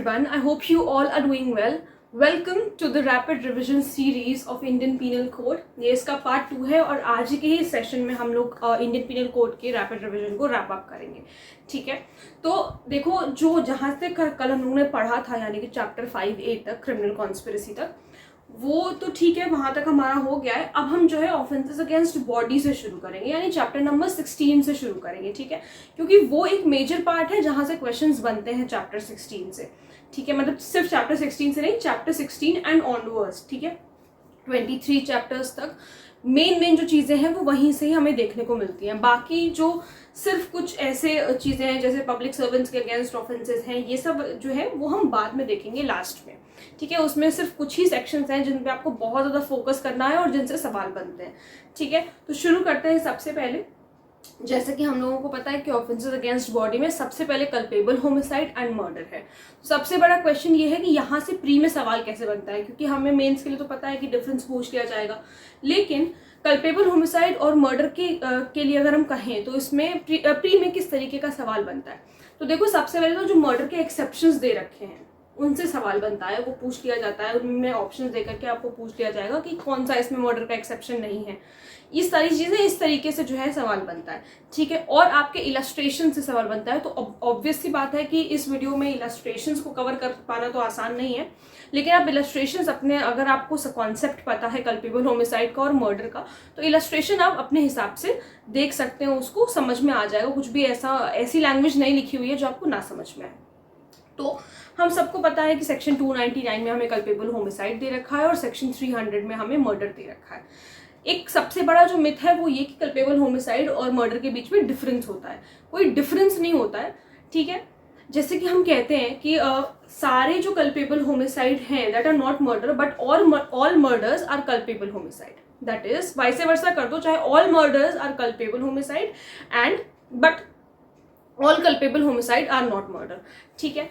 everyone. I hope you all are doing well. Welcome to the Rapid Revision Series of Indian Penal Code. ये इसका part 2 है और आज के ही session में हम लोग इंडियन पिनल कोड के रैपिड रिविजन को रैप अप करेंगे. ठीक है, तो देखो जो जहाँ से कल हम लोगों ने पढ़ा था यानी कि चैप्टर 5A तक क्रिमिनल कॉन्स्पिरेसी तक, वो तो ठीक है, वहाँ तक हमारा हो गया है. अब हम जो है ऑफेंसेस अगेंस्ट बॉडी से शुरू करेंगे यानी चैप्टर नंबर 16 से शुरू करेंगे. ठीक है, क्योंकि वो एक मेजर पार्ट है जहाँ से क्वेश्चंस बनते हैं चैप्टर 16 से. ठीक है, मतलब सिर्फ चैप्टर 16 से नहीं, चैप्टर 16 एंड ऑनवर्ड्स. ठीक है, 23 चैप्टर्स तक मेन जो चीज़ें हैं वो वहीं से ही हमें देखने को मिलती हैं. बाकी जो सिर्फ कुछ ऐसे चीज़ें हैं जैसे पब्लिक सर्वेंट्स के अगेंस्ट ऑफेंसेस हैं, ये सब जो है वो हम बाद में देखेंगे लास्ट में. ठीक है, उसमें सिर्फ कुछ ही सेक्शंस हैं जिन पे आपको बहुत ज़्यादा फोकस करना है और जिनसे सवाल बनते हैं. ठीक है, तो शुरू करते हैं. सबसे पहले जैसे कि हम लोगों को पता है कि ऑफेंसेस अगेंस्ट बॉडी में सबसे पहले कल्पेबल होमिसाइड एंड मर्डर है. सबसे बड़ा क्वेश्चन ये है कि यहाँ से प्री में सवाल कैसे बनता है, क्योंकि हमें मेंस के लिए तो पता है कि डिफरेंस पूछ लिया जाएगा, लेकिन कल्पेबल होमिसाइड और मर्डर के लिए अगर हम कहें तो इसमें प्री में किस तरीके का सवाल बनता है. तो देखो, सबसे पहले तो जो मर्डर के एक्सेप्शंस दे रखे हैं उनसे सवाल बनता है, वो पूछ लिया जाता है. उनमें ऑप्शंस देकर के आपको पूछ लिया जाएगा कि कौन सा इसमें मर्डर का एक्सेप्शन नहीं है. ये सारी चीज़ें इस तरीके से जो है सवाल बनता है. ठीक है, और आपके इलस्ट्रेशन से सवाल बनता है. तो ऑब्वियस सी बात है कि इस वीडियो में इलस्ट्रेशंस को कवर कर पाना तो आसान नहीं है, लेकिन आप इलस्ट्रेशंस अपने, अगर आपको कॉन्सेप्ट पता है कल्पेबल होमिसाइड का और मर्डर का, तो इलस्ट्रेशन आप अपने हिसाब से देख सकते हैं, उसको समझ में आ जाएगा. कुछ भी ऐसी लैंग्वेज नहीं लिखी हुई है जो आपको ना समझ में आए. तो हम सबको पता है कि सेक्शन 299 में हमें कल्पेबल होमिसाइड दे रखा है और सेक्शन 300 में हमें मर्डर दे रखा है. एक सबसे बड़ा जो मिथ है वो ये कि कल्पेबल होमिसाइड और मर्डर के बीच में डिफरेंस होता है. कोई डिफरेंस नहीं होता है. ठीक है, जैसे कि हम कहते हैं कि सारे जो कल्पेबल होमिसाइड हैं that are not murder but all murders are culpable homicide. That is vice versa कर दो, चाहे all murders are culpable homicide and but all culpable homicide are not murder. ठीक है,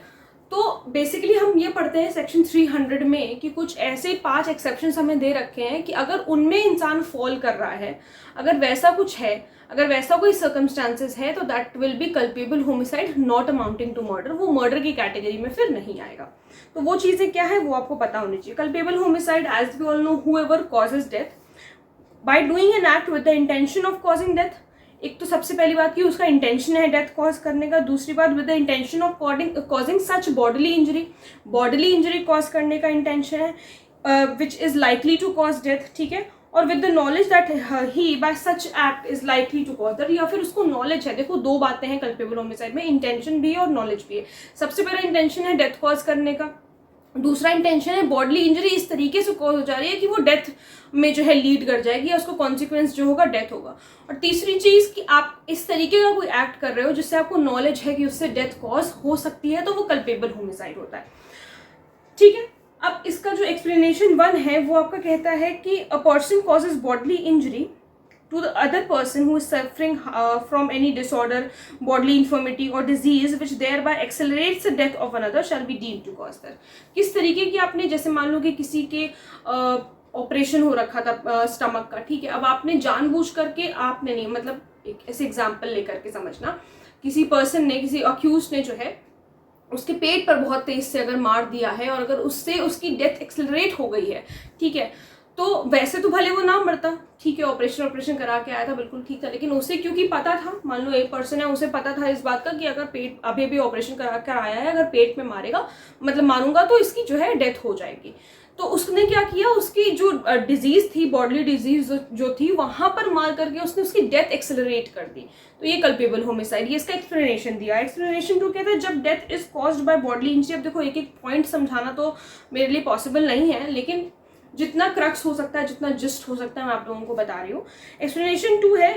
तो बेसिकली हम ये पढ़ते हैं सेक्शन 300 में कि कुछ ऐसे 5 एक्सेप्शंस हमें दे रखे हैं कि अगर उनमें इंसान फॉल कर रहा है, अगर वैसा कुछ है, अगर वैसा कोई सर्कमस्टांसेस है, तो that will be culpable homicide not amounting to murder. वो मर्डर की कैटेगरी में फिर नहीं आएगा. तो वो चीज़ें क्या है वो आपको पता होनी चाहिए. Culpable homicide, as we all know, whoever causes death by doing an act with the intention of causing death. एक तो सबसे पहली बात कि उसका इंटेंशन है डेथ कॉज करने का. दूसरी बात, with the intention of causing such bodily injury cause करने का इंटेंशन है which is likely to cause death. ठीक है, और with the knowledge that he by such act is likely to cause that, या फिर उसको नॉलेज है. देखो, 2 बातें हैं कल्पेबल होमिसाइड में, इंटेंशन भी है और नॉलेज भी है. सबसे पहला इंटेंशन है डेथ कॉज करने का, दूसरा इंटेंशन है बॉडीली इंजरी इस तरीके से कॉज हो जा रही है कि वो डेथ में जो है लीड कर जाएगी या उसको कॉन्सिक्वेंस जो होगा डेथ होगा. और तीसरी चीज़ कि आप इस तरीके का कोई एक्ट कर रहे हो जिससे आपको नॉलेज है कि उससे डेथ कॉज हो सकती है, तो वो कल्पेबल होमिसाइड होता है. ठीक है, अब इसका जो एक्सप्लेनेशन 1 है वो आपका कहता है कि a person causes bodily injury to the other person who is suffering from any disorder, bodily infirmity or disease which thereby accelerates the death of another shall be deemed to cause death. किस तरीके की आपने, जैसे मान लो कि किसी के operation हो रखा था स्टमक का. ठीक है, अब आपने जानबूझ करके, आपने नहीं, मतलब एक ऐसे एग्जाम्पल लेकर के समझना, किसी पर्सन ने, किसी अक्यूज ने जो है उसके पेट पर बहुत तेज से अगर मार दिया है और अगर उससे उसकी डेथ एक्सेलरेट हो गई है, ठीक है, तो वैसे तो भले वो ना मरता, ठीक है, ऑपरेशन करा के आया था, बिल्कुल ठीक था, लेकिन उसे क्योंकि पता था, मान लो एक पर्सन है, उसे पता था इस बात का कि अगर पेट अभी भी ऑपरेशन करा कर आया है, अगर पेट में मारेगा, मतलब मारूंगा तो इसकी जो है डेथ हो जाएगी. तो उसने क्या किया, उसकी जो डिजीज थी, बॉडली डिजीज जो थी, वहां पर मार करके उसने उसकी डेथ एक्सेलरेट कर दी. तो ये कल्पेबल होमिसाइड. ये इसका एक्सप्लेनेशन दिया. एक्सप्लेनेशन 2 कहता है जब death is caused bye bodily injury. अब देखो, एक एक पॉइंट समझाना तो मेरे लिए पॉसिबल नहीं है, लेकिन जितना क्रक्स हो सकता है, जितना जस्ट हो सकता है, मैं आप लोगों को बता रही हूँ. एक्सप्लेनेशन 2 है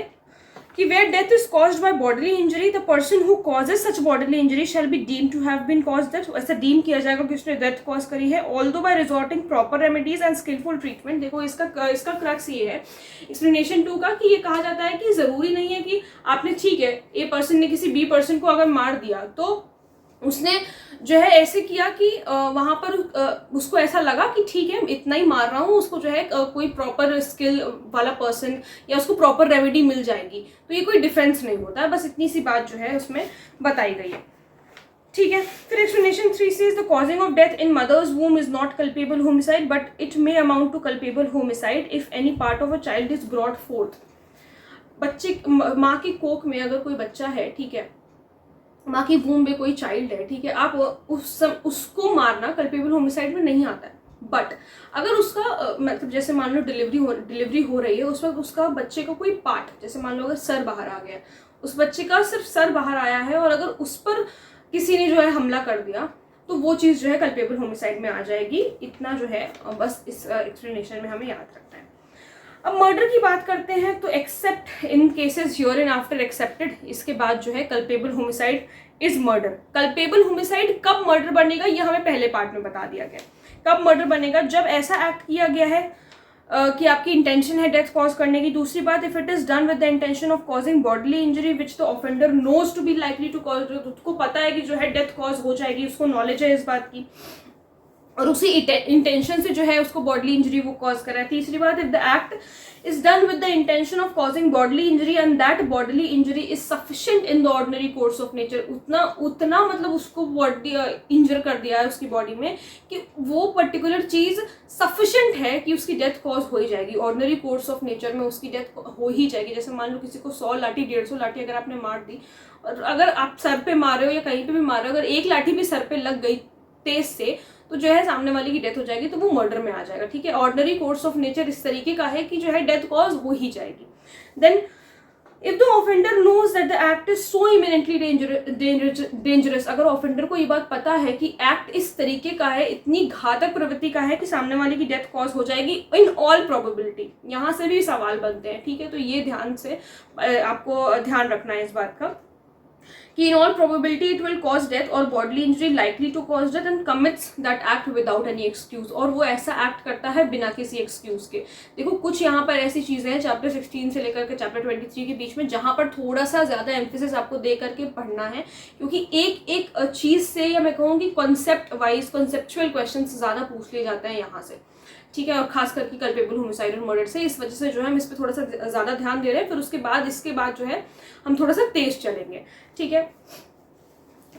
कि where death is caused by bodily injury the person who causes such bodily injury shall be deemed to have been caused death. ऐसा डीम किया जाएगा कि उसने डेथ कॉज करी है, although by resorting proper remedies and skilful treatment. देखो, इसका crux ये है एक्सप्लेनेशन 2 का कि ये कहा जाता है कि जरूरी नहीं है कि आपने, ठीक है, ए पर्सन ने किसी बी पर्सन को अगर मार दिया तो उसने जो है ऐसे किया कि वहाँ पर उसको ऐसा लगा कि ठीक है, इतना ही मार रहा हूँ, उसको जो है कोई प्रॉपर स्किल वाला पर्सन या उसको प्रॉपर रेमेडी मिल जाएगी. तो ये कोई डिफेंस नहीं होता है. बस इतनी सी बात जो है उसमें बताई गई है. ठीक है, फिर एक्सप्लेनेशन 3 से the causing of death in mother's womb is not culpable homicide but it may amount to culpable homicide if any part of a child is brought forth. बच्चे माँ की कोख में अगर कोई बच्चा है, ठीक है, माँ की वूम में कोई चाइल्ड है, ठीक है, आप उसको मारना कल्पेबल होमिसाइड में नहीं आता है। बट अगर उसका मतलब जैसे मान लो डिलीवरी हो रही है, उस वक्त उसका बच्चे का कोई पार्ट, जैसे मान लो अगर सर बाहर आ गया, उस बच्चे का सिर्फ सर बाहर आया है और अगर उस पर किसी ने जो है हमला कर दिया तो वो चीज़ जो है कल्पेबल होमिसाइड में आ जाएगी। इतना जो है बस इस एक्सप्लेनेशन में हमें याद रखना है। अब मर्डर की बात करते हैं तो accept in cases here and after accepted, इसके बाद जो है culpable homicide is murder. Culpable homicide कब मर्डर बनेगा ये हमें पहले पार्ट में बता दिया गया। कब मर्डर बनेगा? जब ऐसा एक्ट किया गया है कि आपकी इंटेंशन है डेथ कॉज करने की। दूसरी बात, if it is done with the intention of causing bodily injury which the offender knows to be likely to cause, उसको पता है कि जो है डेथ कॉज हो जाएगी, उसको नॉलेज है इस बात की और उसी इंटेंशन से जो है उसको बॉडली इंजरी वो कॉज कर रहा है। तीसरी बात, if the act is done with the intention of causing bodily injury and that bodily injury is sufficient in the ordinary course of nature, उतना मतलब उसको बॉडी इंजर कर दिया है उसकी बॉडी में कि वो पर्टिकुलर चीज सफिशिएंट है कि उसकी डेथ कॉज हो ही जाएगी। ऑर्डिनरी कोर्स ऑफ नेचर में उसकी डेथ हो ही जाएगी। जैसे मान लो किसी को 100 लाठी 150 लाठी अगर आपने मार दी, और अगर आप सर पे मार रहे हो या कहीं पे भी मार रहे हो, अगर एक लाठी भी सर पे लग गई तेज से तो जो है सामने वाले की डेथ हो जाएगी, तो वो मर्डर में आ जाएगा। ठीक है, ऑर्डिनरी कोर्स ऑफ नेचर इस तरीके का है कि जो है डेथ कॉज हो ही जाएगी। Then if the offender knows that the act is so imminently dangerous, अगर ऑफेंडर को ये बात पता है कि एक्ट इस तरीके का है, इतनी घातक प्रवृत्ति का है कि सामने वाले की डेथ कॉज हो जाएगी इन ऑल प्रोबेबिलिटी, यहाँ से भी सवाल बनते हैं। ठीक है, तो ये ध्यान से आपको ध्यान रखना है इस बात का कि in all probability it will cause death or bodily injury likely to cause death and commits that act without any excuse, और वो ऐसा एक्ट करता है बिना किसी एक्सक्यूज के। देखो कुछ यहाँ पर ऐसी चीजें हैं चैप्टर 16 से लेकर के चैप्टर 23 के बीच में जहां पर थोड़ा सा ज्यादा एम्फेसिस आपको दे करके पढ़ना है, क्योंकि एक एक चीज से या मैं कहूँगी कॉन्सेप्ट वाइज कॉन्सेप्चुअल क्वेश्चन ज्यादा पूछ लिए जाते हैं यहाँ से। ठीक है, और खास करके कल्पेबल होमिसाइड और मर्डर से, इस वजह से जो है हम इस पर थोड़ा सा ज्यादा ध्यान दे रहे हैं। फिर उसके बाद जो है हम थोड़ा सा तेज चलेंगे। ठीक है,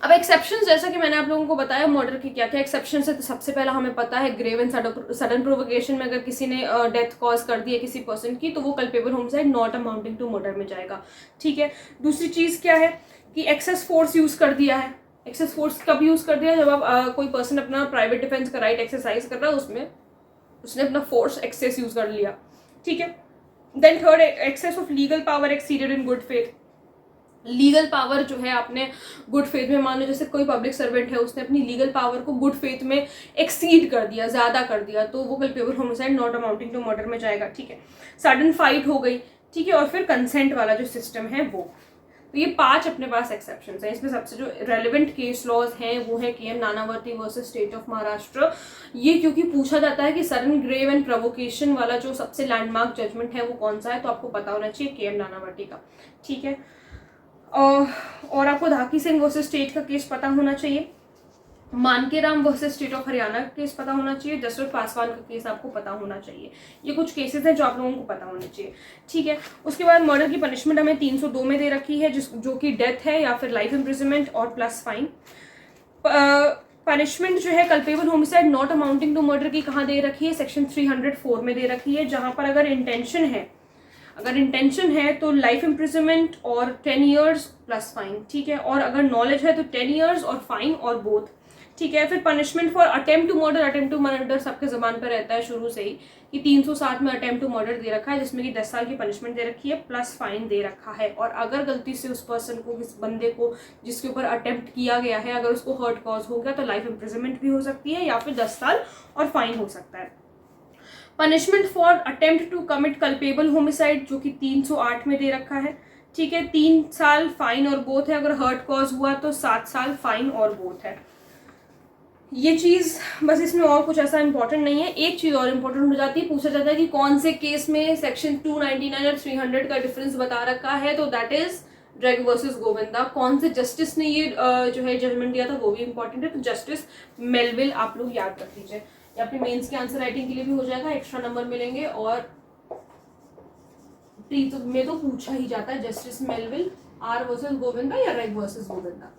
अब एक्सेप्शंस, जैसा कि मैंने आप लोगों को बताया मर्डर के क्या क्या एक्सेप्शंस है, तो सबसे पहला हमें पता है ग्रेव एंड सडन प्रोवोकेशन में अगर किसी ने डेथ कॉज कर दी है किसी पर्सन की, तो वो culpable homicide not amounting to murder में जाएगा। ठीक है, दूसरी चीज क्या है कि एक्सेस फोर्स यूज कर दिया है। एक्सेस फोर्स कब यूज कर दिया? जब आप कोई पर्सन अपना प्राइवेट डिफेंस का राइट एक्सरसाइज कर रहा है, उसमें उसने अपना फोर्स एक्सेस यूज कर लिया। ठीक है, then third, excess of legal power exceeded in good faith. Legal power जो है आपने गुड फेथ में, मान लो जैसे कोई पब्लिक सर्वेंट है, उसने अपनी लीगल पावर को गुड फेथ में एक्सीड कर दिया, ज्यादा कर दिया, तो वो culpable homicide not amounting to murder में जाएगा। ठीक है, सडन फाइट हो गई। ठीक है, और फिर कंसेंट वाला जो सिस्टम है वो, तो ये 5 अपने पास एक्सेप्शंस हैं। इसमें सबसे जो रेलेवेंट केस लॉज हैं वो है KM Nanavati versus state of Maharashtra. ये क्योंकि पूछा जाता है कि सडन ग्रेव एंड प्रोवोकेशन वाला जो सबसे लैंडमार्क जजमेंट है वो कौन सा है, तो आपको पता होना चाहिए KM नानावती का। ठीक है, और आपको धाकी सिंह वर्सेस स्टेट का केस पता होना चाहिए। मानकेराम वर्सेस स्टेट ऑफ हरियाणा का केस पता होना चाहिए। जसवंत पासवान का केस आपको पता होना चाहिए। ये कुछ केसेस हैं जो आप लोगों को पता होने चाहिए। ठीक है, उसके बाद मर्डर की पनिशमेंट हमें 302 में दे रखी है, जो कि डेथ है या फिर लाइफ इम्प्रिजनमेंट और प्लस फाइन। पनिशमेंट जो है culpable homicide not amounting to murder की कहाँ दे रखी है? सेक्शन 304 में दे रखी है, जहां पर अगर इंटेंशन है तो लाइफ इम्प्रिजनमेंट और 10 ईयर्स प्लस फाइन। ठीक है, और अगर नॉलेज है तो 10 ईयर्स और फाइन और बोथ। ठीक है, फिर punishment for attempt to murder सबके जबान पर रहता है शुरू से ही कि 307 में अटेम्प्ट टू मर्डर दे रखा है, जिसमें कि 10 साल की पनिशमेंट दे रखी है प्लस फाइन दे रखा है। और अगर गलती से उस पर्सन को, किस बंदे को जिसके ऊपर अटेम्प्ट किया गया है, अगर उसको हर्ट कॉज हो गया तो लाइफ इम्प्रिजनमेंट भी हो सकती है या फिर 10 साल और फाइन हो सकता है। Punishment for attempt to commit culpable homicide जो कि 308 में दे रखा है। ठीक है, 3 साल फाइन और बोथ है। अगर हर्ट कॉज हुआ तो 7 साल फाइन और बोथ है। ये चीज बस, इसमें और कुछ ऐसा इंपॉर्टेंट नहीं है। एक चीज और इंपॉर्टेंट हो जाती है, पूछा जाता है कि कौन से केस में सेक्शन 299 और 300 का डिफरेंस बता रखा है, तो that is drag versus Govinda. कौन से जस्टिस ने ये जो है जजमेंट दिया था वो भी इंपॉर्टेंट है, तो जस्टिस मेलविल आप लोग याद रख लीजिए। ये अपनी मेंस के आंसर राइटिंग के लिए भी हो जाएगा, एक्स्ट्रा नंबर मिलेंगे। और प्री में तो पूछा ही जाता है justice Melville, R versus Govinda या रेग वर्सेस गोविंदा।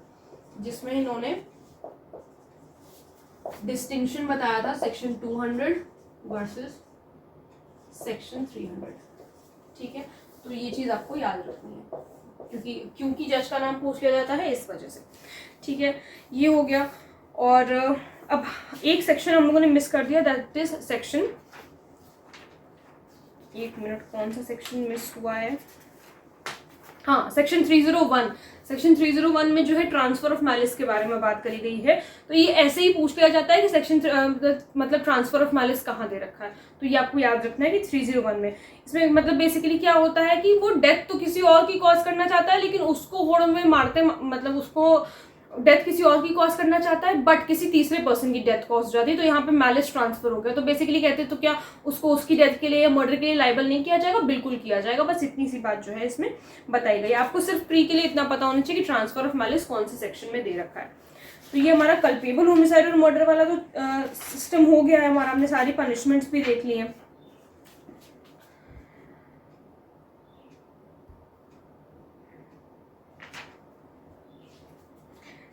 जिसमें इन्होंने डिस्टिंक्शन बताया था सेक्शन 200 वर्सेस सेक्शन 300। ठीक है, तो ये चीज आपको याद रखनी है क्योंकि जज का नाम पूछ लिया जाता है इस वजह से। ठीक है, ये हो गया। और अब एक सेक्शन हम लोगों ने मिस कर दिया, दैट इज सेक्शन, एक मिनट, कौन सा सेक्शन मिस हुआ है? हाँ, सेक्शन 301। सेक्शन 301 में जो है ट्रांसफर ऑफ मैलिस के बारे में बात करी गई है। तो ये ऐसे ही पूछ लिया जाता है कि सेक्शन मतलब ट्रांसफर ऑफ मैलिस कहाँ दे रखा है, तो ये आपको याद रखना है कि 301 में। इसमें मतलब बेसिकली क्या होता है कि वो डेथ तो किसी और की कॉज करना चाहता है, लेकिन उसको होड़ में मारते, मतलब उसको डेथ किसी और की कॉज करना चाहता है, बट किसी तीसरे पर्सन की डेथ कॉज जाती है, तो यहाँ पे मैलिस ट्रांसफर हो गया। तो बेसिकली कहते हैं तो क्या उसको उसकी डेथ के लिए या मर्डर के लिए लाइबल नहीं किया जाएगा? बिल्कुल किया जाएगा। बस इतनी सी बात जो है इसमें बताई गई। आपको सिर्फ प्री के लिए इतना पता होना चाहिए कि ट्रांसफर ऑफ मैलिस कौन से सेक्शन में दे रखा है। तो ये हमारा कल्पेबल होमिसाइड और मर्डर वाला तो सिस्टम हो गया है हमारा, हमने सारी पनिशमेंट्स भी देख ली हैं।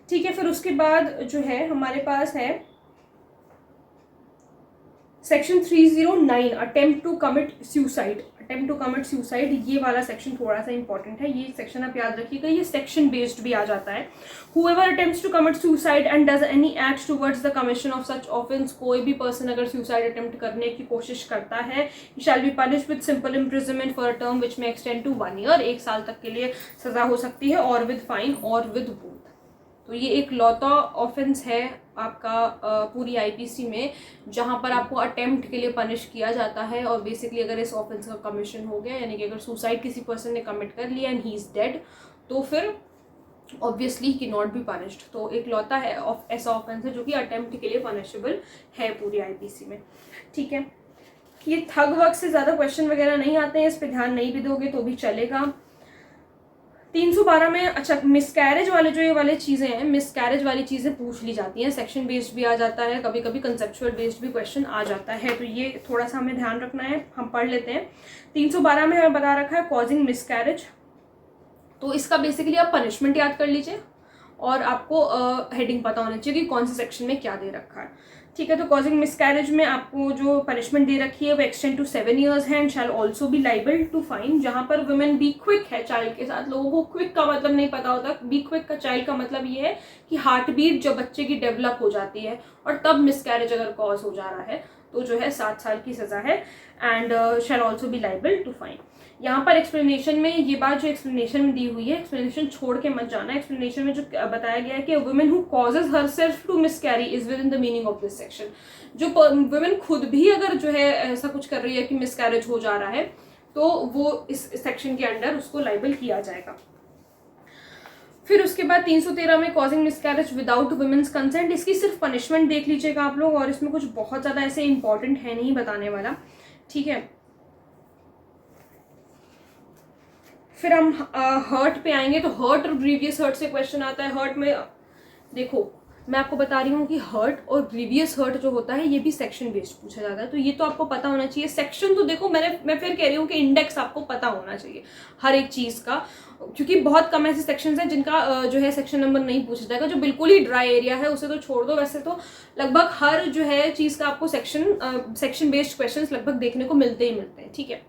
ठीक है, फिर उसके बाद जो है हमारे पास है section 309, attempt to commit suicide. Attempt to commit suicide, ये वाला सेक्शन थोड़ा सा इंपॉर्टेंट है, ये सेक्शन आप याद रखिएगा, ये सेक्शन बेस्ड भी आ जाता है। Whoever attempts to commit suicide and does any act towards the commission of such offence, कोई भी पर्सन अगर सुसाइड अटेम्प्ट करने की कोशिश करता है, shall be punished with simple imprisonment for a term which में एक्सटेंड टू 1 ईयर, 1 साल तक के लिए सजा हो सकती है, और with fine or with both. तो ये एक लौता ऑफेंस है आपका पूरी आईपीसी में, जहां पर आपको अटेम्प्ट के लिए पनिश किया जाता है। और बेसिकली अगर इस ऑफेंस का कमिशन हो गया, यानी कि अगर सुसाइड किसी पर्सन ने कमिट कर लिया एंड ही इज डेड, तो फिर obviously he not be punished. तो एक लौता है ऐसा ऑफेंस है जो कि अटेम्प्ट के लिए पनिशेबल है पूरी आईपीसी में। ठीक है, ये थग वर्क से ज़्यादा क्वेश्चन वगैरह नहीं आते हैं, इस पर ध्यान नहीं भी दोगे तो भी चलेगा। 312 में अच्छा मिसकैरेज वाले जो ये वाले चीज़ें हैं, मिसकैरेज वाली चीज़ें पूछ ली जाती हैं, सेक्शन बेस्ड भी आ जाता है, कभी कभी कंसेप्चुअल बेस्ड भी क्वेश्चन आ जाता है, तो ये थोड़ा सा हमें ध्यान रखना है। हम पढ़ लेते हैं। 312 में हमें बता रखा है कॉजिंग मिसकैरेज, तो इसका बेसिकली आप पनिशमेंट याद कर लीजिए और आपको हेडिंग पता होना चाहिए कि कौन से सेक्शन में क्या दे रखा है। ठीक है, तो कॉजिंग मिसकैरेज में आपको जो पनिशमेंट दे रखी है वो एक्सटेंड टू 7 years है and shall also be liable to fine. जहां पर वुमेन बी क्विक है चाइल्ड के साथ, लोगों को क्विक का मतलब नहीं पता होता। बी क्विक का चाइल्ड का मतलब ये है कि हार्ट बीट जब बच्चे की डेवलप हो जाती है और तब मिसकैरेज अगर कॉज हो जा रहा है तो जो है 7 साल की सजा है and shall also be liable to fine. यहाँ पर एक्सप्लेनेशन में ये बात जो एक्सप्लेनेशन में दी हुई है, एक्सप्लेनेशन छोड़ के मत जाना। एक्सप्लेनेशन में जो बताया गया है कि women who causes herself to miscarry is within the meaning of this section. जो वुमेन खुद भी अगर जो है ऐसा कुछ कर रही है कि मिसकैरेज हो जा रहा है, तो वो इस सेक्शन के अंडर उसको लाइबल किया जाएगा। फिर उसके बाद 313 में causing miscarriage without women's consent, इसकी सिर्फ पनिशमेंट देख लीजिएगा आप लोग, और इसमें कुछ बहुत ज़्यादा ऐसे इंपॉर्टेंट है नहीं बताने वाला। ठीक है, फिर हम हर्ट पे आएंगे, तो हर्ट और ग्रीवियस हर्ट से क्वेश्चन आता है। हर्ट में देखो मैं आपको बता रही हूँ कि हर्ट और ग्रीवियस हर्ट जो होता है ये भी सेक्शन बेस्ड पूछा जाता है, तो ये तो आपको पता होना चाहिए। सेक्शन तो देखो मैं फिर कह रही हूँ कि इंडेक्स आपको पता होना चाहिए हर एक चीज़ का, क्योंकि बहुत कम ऐसे सेक्शंस हैं जिनका जो है सेक्शन नंबर नहीं पूछा जाएगा। जो बिल्कुल ही ड्राई एरिया है उसे तो छोड़ दो, वैसे तो लगभग हर जो है चीज़ का आपको सेक्शन बेस्ड क्वेश्चन लगभग देखने को मिलते ही मिलते हैं। ठीक है,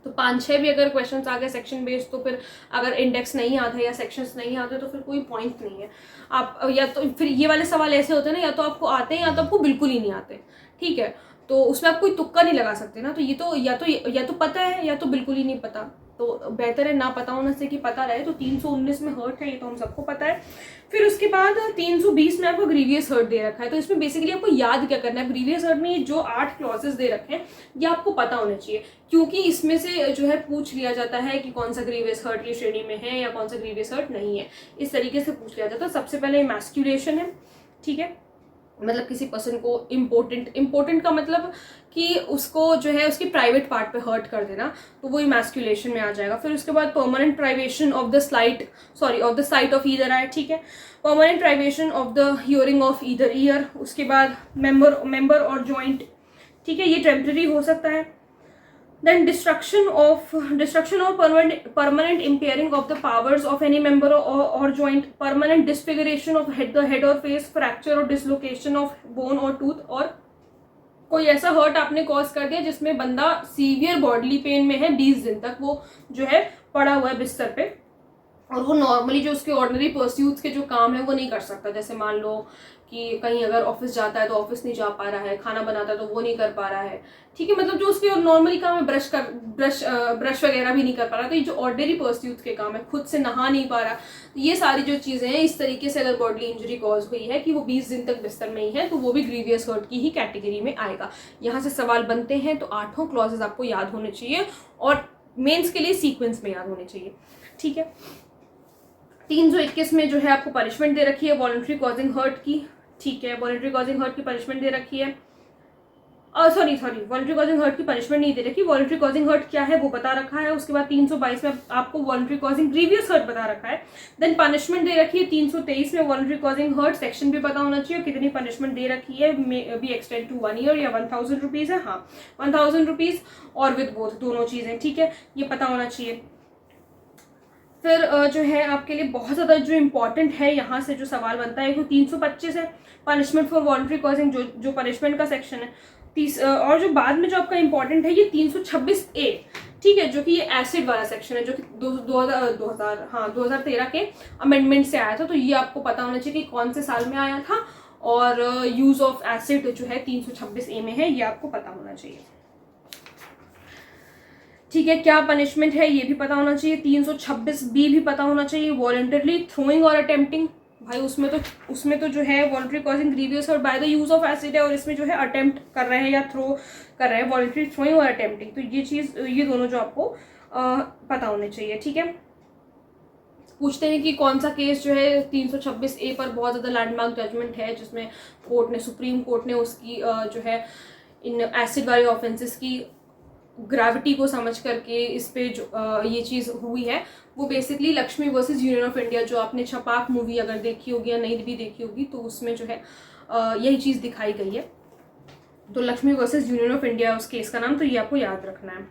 तो 5-6 भी अगर क्वेश्चंस आ गए सेक्शन बेस्ड, तो फिर अगर इंडेक्स नहीं आता है या सेक्शंस नहीं आते तो फिर कोई पॉइंट नहीं है। आप या तो फिर ये वाले सवाल ऐसे होते हैं ना, या तो आपको आते हैं या तो आपको बिल्कुल ही नहीं आते। ठीक है, तो उसमें आप कोई तुक्का नहीं लगा सकते ना, तो ये तो या तो पता है या तो बिल्कुल ही नहीं पता, तो बेहतर है ना पता होने से कि पता रहे। तो 319 में हर्ट है, ये तो हम सबको पता है। फिर उसके बाद 320 में आपको ग्रीवियस हर्ट दे रखा है, तो इसमें बेसिकली आपको याद क्या करना है, ग्रीवियस हर्ट में ये जो 8 क्लॉजेस दे रखे हैं ये आपको पता होने चाहिए, क्योंकि इसमें से जो है पूछ लिया जाता है कि कौन सा ग्रीवियस हर्ट की श्रेणी में है या कौन सा ग्रीवियस हर्ट नहीं है, इस तरीके से पूछ लिया जाता है। सबसे पहले मैस्कुलेशन है। ठीक है, मतलब किसी पर्सन को इम्पोर्टेंट का मतलब कि उसको जो है उसकी प्राइवेट पार्ट पे हर्ट कर देना, तो वो इमैस्कुलेशन में आ जाएगा। फिर उसके बाद permanent privation of the site of either I. ठीक है, permanent privation of the hearing of either year. उसके बाद मेंबर और जॉइंट। ठीक है, ये टेम्पररी हो सकता है। Then destruction or permanent impairing of the powers of any member or joint, permanent disfiguration of the head or face, fracture or dislocation of bone or tooth, और कोई ऐसा हर्ट आपने कॉज कर दिया जिसमें बंदा सीवियर बॉडीली पेन में है 20 दिन तक, वो जो है पड़ा हुआ है बिस्तर पे, और वो नॉर्मली जो उसके ऑर्डिनरी परस्यूट्स के जो काम है वो नहीं कर सकता। जैसे मान लो कि कहीं अगर ऑफिस जाता है तो ऑफिस नहीं जा पा रहा है, खाना बनाता है तो वो नहीं कर पा रहा है, ठीक है, मतलब जो उसके नॉर्मली काम है, ब्रश वगैरह भी नहीं कर पा रहा, तो ये जो ऑर्डिनरी परस्यूट्स के काम है, खुद से नहा नहीं पा रहा, तो ये सारी जो चीज़ें हैं, इस तरीके से अगर बॉडली इंजरी कॉज हुई है कि वो 20 दिन तक बिस्तर में ही है, तो वो भी ग्रीवियस हर्ट की ही कैटेगरी में आएगा। यहाँ से सवाल बनते हैं, तो 8 क्लॉजेज आपको याद होने चाहिए और मेंस के लिए सीक्वेंस में याद होने चाहिए, ठीक है। 321 में जो है आपको पनिशमेंट दे रखी है वॉलंटरी कॉजिंग हर्ट की, ठीक है, वॉलंटरी कॉजिंग हर्ट की पनिशमेंट दे रखी है, सॉरी वॉलंटरी कॉजिंग हर्ट की पनिशमेंट नहीं दे रखी, वॉलंटरी कॉजिंग हर्ट क्या है वो बता रखा है। उसके बाद 322 में आपको वॉलंटरी कॉजिंग ग्रीवियस हर्ट बता रखा है। देन पनिशमेंट दे रखी है 323 में वॉलंटरी कॉजिंग हर्ट, सेक्शन भी पता होना चाहिए, कितनी पनिशमेंट दे रखी है, बी एक्सटेंड टू 1 ईयर या 1000 रुपीज़ है, हाँ 1000 रुपीज़ और विद बोथ, दोनों चीज़ें, ठीक है, ये पता होना चाहिए। फिर जो है आपके लिए बहुत ज़्यादा जो इम्पॉर्टेंट है, यहाँ से जो सवाल बनता है, वो 325 है पनिशमेंट फॉर वॉलंटरी कॉजिंग, जो पनिशमेंट का सेक्शन है। और जो बाद में जो आपका इम्पॉर्टेंट है ये 326A, ठीक है, जो कि ये एसिड वाला सेक्शन है, जो कि 2013 के अमेंडमेंट से आया था, तो ये आपको पता होना चाहिए कि कौन से साल में आया था, और यूज़ ऑफ एसिड जो है 326A में है, ये आपको पता होना चाहिए, ठीक है। क्या पनिशमेंट है ये भी पता होना चाहिए, 326B भी पता होना चाहिए। वॉलंटरली थ्रोइंग और अटेम्प्टिंग, भाई उसमें तो जो है वॉलंटरी कॉजिंग ग्रीवियस और by the use of acid है, और इसमें जो है अटेम्प्ट कर रहे हैं या थ्रो कर रहे हैं, वॉलंटरी थ्रोइंग और अटेम्प्टिंग, तो ये दोनों जो आपको पता होने चाहिए, ठीक है। पूछते हैं कि कौन सा केस जो है 326A पर बहुत ज़्यादा लैंडमार्क जजमेंट है, जिसमें सुप्रीम कोर्ट ने उसकी जो है इन एसिड वाले ऑफेंसेस की ग्रेविटी को समझ करके इस पे जो ये चीज़ हुई है, वो basically Lakshmi versus union of India, जो आपने छपाक मूवी अगर देखी होगी या नहीं भी देखी होगी, तो उसमें जो है यही चीज़ दिखाई गई है। तो Lakshmi versus union of India उस केस का नाम, तो ये आपको याद रखना है।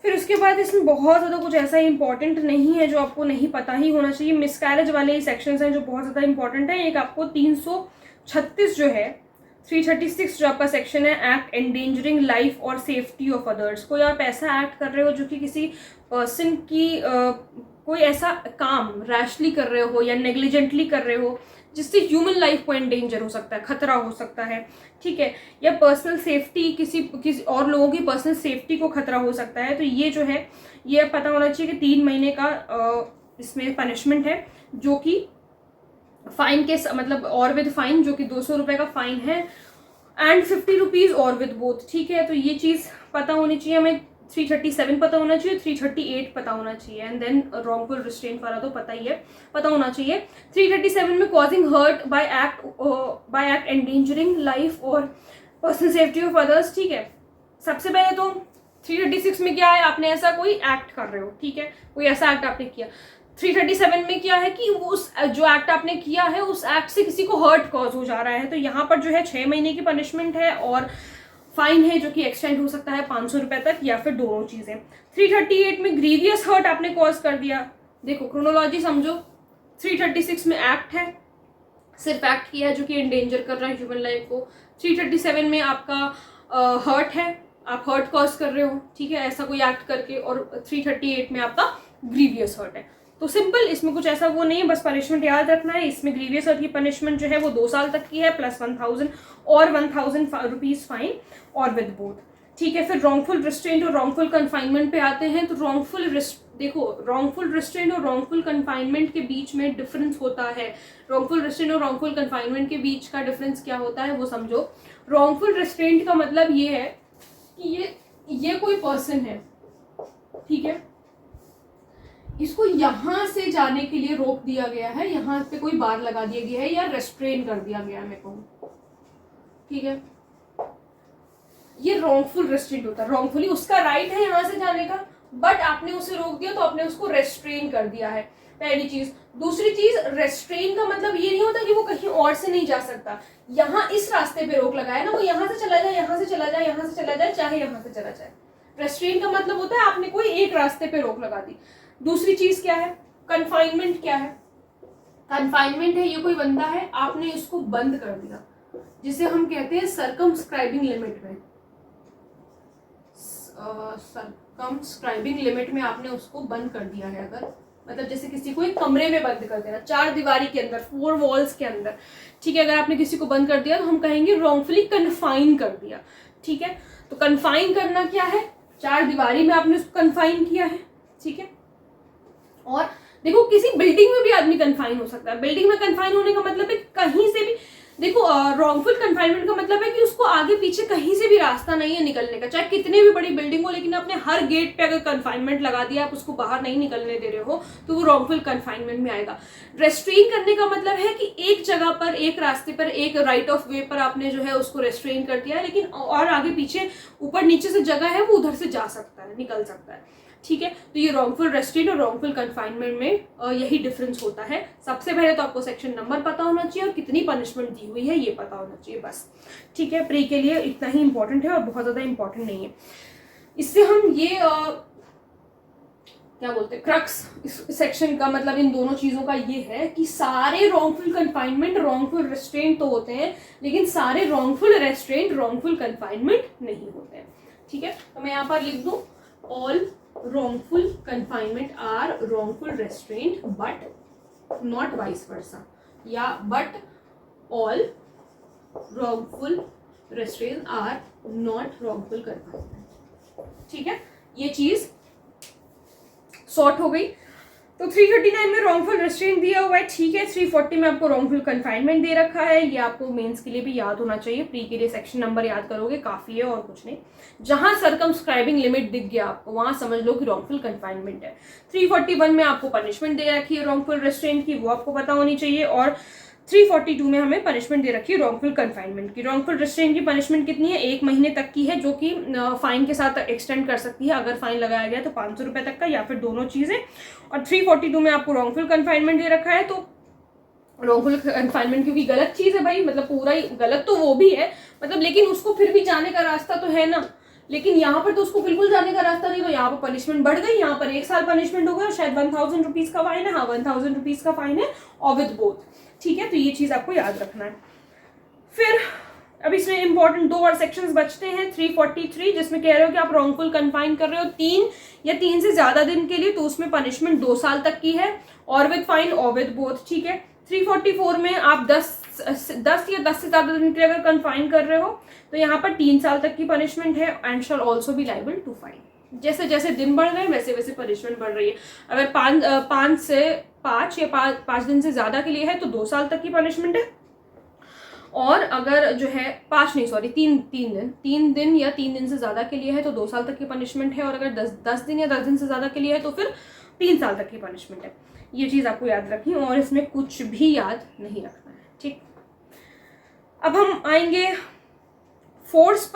फिर उसके बाद इसमें बहुत ज़्यादा कुछ ऐसा इंपॉर्टेंट नहीं है जो आपको नहीं पता ही होना चाहिए। मिसकैरेज वाले ही सेक्शंस हैं जो बहुत ज़्यादा इंपॉर्टेंट है। एक आपको 336 जो है, 336 जो आपका सेक्शन है, एक्ट एंडेंजरिंग लाइफ और सेफ्टी ऑफ अदर्स। कोई आप ऐसा एक्ट कर रहे हो जो कि किसी पर्सन की कोई ऐसा काम रैशली कर रहे हो या नेग्लिजेंटली कर रहे हो जिससे ह्यूमन लाइफ को एंडेंजर हो सकता है, खतरा हो सकता है, ठीक है, या पर्सनल सेफ्टी, किसी और लोगों की पर्सनल सेफ्टी को खतरा हो सकता है, तो ये जो है ये पता होना चाहिए कि 3 महीने का इसमें पनिशमेंट है, जो कि फाइन के मतलब और विद फाइन, जो कि 200 रुपये का फाइन है, एंड 50 रुपीज़ और विद बोथ, ठीक है। तो ये चीज़ पता होनी चाहिए हमें। 337 पता होना चाहिए, 338 पता होना चाहिए, एंड देन रॉन्गफुल रिस्ट्रेंट वाला तो पता ही है, पता होना चाहिए। 337 में causing hurt by act endangering life और पर्सनल सेफ्टी ऑफ अदर्स, ठीक है। सबसे पहले तो 336 में क्या है, आपने ऐसा कोई एक्ट कर रहे हो, ठीक है, कोई ऐसा एक्ट आपने किया। 337 में क्या है कि वो उस जो एक्ट आपने किया है उस एक्ट से किसी को हर्ट कॉज हो जा रहा है, तो यहाँ पर जो है 6 महीने की पनिशमेंट है और फाइन है जो कि एक्सटेंड हो सकता है 500 रुपये तक, या फिर दोनों चीज़ें। 338 में ग्रीवियस हर्ट आपने कॉज कर दिया। देखो क्रोनोलॉजी समझो, 336 में एक्ट है, सिर्फ एक्ट किया है जो कि एंडेंजर कर रहा है ह्यूमन लाइफ को। 337 में आपका हर्ट है, आप हर्ट कॉज कर रहे हो, ठीक है, ऐसा कोई एक्ट करके, और 338 में आपका ग्रीवियस हर्ट है। तो सिंपल, इसमें कुछ ऐसा वो नहीं है, बस पनिशमेंट याद रखना है। इसमें ग्रीवियस हर्ट की पनिशमेंट जो है वो 2 साल तक की है, प्लस 1000 और 1000 rupees fine or with both, ठीक है। फिर रॉन्गफुल रिस्ट्रेंट और रॉन्गफुल कन्फाइनमेंट पे आते हैं। तो रॉन्गफुल रिस्ट्रेंट और रॉन्गफुल कन्फाइनमेंट के बीच में डिफरेंस होता है। रॉन्गफुल रिस्ट्रेंट और रॉन्गफुल कन्फाइनमेंट के बीच का डिफरेंस क्या होता है वो समझो। रॉन्गफुल रिस्ट्रेंट का मतलब ये है कि ये कोई पर्सन है, ठीक है, इसको यहाँ से जाने के लिए रोक दिया गया है, यहाँ पे कोई बार लगा दिया गया है या रेस्ट्रेन कर दिया गया है, मैं कहूँ, ठीक है, ये रॉन्गफुल रेस्ट्रेंट होता है। रॉन्गफुली उसका राइट है यहाँ से जाने का, बट आपने उसे रोक दिया तो आपने उसको रेस्ट्रेन कर दिया है। पहली चीज। दूसरी चीज, रेस्ट्रेन का मतलब ये नहीं होता कि वो कहीं और से नहीं जा सकता, यहाँ इस रास्ते पे रोक लगाए ना, वो यहाँ से चला जाए, यहाँ से चला जाए, यहाँ से चला जाए, चाहे यहाँ से चला जाए। रेस्ट्रेन का मतलब होता है आपने कोई एक रास्ते पे रोक लगा दी। दूसरी चीज क्या है, कन्फाइनमेंट क्या है? कन्फाइनमेंट है ये कोई बंदा है, आपने इसको बंद कर दिया, जिसे हम कहते हैं सर्कमस्क्राइबिंग लिमिट में। सर्कमस्क्राइबिंग लिमिट में आपने उसको बंद कर दिया है, अगर मतलब जैसे किसी को एक कमरे में बंद कर देना, 4 दीवारी के अंदर, 4 वॉल्स के अंदर, ठीक है, अगर आपने किसी को बंद कर दिया तो हम कहेंगे रॉन्गफुली कन्फाइन कर दिया, ठीक है। तो कन्फाइन करना क्या है, 4 दीवारी में आपने उसको कन्फाइन किया है, ठीक है। और देखो किसी बिल्डिंग में भी आदमी कन्फाइन हो सकता है। बिल्डिंग में कन्फाइन होने का मतलब है कहीं से भी, देखो रॉन्गफुल कन्फाइनमेंट का मतलब है कि उसको आगे पीछे कहीं से भी रास्ता नहीं है निकलने का, चाहे कितनी भी बड़ी बिल्डिंग हो, लेकिन आपने हर गेट पे अगर कन्फाइनमेंट लगा दिया, आप उसको बाहर नहीं निकलने दे रहे हो, तो वो रॉन्गफुल कन्फाइनमेंट में आएगा। रेस्ट्रेन करने का मतलब है कि एक जगह पर, एक रास्ते पर, एक राइट ऑफ वे पर आपने जो है उसको रेस्ट्रेन कर दिया है, लेकिन और आगे पीछे ऊपर नीचे से जगह है, वो उधर से जा सकता है, निकल सकता है, ठीक है। तो ये रॉन्गफुल रेस्ट्रेन और रॉन्गफुल कन्फाइनमेंट में यही डिफरेंस होता है। सबसे पहले तो आपको सेक्शन नंबर पता होना चाहिए और कितनी पनिशमेंट दी हुई है ये पता होना चाहिए, बस, ठीक है। प्री के लिए इतना ही इंपॉर्टेंट है और बहुत ज्यादा इंपॉर्टेंट नहीं है। इससे हम ये क्या बोलते हैं, क्रक्स इस सेक्शन का मतलब इन दोनों चीजों का ये है कि सारे रॉन्गफुल कन्फाइनमेंट रॉन्गफुल रेस्ट्रेंट तो होते हैं, लेकिन सारे रॉन्गफुल रेस्ट्रेंट रॉन्गफुल कन्फाइनमेंट नहीं होते हैं, ठीक है। तो मैं यहाँ पर लिख दूं, all wrongful confinement are wrongful restraint but not vice versa, या but all wrongful restraint are not wrongful confinement, ठीक है। ये चीज सॉर्ट हो गई। तो 339 में रॉन्गफुल रेस्ट्रेंट दिया हुआ है, ठीक है। 340 में आपको रॉन्गफुल कन्फाइनमेंट दे रखा है, ये आपको मेंस के लिए भी याद होना चाहिए। प्री के लिए सेक्शन नंबर याद करोगे काफी है और कुछ नहीं। जहां सर्कमस्क्राइबिंग लिमिट दिख गया आपको, वहां समझ लो कि रॉन्गफुल कन्फाइनमेंट है। 341 में आपको पनिशमेंट दे रखी है रॉन्गफुल रेस्ट्रेंट की, वो आपको पता होनी चाहिए। और 342 में हमें पनिशमेंट दे रखी है रॉन्गफुल कन्फाइनमेंट की। रॉन्गफुल रेस्ट्रेंट की पनिशमेंट कितनी है, 1 महीने तक की है, जो कि फाइन के साथ एक्सटेंड कर सकती है। अगर फाइन लगाया गया तो 500 रुपए तक का, या फिर दोनों चीजें। और 342 में आपको रॉन्गफुल कन्फाइनमेंट दे रखा है। तो रॉन्गफुल कन्फाइनमेंट क्योंकि गलत चीज है भाई, मतलब पूरा ही गलत तो वो भी है, मतलब लेकिन उसको फिर भी जाने का रास्ता तो है ना, लेकिन यहाँ पर तो उसको बिल्कुल जाने का रास्ता नहीं, तो यहाँ पर पनिशमेंट बढ़ गई। यहाँ पर 1 साल पनिशमेंट हो गया और शायद 1000 रुपीज का फाइन है, हाँ 1000 रुपीज का फाइन है, और विद बोथ, ठीक है। तो ये चीज आपको याद रखना है। फिर अब इसमें इंपॉर्टेंट 2 और सेक्शंस बचते हैं। 343 जिसमें कह रहे हो कि आप रॉन्गफुल कन्फाइन कर रहे हो 3 या 3 से ज्यादा दिन के लिए, तो उसमें पनिशमेंट 2 साल तक की है, और with fine or with both, ठीक है। 344 में आप 10 या 10 से ज्यादा दिन के लिए अगर कन्फाइन कर रहे हो तो यहाँ पर 3 साल तक की पनिशमेंट है, and shall also be liable to fine. जैसे जैसे दिन बढ़ रहे हैं वैसे वैसे पनिशमेंट बढ़ रही है। अगर 5 या 5 दिन से ज्यादा के लिए है तो 2 साल तक की पनिशमेंट है, और अगर जो है 3 दिन या 3 दिन से ज्यादा के लिए है तो 2 साल तक की पनिशमेंट है, और अगर 10 दिन या 10 दिन से ज्यादा के लिए है तो फिर 3 साल तक की पनिशमेंट है। ये चीज आपको याद रखनी, और इसमें कुछ भी याद नहीं रखना है, ठीक। अब हम आएंगे फोर्स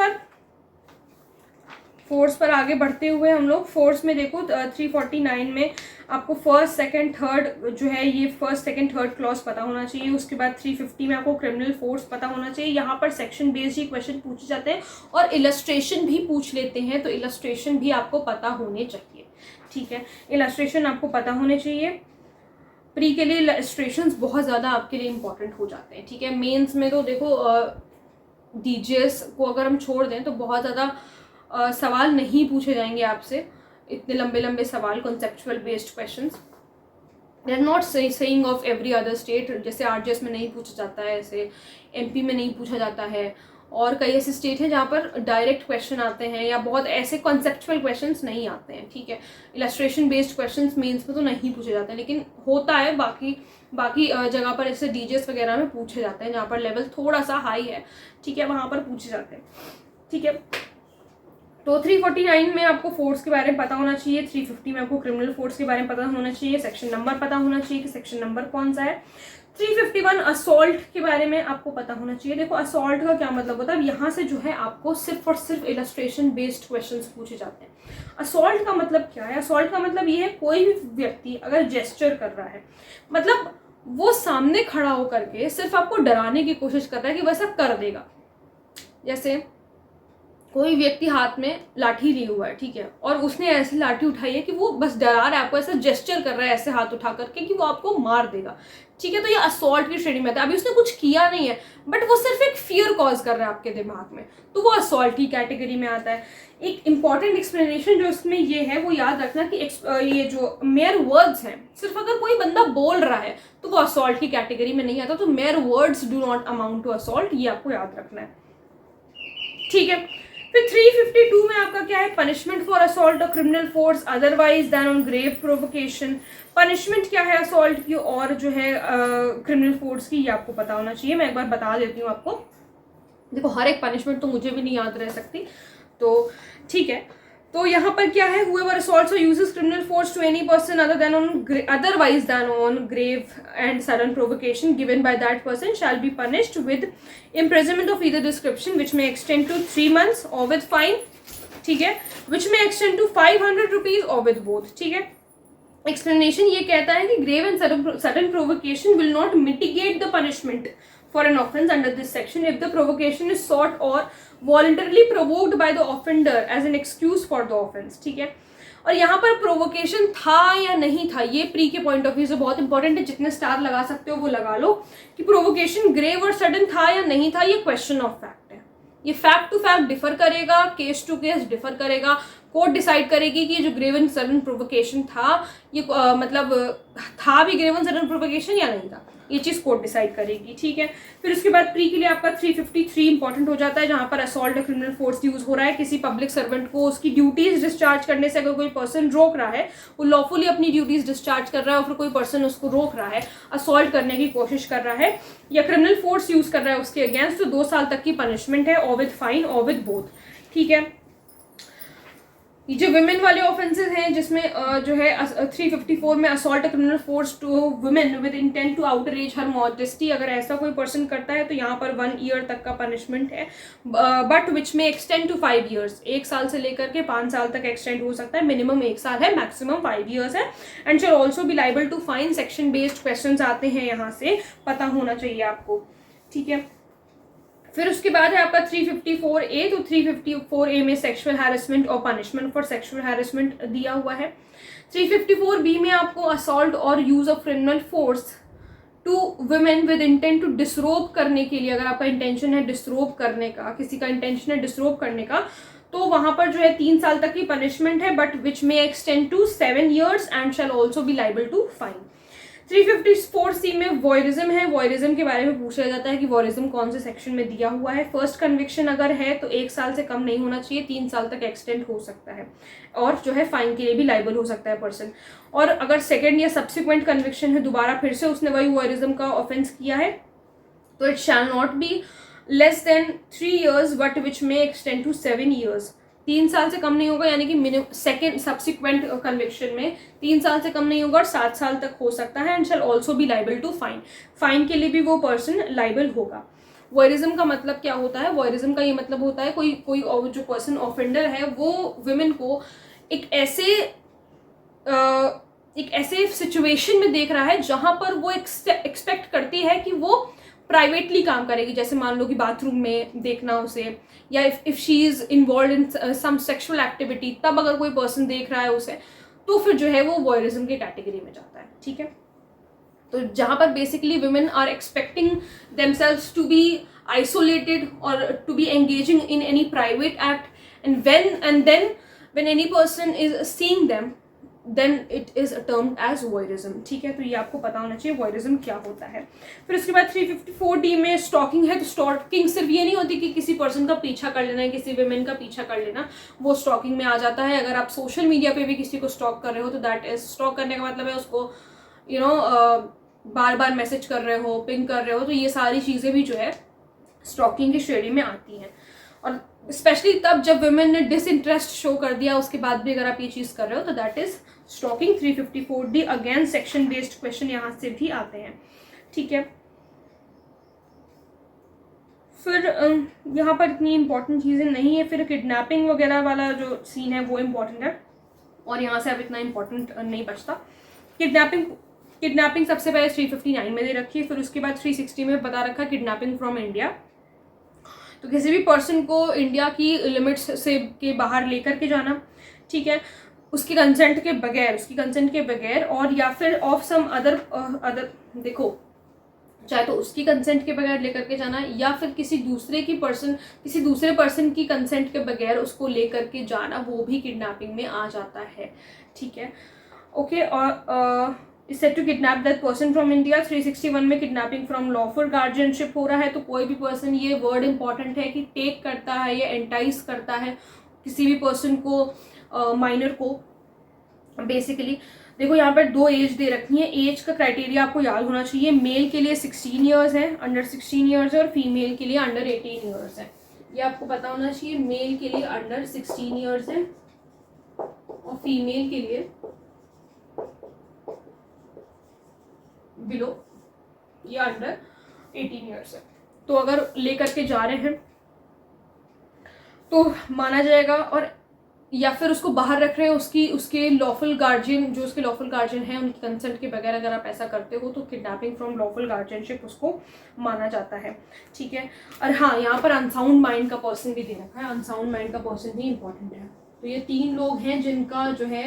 पर आगे बढ़ते हुए हम लोग फोर्स में देखो 349 में आपको फर्स्ट सेकंड थर्ड जो है ये फर्स्ट सेकंड थर्ड क्लॉज पता होना चाहिए। उसके बाद 350 में आपको क्रिमिनल फोर्स पता होना चाहिए। यहाँ पर सेक्शन बेस्ड ही क्वेश्चन पूछे जाते हैं और इलस्ट्रेशन भी पूछ लेते हैं, तो इलस्ट्रेशन भी आपको पता होने चाहिए, ठीक है। इलस्ट्रेशन आपको पता होने चाहिए। प्री के लिए इलस्ट्रेशंस बहुत ज़्यादा आपके लिए इंपॉर्टेंट हो जाते हैं, ठीक है। मेंस में तो देखो डीजीएस को अगर हम छोड़ दें तो बहुत ज़्यादा सवाल नहीं पूछे जाएंगे आपसे, इतने लंबे लंबे सवाल, conceptual based questions. They are not saying of every other state, जैसे आरजीएस में नहीं पूछा जाता है, ऐसे एमपी में नहीं पूछा जाता है, और कई ऐसे स्टेट हैं जहाँ पर डायरेक्ट क्वेश्चन आते हैं या बहुत ऐसे कॉन्सेप्चुअल क्वेश्चंस नहीं आते हैं, ठीक है। इलस्ट्रेशन बेस्ड क्वेश्चंस मेंस में तो नहीं पूछे जाते हैं, लेकिन होता है बाकी जगह पर ऐसे डीजीएस वगैरह में पूछे जाते हैं, जहाँ पर लेवल थोड़ा सा हाई है, ठीक है, वहाँ पर पूछे जाते हैं, ठीक है। तो 349 में आपको फोर्स के बारे में पता होना चाहिए, 350 में आपको क्रिमिनल फोर्स के बारे में पता होना चाहिए, सेक्शन नंबर पता होना चाहिए कि सेक्शन नंबर कौन सा है। 351 असॉल्ट के बारे में आपको पता होना चाहिए। देखो असॉल्ट का क्या मतलब होता है, यहाँ से जो है आपको सिर्फ और सिर्फ इलस्ट्रेशन बेस्ड क्वेश्चंस पूछे जाते हैं। असॉल्ट का मतलब क्या है? असॉल्ट का मतलब ये है कोई भी व्यक्ति अगर जेस्चर कर रहा है, मतलब वो सामने खड़ा होकर के सिर्फ आपको डराने की कोशिश कर रहा है कि वैसा कर देगा। जैसे कोई व्यक्ति हाथ में लाठी लिए हुआ है, ठीक है, और उसने ऐसी लाठी उठाई है कि वो बस डरा रहा है आपको, ऐसा जेस्चर कर रहा है ऐसे हाथ उठा करके कि वो आपको मार देगा, ठीक है, तो ये असॉल्ट की श्रेणी में आता है। अभी उसने कुछ किया नहीं है बट वो सिर्फ एक फियर कॉज कर रहा है आपके दिमाग में, तो वो असॉल्ट की कैटेगरी में आता है। एक इंपॉर्टेंट एक्सप्लेनेशन जो इसमें ये है वो याद रखना कि ये जो मेयर वर्ड्स हैं, सिर्फ अगर कोई बंदा बोल रहा है तो वो असॉल्ट की कैटेगरी में नहीं आता, तो mere words do not amount to assault, ये आपको याद रखना है, ठीक है। फिर 352 में आपका क्या है? पनिशमेंट फॉर असॉल्ट और criminal force otherwise than on grave provocation. Punishment क्या है असॉल्ट की और जो है क्रिमिनल फोर्स की, ये आपको पता होना चाहिए। मैं एक बार बता देती हूँ आपको। देखो हर एक पनिशमेंट तो मुझे भी नहीं याद रह सकती, तो ठीक है। तो यहाँ पर क्या है? whoever assaults or uses criminal force to any person otherwise than on grave and sudden provocation given by that person shall be punished with imprisonment of either description which may extend to 3 months or with fine, ठीक है, which may extend to 500 rupees or with both, ठीक है। Explanation ये कहता है कि grave and sudden provocation will not mitigate the punishment for an offense under this section if the provocation is sought or voluntarily provoked by the offender as an excuse for the offense, ठीक है। और यहाँ पर provocation था या नहीं था, ये प्री के पॉइंट ऑफ व्यू से बहुत इंपॉर्टेंट है। जितने स्टार लगा सकते हो वो लगा लो कि प्रोवोकेशन ग्रेव और सडन था या नहीं था, ये क्वेश्चन ऑफ फैक्ट है। ये फैक्ट टू फैक्ट डिफर करेगा, केस टू केस डिफर करेगा। कोर्ट डिसाइड करेगी कि जो ग्रेव एंड सडन प्रोवोकेशन था ये मतलब था भी ग्रेव एंड सडन प्रोवोकेशन या नहीं था, ये चीज कोर्ट डिसाइड करेगी, ठीक है। फिर उसके बाद प्री के लिए आपका 353 इंपॉर्टेंट हो जाता है, जहां पर असॉल्ट और क्रिमिनल फोर्स यूज हो रहा है। किसी पब्लिक सर्वेंट को उसकी ड्यूटीज डिस्चार्ज करने से अगर कोई पर्सन रोक रहा है, वो लॉफुली अपनी ड्यूटीज डिस्चार्ज कर रहा है और फिर कोई पर्सन उसको रोक रहा है, असॉल्ट करने की कोशिश कर रहा है या क्रिमिनल फोर्स यूज कर रहा है उसके अगेंस्ट, तो 2 साल तक की पनिशमेंट है और with fine or with both, ठीक है। ये जो विमेन वाले ऑफेंसेस हैं जिसमें जो है 354 में assault criminal force to women with intent to outrage her modesty, अगर ऐसा कोई पर्सन करता है तो यहाँ पर 1 ईयर तक का पनिशमेंट है, बट विच में एक्सटेंड टू 5 ईयर्स, 1 साल से लेकर के 5 साल तक एक्सटेंड हो सकता है। मिनिमम 1 साल है, मैक्सिमम 5 ईयर्स है। And shall also be liable to fine. Section based question आते हैं, यहाँ से पता होना चाहिए आपको, ठीक है। फिर उसके बाद है आपका 354A, तो 354A में सेक्सुअल हैरेसमेंट और पनिशमेंट फॉर सेक्सुअल हैरेसमेंट दिया हुआ है। 354B में आपको असॉल्ट और use of criminal force to women with intent to disrobe करने के लिए, अगर आपका इंटेंशन है डिसरोब करने का, किसी का इंटेंशन है डिसरोब करने का, तो वहां पर जो है 3 साल तक की पनिशमेंट है, बट विच में extend to 7 years and shall also be liable to fine. 354C में वॉयरिज्म है। वॉयरिज्म के बारे में पूछा जाता है कि वॉयरिज्म कौन से सेक्शन में दिया हुआ है। फर्स्ट कन्विक्शन अगर है तो 1 साल से कम नहीं होना चाहिए, 3 साल तक एक्सटेंड हो सकता है और जो है फाइन के लिए भी लाइबल हो सकता है पर्सन। और अगर सेकेंड या सब्सिक्वेंट कन्विक्शन है, दोबारा फिर से उसने वही वॉयरिज्म का ऑफेंस किया है, तो it shall not be less then 3 years but which में एक्सटेंड टू 7 ईयर्स। 3 साल से कम नहीं होगा, यानी कि मिनिमम सेकेंड सब्सिक्वेंट कन्विक्शन में 3 साल से कम नहीं होगा और 7 साल तक हो सकता है। And shall also be liable to fine. Fine के लिए भी वो पर्सन लाइबल होगा। वॉयरिज्म का मतलब क्या होता है? वॉयरिज्म का ये मतलब होता है कोई जो पर्सन ऑफेंडर है वो वुमेन को एक ऐसे सिचुएशन में देख रहा है जहां पर वो एक्सपेक्ट करती है कि वो प्राइवेटली काम करेगी, जैसे मान लो कि बाथरूम में देखना उसे, या if she is involve in some sexual activity, तब अगर कोई पर्सन देख रहा है उसे, तो फिर जो है वो वॉयरिज्म की कैटेगरी में जाता है, ठीक है। तो जहां पर basically women are expecting themselves to be isolated और to be engaging in any private act, and then when any person is seeing them, then it is termed as voyeurism, ठीक है। तो ये आपको पता होना चाहिए वॉयरिज्म क्या होता है। फिर उसके बाद 354D में स्टॉकिंग है। तो स्टॉकिंग सिर्फ ये नहीं होती कि किसी पर्सन का पीछा कर लेना है, किसी वुमेन का पीछा कर लेना, वो स्टॉकिंग में आ जाता है। अगर आप सोशल मीडिया पे भी किसी को स्टॉक कर रहे हो तो दैट इज स्टॉक करने का मतलब है उसको बार बार मैसेज कर रहे हो, पिंग कर रहे हो, तो ये सारी चीज़ें भी जो है स्टॉकिंग की श्रेणी में आती हैं। और स्पेशली तब जब वुमेन ने डिसइंटरेस्ट शो कर दिया उसके बाद भी अगर आप ये चीज़ कर रहे हो तो that is stalking. 354D again section based question यहाँ से भी आते हैं, ठीक है। फिर यहाँ पर इतनी इंपॉर्टेंट चीज़ें नहीं है। फिर किडनैपिंग वगैरह वाला जो सीन है वो इम्पॉर्टेंट है और यहाँ से अब इतना इम्पॉर्टेंट नहीं बचता। किडनैपिंग सबसे पहले 359 में दे रखी है, फिर उसके बाद 360 में बता रखा है किडनैपिंग फ्रॉम इंडिया। तो किसी भी पर्सन को इंडिया की लिमिट्स से के बाहर लेकर के जाना, ठीक है, उसकी कंसेंट के बगैर और या फिर ऑफ सम अदर देखो, चाहे तो उसकी कंसेंट के बगैर लेकर के जाना या फिर किसी दूसरे पर्सन की कंसेंट के बगैर उसको लेकर के जाना, वो भी किडनैपिंग में आ जाता है, ठीक है। ओके, और is said to kidnap that person from India. 361 में किडनैपिंग फ्रॉम लॉफुल गार्जियनशिप हो रहा है, तो कोई भी पर्सन, ये वर्ड इंपॉर्टेंट है कि टेक करता है या एंटाइज करता है किसी भी पर्सन को, माइनर को बेसिकली। देखो यहाँ पर 2 एज दे रखी है, एज का क्राइटेरिया आपको याद होना चाहिए। मेल के लिए 16 ईयर्स है, अंडर 16 ईयर्स है, और फीमेल के लिए अंडर 18 ईयर्स है। ये आपको पता होना चाहिए, मेल के लिए अंडर 16 ईयर्स है और फीमेल के लिए बिलो या अंडर 18 ईयर्स है। तो अगर लेकर के जा रहे हैं तो माना जाएगा, और या फिर उसको बाहर रख रहे हैं उसके लॉफुल गार्जियन, जो उसके लॉफुल गार्जियन है उनकी कंसेंट के बगैर अगर आप ऐसा करते हो तो किडनैपिंग फ्रॉम लॉफुल गार्जियनशिप उसको माना जाता है, ठीक है। और हाँ, यहाँ पर अनसाउंड माइंड का पर्सन भी दे रखा है, अनसाउंड माइंड का पर्सन भी इंपॉर्टेंट है। तो ये 3 लोग हैं जिनका जो है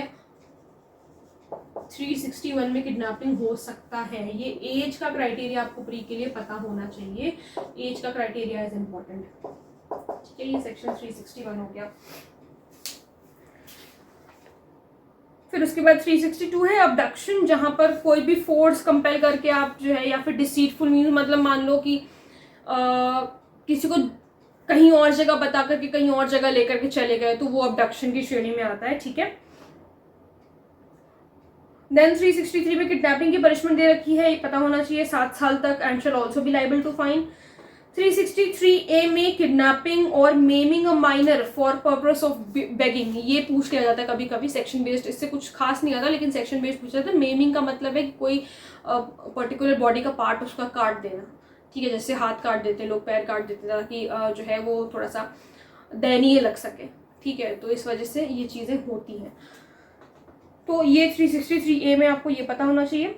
361 में किडनैपिंग हो सकता है। ये एज का क्राइटेरिया आपको प्री के लिए पता होना चाहिए, एज का क्राइटेरिया इज इम्पॉर्टेंट, ठीक है। ये सेक्शन 361 हो गया। फिर उसके बाद 362 है अबडक्शन, जहां पर कोई भी फोर्स कंपेल करके आप जो है, या फिर डिसीटफुल मीन्स मतलब मान लो कि किसी को कहीं और जगह बता करके कहीं और जगह लेकर के चले गए, तो वो अबडक्शन की श्रेणी में आता है, ठीक है। देन 363 में किडनैपिंग की पनिशमेंट दे रखी है, ये पता होना चाहिए, 7 साल तक, and shall also be liable to fine. 363A में किडनैपिंग और maiming a minor for purpose of begging, ये पूछ लिया जाता है कभी कभी सेक्शन बेस्ड, इससे कुछ खास नहीं आता लेकिन सेक्शन बेस्ड पूछा जाता है। मेमिंग का मतलब है कि कोई पर्टिकुलर बॉडी का पार्ट उसका काट देना, ठीक है, जैसे हाथ काट देते लोग, पैर काट देते ताकि जो है वो थोड़ा सा दयनीय लग सके, ठीक है। तो इस वजह से ये चीज़ें होती हैं। तो ये 363A में आपको ये पता होना चाहिए,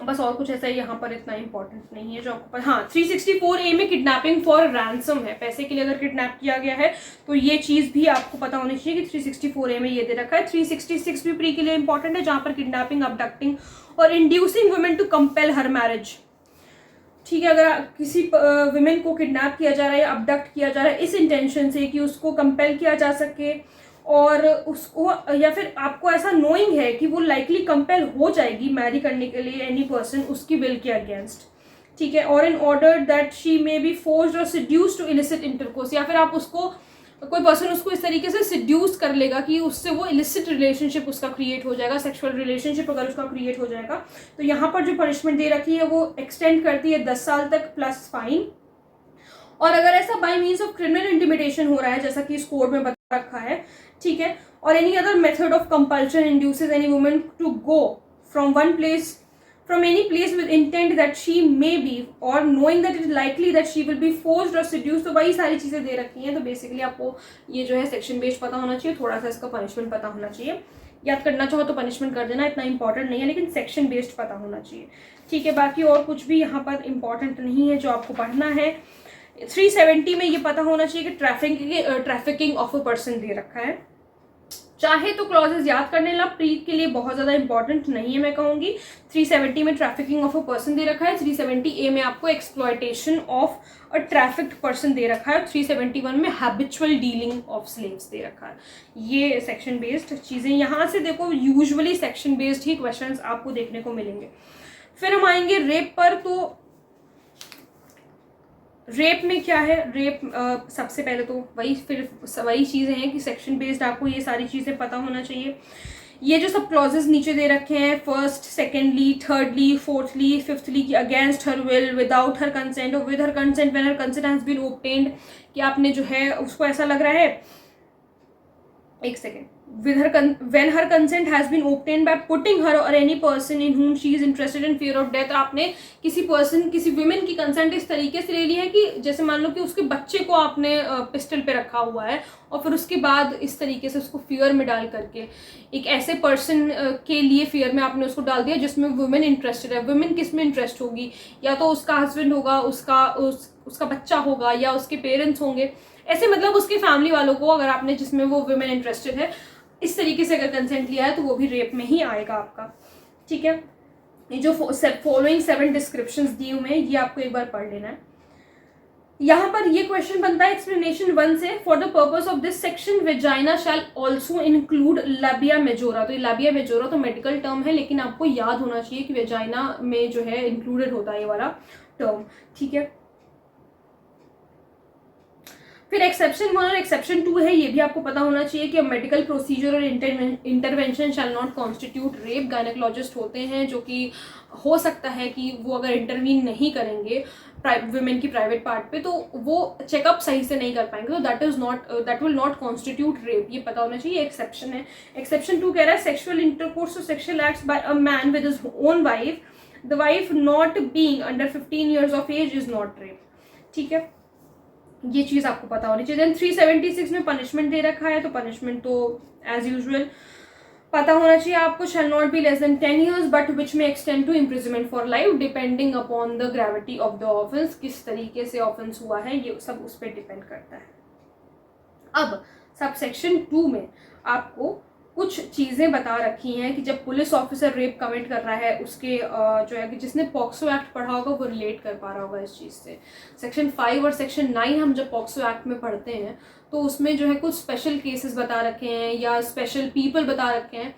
बस और कुछ ऐसा यहाँ पर इतना इंपॉर्टेंट नहीं है जो आपको पर। हाँ, 364A में किडनैपिंग फॉर रैंसम है, पैसे के लिए अगर किडनैप किया गया है तो ये चीज़ भी आपको पता होनी चाहिए कि 364A में ये दे रखा है। 366 भी प्री के लिए इंपॉर्टेंट है, जहाँ पर किडनैपिंग, अबडक्टिंग और inducing women to compel her marriage, ठीक है। अगर किसी वुमेन को किडनैप किया जा रहा है या अबडक्ट किया जा रहा है इस इंटेंशन से कि उसको कंपेल किया जा सके, और उसको, या फिर आपको ऐसा नोइंग है कि वो लाइकली कंपेल हो जाएगी मैरी करने के लिए एनी पर्सन उसकी विल के अगेंस्ट, ठीक है। और in order that she may be forced और सिड्यूस्ड टू इलिसिट इंटरकोर्स, या फिर आप उसको, कोई पर्सन उसको इस तरीके से सिड्यूस कर लेगा कि उससे वो इलिसिट रिलेशनशिप उसका क्रिएट हो जाएगा, सेक्सुअल रिलेशनशिप अगर उसका क्रिएट हो जाएगा, तो यहाँ पर जो पनिशमेंट दे रखी है वो एक्सटेंड करती है 10 साल तक प्लस फाइन। और अगर ऐसा bye means of criminal intimidation हो रहा है, जैसा कि इस कोड में बता रखा है, ठीक है, और any other method of compulsion induces any woman to go from any place with intent that she may be or knowing that it is likely that she will be forced or seduced, तो वही सारी चीज़ें दे रखी हैं। तो basically आपको ये जो है सेक्शन बेस्ड पता होना चाहिए, थोड़ा सा इसका पनिशमेंट पता होना चाहिए, याद करना चाहो तो पनिशमेंट कर देना, इतना इंपॉर्टेंट नहीं है, लेकिन सेक्शन बेस्ड पता होना चाहिए, ठीक है। बाकी और कुछ भी यहाँ पर इंपॉर्टेंट नहीं है जो आपको पढ़ना है। 370 में ये पता होना चाहिए कि ट्रैफिकिंग ऑफ अ पर्सन दे रखा है। चाहे तो क्लॉजेस याद करने ला, प्री के लिए बहुत ज़्यादा इंपॉर्टेंट नहीं है मैं कहूँगी। 370 में ट्रैफिकिंग ऑफ अ पर्सन दे रखा है, 370A में आपको exploitation of a trafficked person दे रखा है, 371 में हैबिचुअल डीलिंग ऑफ स्लेव्स दे रखा है। ये सेक्शन बेस्ड चीज़ें, यहाँ से देखो यूजुअली सेक्शन बेस्ड ही क्वेश्चंस आपको देखने को मिलेंगे। फिर हम आएंगे रेप पर। तो रेप में क्या है, रेप सबसे पहले तो वही चीज़ें हैं कि सेक्शन बेस्ड आपको ये सारी चीज़ें पता होना चाहिए। ये जो सब क्लॉजेस नीचे दे रखे हैं, first, secondly, thirdly, fourthly, fifthly की against her will, without her consent और with her consent when her consent has been obtained, कि आपने जो है उसको ऐसा लग रहा है, एक second, when her consent has been obtained by putting her or any person in whom she is interested in fear of death, आपने किसी पर्सन, किसी विमेन की कंसेंट इस तरीके से ले ली है कि जैसे मान लो कि उसके बच्चे को आपने पिस्टल पे रखा हुआ है और फिर उसके बाद इस तरीके से उसको फियर में डाल करके एक ऐसे पर्सन के लिए फियर में आपने उसको डाल दिया जिसमें वुमेन इंटरेस्टेड है। वुमेन किस में इंटरेस्ट होगी, या तो उसका हस्बैंड होगा, उसका बच्चा होगा, या उसके पेरेंट्स होंगे, ऐसे मतलब उसके फैमिली वालों को, अगर आपने जिसमें वो वुमेन इंटरेस्टेड है इस तरीके से अगर कंसेंट लिया है तो वो भी रेप में ही आएगा आपका। ठीक है, ये जो फॉलोइंग 7 डिस्क्रिप्शंस दी हुए हैं ये आपको एक बार पढ़ लेना है। यहाँ पर ये क्वेश्चन बनता है एक्सप्लेनेशन 1 से, for the purpose of this section vagina shall also include labia majora. तो ये लैबिया मेजोरा तो मेडिकल टर्म है, लेकिन आपको याद होना चाहिए कि वेजाइना में जो है इंक्लूडेड होता है ये वाला टर्म। ठीक है, फिर एक्सेप्शन 1 और एक्सेप्शन 2 है, ये भी आपको पता होना चाहिए कि मेडिकल प्रोसीजर और intervention shall not constitute rape. Gynaecologist होते हैं जो कि हो सकता है कि वो अगर इंटरवीन नहीं करेंगे वुमेन की प्राइवेट पार्ट पे तो वो चेकअप सही से नहीं कर पाएंगे, तो that will not constitute rape, ये पता होना चाहिए। एक्सेप्शन है। एक्सेप्शन 2 कह रहा है सेक्सुअल इंटरकोर्स और sexual acts by a man with his own wife, the wife not being under 15 years of age is not rape. ठीक है, ये चीज आपको पता होनी चाहिए। देन 376 में पनिशमेंट दे रखा है, तो पनिशमेंट तो एज यूजुअल पता होना चाहिए आपको, shall not be less than 10 years but which में extend to imprisonment for life depending upon the gravity of the offence. किस तरीके से ऑफेंस हुआ है ये सब उस पर डिपेंड करता है। अब सब सेक्शन 2 में आपको कुछ चीज़ें बता रखी हैं कि जब पुलिस ऑफिसर रेप कमिट कर रहा है उसके जो है कि जिसने पॉक्सो एक्ट पढ़ा होगा वो रिलेट कर पा रहा होगा इस चीज़ से। सेक्शन 5 और सेक्शन 9 हम जब पॉक्सो एक्ट में पढ़ते हैं तो उसमें जो है कुछ स्पेशल केसेस बता रखे हैं या स्पेशल पीपल बता रखे हैं,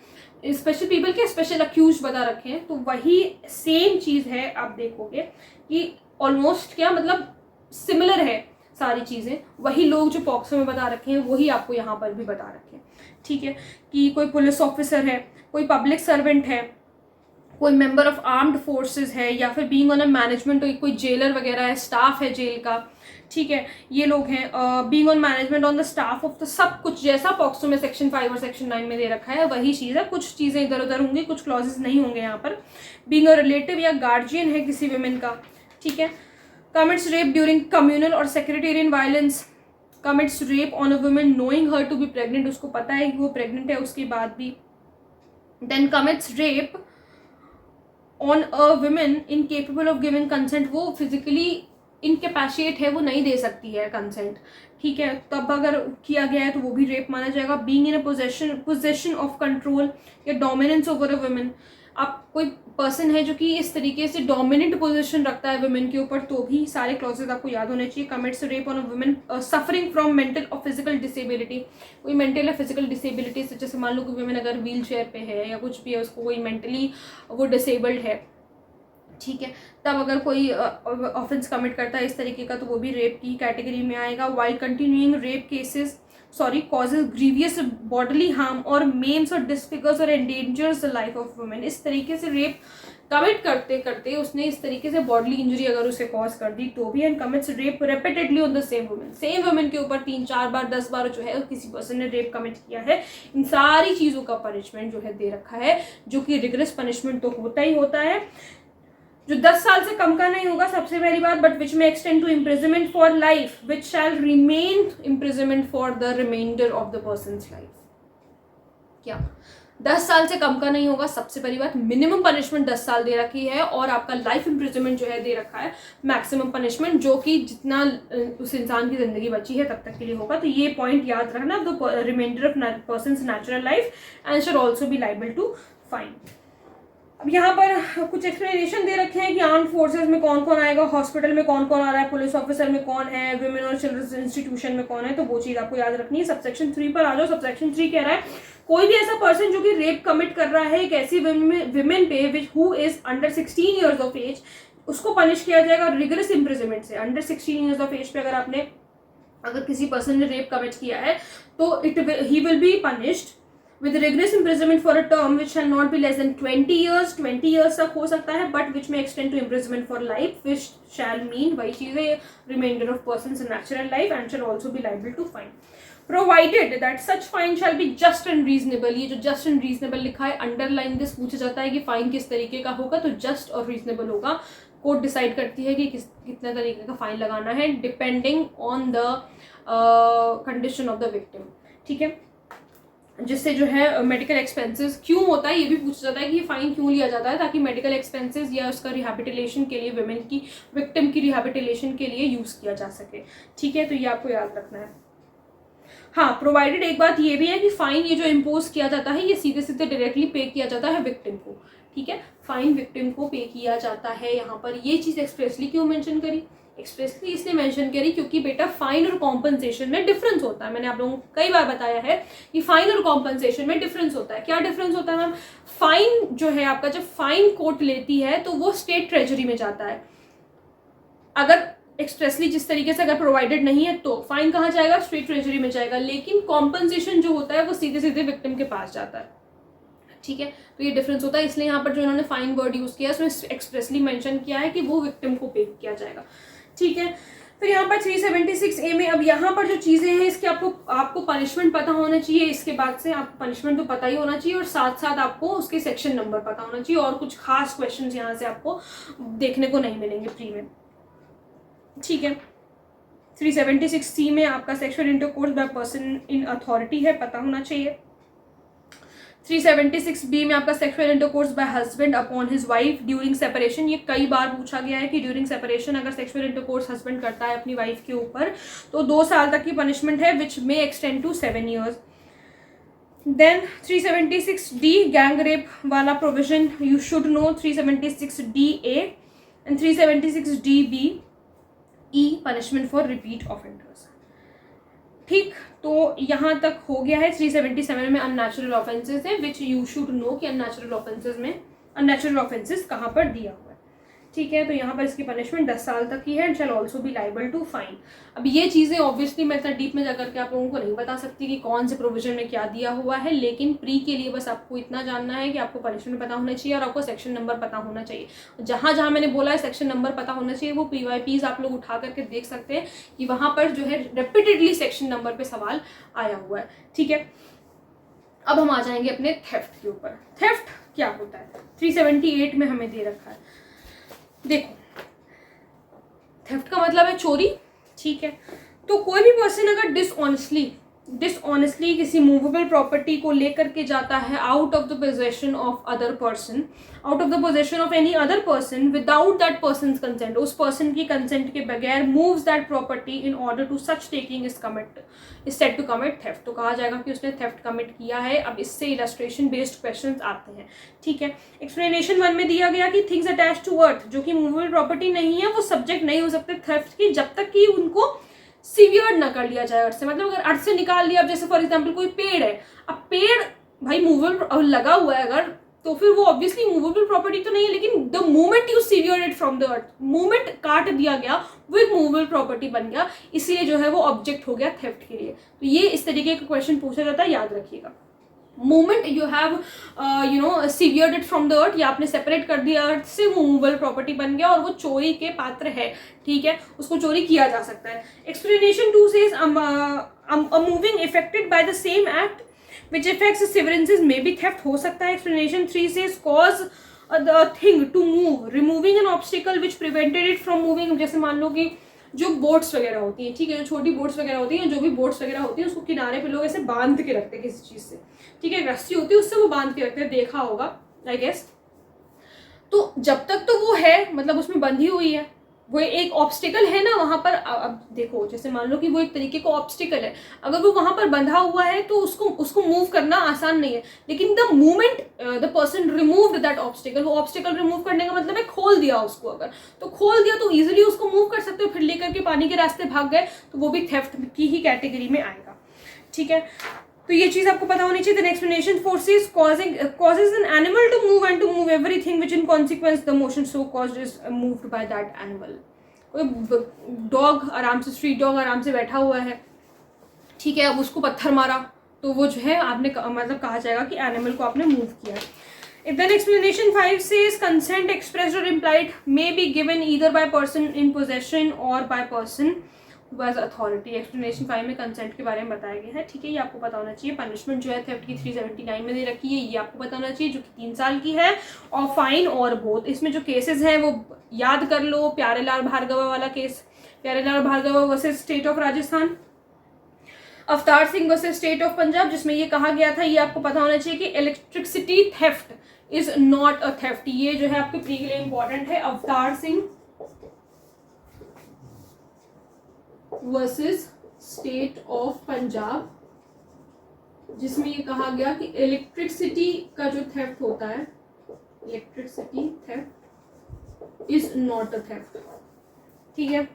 स्पेशल पीपल के स्पेशल अक्यूज बता रखे हैं, तो वही सेम चीज़ है। आप देखोगे कि ऑलमोस्ट क्या मतलब सिमिलर है सारी चीज़ें, वही लोग जो पॉक्सो में बता रखे हैं वही आपको यहाँ पर भी बता रखे हैं। ठीक है, कि कोई पुलिस ऑफिसर है, कोई पब्लिक सर्वेंट है, कोई मेंबर ऑफ आर्म्ड फोर्सेस है, या फिर बीइंग ऑन अ मैनेजमेंट, कोई जेलर वगैरह है, स्टाफ है जेल का। ठीक है, ये लोग हैं being on management on the staff of the, सब कुछ जैसा पॉक्सो में सेक्शन 5 और सेक्शन 9 में दे रखा है वही चीज़ है। कुछ चीज़ें इधर उधर होंगी, कुछ क्लॉजेस नहीं होंगे यहाँ पर। बीइंग अ रिलेटिव या गार्जियन है किसी विमेन का। ठीक है, commits rape during communal और sectarian violence, commits rape on a woman knowing her to be pregnant, उसको पता है कि वो pregnant है उसके बाद भी। then commits rape on a woman incapable of giving consent, वो physically incapacitated है, वो नहीं दे सकती है कंसेंट। ठीक है, तब अगर किया गया है तो वो भी रेप माना जाएगा। Being in a possession of control या डोमिनेंस ओवर अ वुमेन, आप कोई पर्सन है जो कि इस तरीके से डोमिनेंट पोजीशन रखता है वुमेन के ऊपर, तो भी सारे क्लॉजेज आपको याद होने चाहिए। Commits rape on a women suffering from mental और फिजिकल डिसेबिलिटी, कोई मेंटल या फिजिकल डिसेबिलिटी से, जैसे मान लो कि वुमेन अगर व्हील चेयर पे है या कुछ भी है, उसको कोई मेंटली वो डिसेबल्ड है। ठीक है, तब अगर कोई ऑफेंस कमिट करता है इस तरीके का तो वो भी रेप की कैटेगरी में आएगा। While continuing rape cases causes grievous bodily harm or maims or disfigures or endangers the life of women, इस तरीके से रेप कमिट करते करते उसने इस तरीके से बॉडली इंजरी अगर उसे कॉज कर दी तो भी, and commits rape repeatedly on the same women, same women के ऊपर 3-4 बार 10 बार जो है किसी पर्सन ने रेप कमिट किया है, इन सारी चीज़ों का पनिशमेंट जो है दे रखा है, जो कि रिगरस पनिशमेंट तो होता ही होता है, जो 10 साल से कम का नहीं होगा सबसे पहली बात, बट विच में extend to imprisonment for life which shall remain imprisonment for the remainder of the person's life. क्या 10 साल से कम का नहीं होगा, सबसे पहली बात मिनिमम पनिशमेंट 10 साल दे रखी है, और आपका लाइफ इम्प्रिजनमेंट जो है दे रखा है मैक्सिमम पनिशमेंट, जो कि जितना उस इंसान की जिंदगी बची है तब तक के लिए होगा। तो ये पॉइंट याद रखना, the remainder of person's natural life and should also be liable to fine. अब यहाँ पर कुछ एक्सप्लेनेशन दे रखे हैं कि आर्म्ड फोर्सेस में कौन कौन आएगा, हॉस्पिटल में कौन कौन आ रहा है, पुलिस ऑफिसर में कौन है, वुमेन और चिल्ड्रंस इंस्टीट्यूशन में कौन है, तो वो चीज़ आपको याद रखनी है। सबसेक्शन 3 पर आ जाओ। सबसेक्शन 3 कह रहा है कोई भी ऐसा पर्सन जो कि रेप कमिट कर रहा है एक ऐसी विमेन पे which who is under 16 years of age, उसको पनिश किया जाएगा रिगरस इम्प्रिजनमेंट से। अंडर 16 ईयर्स ऑफ एज पे अगर किसी पर्सन ने रेप कमिट किया है तो ही will be punished with rigorous imprisonment for a term which shall not be less than 20 years. 20 years तक हो सकता है, but which may extend to imprisonment for life, which shall mean वही चीज़ है, remainder of persons in natural life and shall also be liable to fine. Provided that such fine shall be just and reasonable. ये जो just and reasonable लिखा है, underline this पूछा जाता है कि फाइन किस तरीके का होगा, तो जस्ट और रीजनेबल होगा. कोर्ट डिसाइड करती है कि कितने तरीके का फाइन लगाना है, depending on the condition of the victim. ठीक है, जिससे जो है मेडिकल एक्सपेंसेस क्यों होता है ये भी पूछा जाता है कि ये फाइन क्यों लिया जाता है, ताकि मेडिकल एक्सपेंसेस या उसका रिहैबिलिटेशन के लिए, विमेन की विक्टिम की रिहैबिलिटेशन के लिए यूज़ किया जा सके. ठीक है, तो ये आपको याद रखना है. हाँ, प्रोवाइडेड एक बात ये भी है कि फाइन ये जो इम्पोज किया जाता है ये सीधे सीधे डायरेक्टली पे किया जाता है विक्टिम को. ठीक है, फाइन विक्टिम को पे किया जाता है. यहाँ पर ये चीज़ एक्सप्रेसली क्यों मेंशन करी? एक्सप्रेसली इसलिए मेंशन करी क्योंकि बेटा फाइन और कॉम्पनसेशन में डिफरेंस होता है. मैंने आप लोगों को कई बार बताया है कि फाइन और कॉम्पनसेशन में डिफरेंस होता है. क्या डिफरेंस होता है मैम? फाइन जो है आपका, जब फाइन कोर्ट लेती है तो वो स्टेट ट्रेजरी में जाता है. अगर एक्सप्रेसली जिस तरीके से अगर प्रोवाइडेड नहीं है तो फाइन कहाँ जाएगा? स्टेट ट्रेजरी में जाएगा. लेकिन कॉम्पनसेशन जो होता है वो सीधे सीधे विक्टिम के पास जाता है. ठीक है, तो ये डिफरेंस होता है. इसलिए यहाँ पर जो इन्होंने फाइन वर्ड यूज किया है उसमें एक्सप्रेसली मेंशन किया है कि वो विक्टिम को पे किया जाएगा. ठीक है, फिर यहाँ पर 376A में अब यहाँ पर जो चीज़ें हैं इसके आपको पनिशमेंट पता होना चाहिए. इसके बाद से आपको पनिशमेंट तो पता ही होना चाहिए और साथ साथ आपको उसके सेक्शन नंबर पता होना चाहिए. और कुछ खास क्वेश्चन यहाँ से आपको देखने को नहीं मिलेंगे प्री में. ठीक है, 376C में आपका sexual intercourse by person in authority है, पता होना चाहिए. 376B में आपका sexual intercourse bye husband upon his wife during separation. ये कई बार पूछा गया है कि ड्यूरिंग सेपरेशन अगर सेक्सुअल इंटरकोर्स हस्बैंड करता है अपनी वाइफ के ऊपर तो 2 साल तक की पनिशमेंट है, which may extend to 7 years. Then 376D gang rape वाला provision you should know. 376DA and 376DB E punishment for repeat offenders. ठीक, तो यहाँ तक हो गया है. 377 में अननेचुरल ऑफेंसेस है, विच यू शुड नो कि अननेचुरल ऑफेंसेस में अननेचुरल ऑफेंसेस कहाँ पर दिया हुआ है. ठीक है, तो यहाँ पर इसकी पनिशमेंट 10 साल तक की है and shall also be liable to fine. अब ये चीज़ें ऑब्वियसली मैं इतना डीप में जाकर के आप लोगों को नहीं बता सकती कि कौन से प्रोविजन में क्या दिया हुआ है, लेकिन प्री के लिए बस आपको इतना जानना है कि आपको पनिशमेंट पता होना चाहिए और आपको सेक्शन नंबर पता होना चाहिए. जहाँ जहाँ मैंने बोला है सेक्शन नंबर पता होना चाहिए वो PYPs आप लोग उठा करके देख सकते हैं कि वहाँ पर जो है रिपीटेडली सेक्शन नंबर पर सवाल आया हुआ है. ठीक है, अब हम आ जाएंगे अपने थेफ्ट के ऊपर. थेफ्ट क्या होता है? 378 में हमें दे रखा है. देखो, थेफ्ट का मतलब है चोरी. ठीक है, तो कोई भी पर्सन अगर डिसऑनेस्टली किसी मूवेबल प्रॉपर्टी को लेकर के जाता है out of the possession of other person, out of the possession of any other person without that person consent, उस पर्सन की कंसेंट के बगैर moves that property in order to such taking is said to commit theft. तो कहा जाएगा कि उसने theft commit किया है. अब इससे इलस्ट्रेशन बेस्ड क्वेश्चंस आते हैं. ठीक है, एक्सप्लेनेशन 1 में दिया गया कि थिंग्स अटैच टू अर्थ जो कि मूवेबल प्रॉपर्टी नहीं है वो सब्जेक्ट नहीं हो सकते थेफ्ट की जब तक कि उनको सीवियर ना कर लिया जाए अर्थ से. मतलब अगर अर्थ से निकाल लिया, अब जैसे फॉर एग्जांपल कोई पेड़ है, अब पेड़ भाई मूवेबल लगा हुआ है अगर, तो फिर वो ऑब्वियसली मूवेबल प्रॉपर्टी तो नहीं है, लेकिन the moment you severe it from the earth, moment काट दिया गया वो एक मूवेबल प्रॉपर्टी बन गया, इसलिए जो है वो ऑब्जेक्ट हो गया थेफ्ट के लिए. तो ये इस तरीके का क्वेश्चन पूछा जाता है, याद रखिएगा. Moment you have severed it from the earth, या आपने सेपरेट कर दिया अर्थ से, वो मूवेबल प्रॉपर्टी बन गया और वो चोरी के पात्र है. ठीक है, उसको चोरी किया जा सकता है. Explanation 2 says a moving affected by the same act which affects the severances may be theft हो सकता है. Explanation 3 says cause the thing to move, removing an obstacle which prevented it from moving. जैसे मान लो कि जो boats वगैरह होती हैं, ठीक है, जो छोटी बोट्स वगैरह होती हैं, जो भी बोट्स वगैरह होती हैं उसको किनारे पे लोग ऐसे बांध के रखते हैं किसी चीज़ से. ठीक है, रस्सी होती है उससे वो बांध के रखते हैं, देखा होगा आई गेस. तो जब तक तो वो है, मतलब उसमें बंधी हुई है, वो एक ऑब्स्टिकल है ना वहाँ पर. अब देखो, जैसे मान लो कि वो एक तरीके का ऑब्स्टिकल है, अगर वो वहाँ पर बंधा हुआ है तो उसको मूव करना आसान नहीं है. लेकिन the moment the person removed that obstacle, वो ऑब्स्टिकल रिमूव करने का मतलब है खोल दिया उसको. अगर तो खोल दिया तो ईजिली उसको मूव कर सकते हो, फिर लेकर के पानी के रास्ते भाग गए तो वो भी थेफ्ट की ही कैटेगरी में आएगा. ठीक है, तो ये चीज़ आपको पता होनी चाहिए. Explanation forces causes an animal to move and to move everything which in consequence the motion so caused is moved by that animal. कोई डॉग आराम से, स्ट्रीट डॉग आराम से बैठा हुआ है, ठीक है, अब उसको पत्थर मारा तो वो जो है आपने मतलब कहा जाएगा कि एनिमल को आपने मूव किया है. If then explanation 5 says consent expressed or implied may be given either by person in possession or by person who has authority. Explanation 5 में consent के बारे में बताया गया है. ठीक है, ये आपको पता होना चाहिए. पनिशमेंट जो है थेफ्ट की 379 में दे रखी है, ये आपको पता होना चाहिए, जो कि 3 साल की है, और फाइन और बोथ. इसमें जो केसेस हैं वो याद कर लो. प्यारेलाल भार्गव वाला case, Pyarelal Bhargava versus state of Rajasthan, Avtar Singh versus state of Punjab, जिसमें ये कहा गया था, ये आपको पता होना चाहिए कि electricity theft is not a theft. ये जो है आपके प्री के लिए इंपॉर्टेंट है. अवतार Singh versus state of Punjab, जिसमें ये कहा गया कि इलेक्ट्रिसिटी का जो थेफ्ट होता है, electricity theft is not a theft. ठीक है,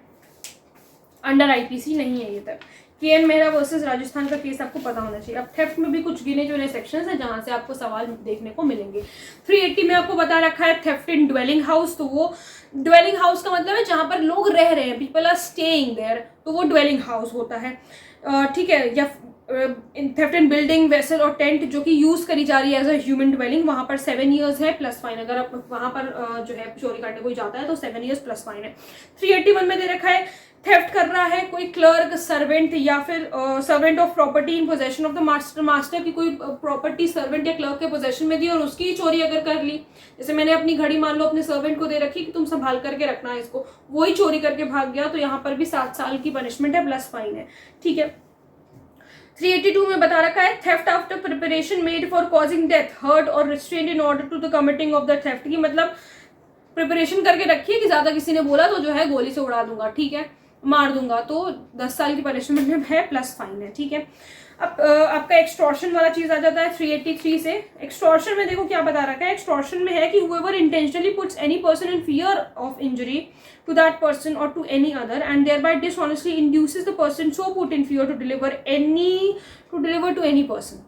अंडर आईपीसी नहीं है ये theft. K. N.. Mehra versus Rajasthan का केस आपको पता होना चाहिए. अब थेफ्ट में भी कुछ गिने चुने सेक्शंस हैं जहां से आपको सवाल देखने को मिलेंगे. 380 में आपको बता रखा है थेफ्ट इन ड्वेलिंग हाउस. तो वो ड्वेलिंग हाउस का मतलब है जहां पर लोग रह रहे हैं, पीपल आर स्टेइंग देयर, तो वो ड्वेलिंग हाउस होता है. ठीक है, या थेफ्ट इन बिल्डिंग, वेसल और टेंट जो कि यूज करी जा रही है एज अ ह्यूमन ड्वेलिंग, वहां पर 7 years है प्लस फाइन. अगर आप वहां पर जो है चोरी करने कोई जाता है तो 7 years प्लस फाइन है. 381 में दे रखा है थेफ्ट कर रहा है कोई क्लर्क, सर्वेंट या फिर servant of property in possession of the master. Master की कोई प्रॉपर्टी सर्वेंट या क्लर्क के पोजेशन में दी और उसकी चोरी अगर कर ली, जैसे मैंने अपनी घड़ी मान लो अपने सर्वेंट को दे रखी कि तुम संभाल करके रखना है इसको, वही चोरी करके भाग गया, तो यहाँ पर भी 7 साल की पनिशमेंट है प्लस फाइन है. ठीक है, 382 में बता रखा है theft after preparation made for causing death, hurt और restraint in order to the committing of the theft. की मतलब प्रिपरेशन करके रखिए कि ज्यादा किसी ने बोला तो जो है गोली से उड़ा दूंगा, ठीक है, मार दूंगा, तो 10 साल की पनिशमेंट में है प्लस फाइन है. ठीक है, अब आपका एक्सटॉर्शन वाला चीज आ जाता है 383 से. एक्सटॉर्शन में देखो क्या बता रखा है. एक्सटॉर्शन में है कि whoever intentionally puts any person in fear of injury to that person or to any other and thereby dishonestly induces the person so put in fear to deliver to any person.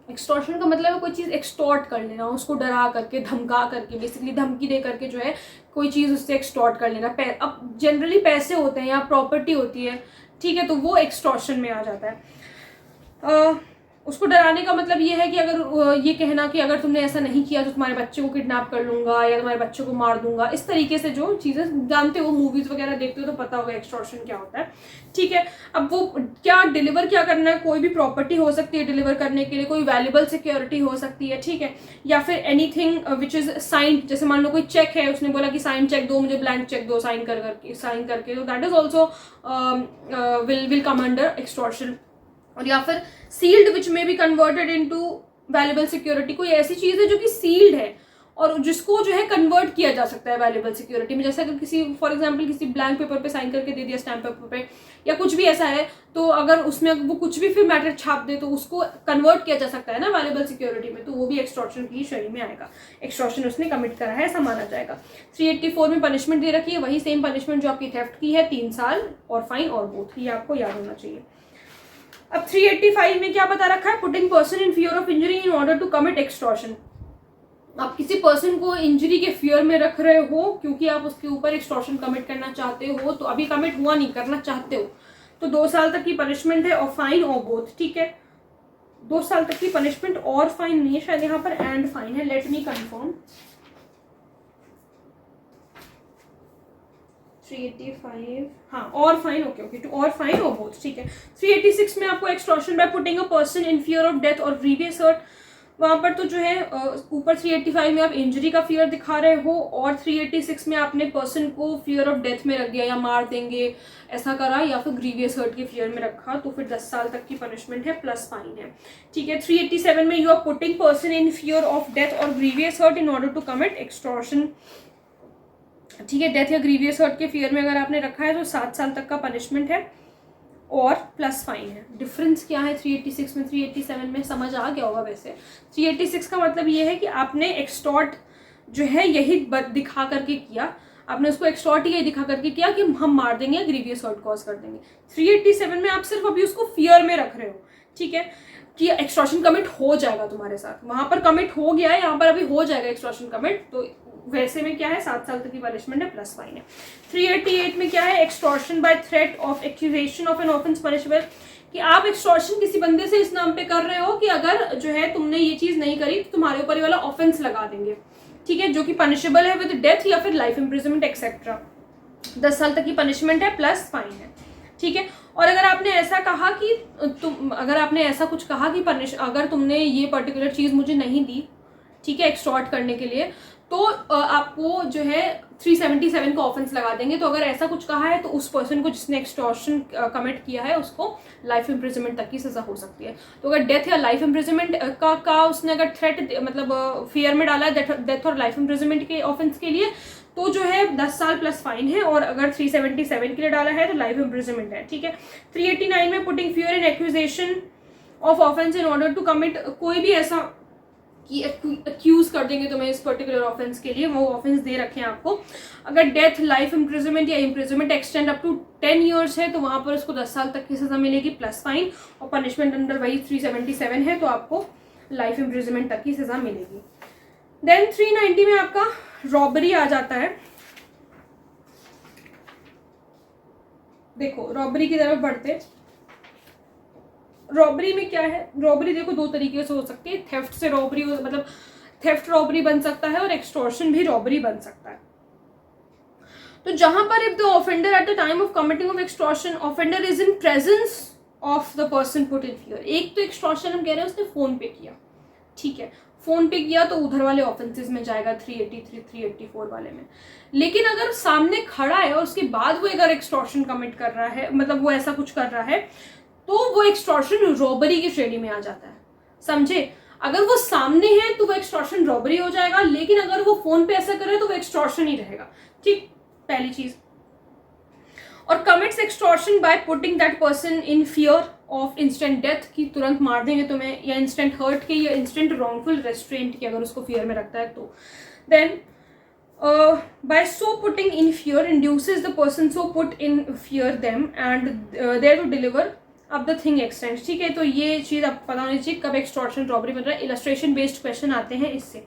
Extortion का मतलब है कोई चीज़ extort कर लेना, उसको डरा करके, धमका करके, बेसिकली धमकी दे करके जो है कोई चीज़ उससे एक्सटॉर्ट कर लेना. अब जनरली पैसे होते हैं या प्रॉपर्टी होती है, ठीक है, तो वो एक्सटॉर्शन में आ जाता है. उसको डराने का मतलब ये है कि अगर ये कहना कि अगर तुमने ऐसा नहीं किया तो तुम्हारे बच्चे को किडनैप कर लूंगा या तुम्हारे बच्चे को मार दूंगा, इस तरीके से जो चीज़ें जानते हो, मूवीज़ वगैरह देखते हो तो पता होगा एक्सटॉर्शन क्या होता है. ठीक है, अब वो क्या डिलीवर क्या करना है, कोई भी प्रॉपर्टी हो सकती है डिलीवर करने के लिए, कोई वैल्यूबल सिक्योरिटी हो सकती है, ठीक है, या फिर एनीथिंग विच इज साइंड. जैसे मान लो कोई चेक है, उसने बोला कि साइन चेक दो, मुझे ब्लैंक चेक दो साइन करके, तो that is also will come under extortion. और या फिर सील्ड विच में be converted into valuable security, कोई ऐसी चीज है जो कि सील्ड है और जिसको जो है कन्वर्ट किया जा सकता है वैल्यूबल सिक्योरिटी में. जैसे अगर किसी फॉर एग्जांपल किसी ब्लैंक पेपर पे साइन करके दे दिया, स्टैम्प पेपर पे या कुछ भी ऐसा है, तो अगर उसमें वो कुछ भी फिर मैटर छाप दे तो उसको कन्वर्ट किया जा सकता है ना वैल्यूबल सिक्योरिटी में, तो वो भी एक्सटॉर्शन की श्रेणी में आएगा. एक्सटॉर्शन उसने कमिट करा है, ऐसा माना जाएगा. 384 में पनिशमेंट दे रखी है, वही सेम पनिशमेंट जो आपकी थेफ्ट की है, 3 साल और फाइन और बोथ. ये आपको याद होना चाहिए. अब 385 में क्या बता रखा है, putting person in fear of injury in order to commit extortion. आप किसी पर्सन को इंजरी के फियर में रख रहे हो क्योंकि आप उसके ऊपर एक्सटॉर्शन कमिट करना चाहते हो, तो अभी कमिट हुआ नहीं, करना चाहते हो, तो 2 साल तक की पनिशमेंट है और फाइन और बोथ. ठीक है, 2 साल तक की पनिशमेंट और फाइन नहीं है, शायद यहाँ पर एंड फाइन है, लेट मी कंफर्म. 385 हाँ, और फाइन, ओके टू और फाइन और बोथ. ठीक है, 386 में आपको extortion by putting a person in fear of death और ग्रीवियस हर्ट, वहां पर तो जो है ऊपर 385 में आप इंजरी का फियर दिखा रहे हो और 386 में आपने पर्सन को फियर ऑफ डेथ में रख दिया या मार देंगे ऐसा करा, या फिर ग्रीवियस हर्ट के फियर में रखा, तो फिर 10 साल तक की पनिशमेंट है प्लस फाइन है. ठीक है, 387 में you are putting person in fear of death और grievous hurt in order to commit extortion. ठीक है, डेथ या ग्रीवियस हर्ट के फियर में अगर आपने रखा है तो 7 साल तक का पनिशमेंट है और प्लस फाइन है. डिफरेंस क्या है 386 में 387 में, समझ आ गया होगा वैसे. 386 का मतलब ये है कि आपने एक्सटॉर्ट जो है यही दिखा करके किया, आपने उसको एक्सटॉर्ट यही दिखा करके किया कि हम मार देंगे या ग्रीवियस हर्ट कॉज कर देंगे. 387 में आप सिर्फ अभी उसको फियर में रख रहे हो, ठीक है, कि एक्सटॉर्शन कमिट हो जाएगा तुम्हारे साथ, वहां पर कमिट हो गया है, यहाँ पर अभी हो जाएगा एक्सटॉर्शन कमिट, तो वैसे में क्या है 7 साल तक की पनिशमेंट है प्लस फाइन है. 388 में क्या है, extortion by threat of accusation of an offence punishable. कि आप एक्सटॉर्शन किसी बंदे से इस नाम पे कर रहे हो कि अगर जो है तुमने ये चीज नहीं करी तो तुम्हारे ऊपर ये वाला ऑफेंस लगा देंगे, ठीक है, जो कि पनिशेबल है विद डेथ या फिर लाइफ इम्प्रिजनमेंट एक्सेट्रा। 10 साल तक की पनिशमेंट है प्लस फाइन है, ठीक है। और अगर आपने ऐसा कहा कि अगर आपने ऐसा कुछ कहा कि अगर तुमने ये पर्टिकुलर चीज मुझे नहीं दी, ठीक है, एक्सटॉर्ट करने के लिए, तो आपको जो है 377 का ऑफेंस लगा देंगे। तो अगर ऐसा कुछ कहा है तो उस पर्सन को जिसने एक्सटॉर्शन कमिट किया है उसको लाइफ इम्प्रिजनमेंट तक की सजा हो सकती है। तो अगर डेथ या लाइफ इम्प्रिजनमेंट का उसने अगर थ्रेट मतलब फियर में डाला है डेथ और लाइफ इम्प्रिजनमेंट के ऑफेंस के लिए, तो जो है 10 साल प्लस फाइन है। और अगर 377 के लिए डाला है तो लाइफ इम्प्रिजनमेंट है, ठीक है। 389 में putting fear in accusation of offence in order to commit, कोई भी ऐसा कि अक्यूज कर देंगे तुम्हें इस पर्टिकुलर ऑफेंस के लिए, वो ऑफेंस दे रखे हैं आपको। अगर डेथ, लाइफ इम्प्रिजनमेंट या imprisonment extend up to 10 years है तो वहां पर उसको 10 साल तक की सजा मिलेगी प्लस फाइन, और पनिशमेंट अंडर वही 377 है तो आपको लाइफ इम्प्रिजनमेंट तक की सजा मिलेगी। देन 390 में आपका रॉबरी आ जाता है। देखो रॉबरी की तरफ बढ़ते, रॉबरी में क्या है, रॉबरी देखो दो तरीके से हो सकती है। थेफ्ट से रॉबरी, मतलब थेफ्ट रॉबरी बन सकता है और एक्सटॉर्शन भी रॉबरी बन सकता है। तो जहां पर if the offender eight the time of committing of extortion offender is in presence of the person put in fear. एक तो एक्सटॉर्शन हम कह रहे हैं उसने फोन पे किया, ठीक है, फोन पे किया तो उधर वाले ऑफेंसेस में जाएगा 383 384 वाले में। लेकिन अगर सामने खड़ा है और उसके बाद वो अगर एक्सटॉर्शन कमिट कर रहा है, मतलब वो ऐसा कुछ कर रहा है, तो वो एक्सटॉर्शन रॉबरी की श्रेणी में आ जाता है, समझे। अगर वो सामने है तो वो एक्सटॉर्शन रॉबरी हो जाएगा, लेकिन अगर वो फोन पे ऐसा करे तो वो एक्सटॉर्शन ही रहेगा, ठीक, पहली चीज। और commits extortion by putting that person in fear of instant death की, तुरंत मार देंगे तुम्हें, या इंस्टेंट हर्ट के, या इंस्टेंट रॉन्गफुल रेस्ट्रेंट की, अगर उसको फियर में रखता है तो। Then by so putting in fear induces the person so put in fear them and there to deliver up the thing extends, ठीक है। तो ये चीज आपको पता होनी चाहिए कब एक्सटॉर्शन रॉबरी बन रहा है। इलस्ट्रेशन बेस्ड क्वेश्चन आते हैं इससे,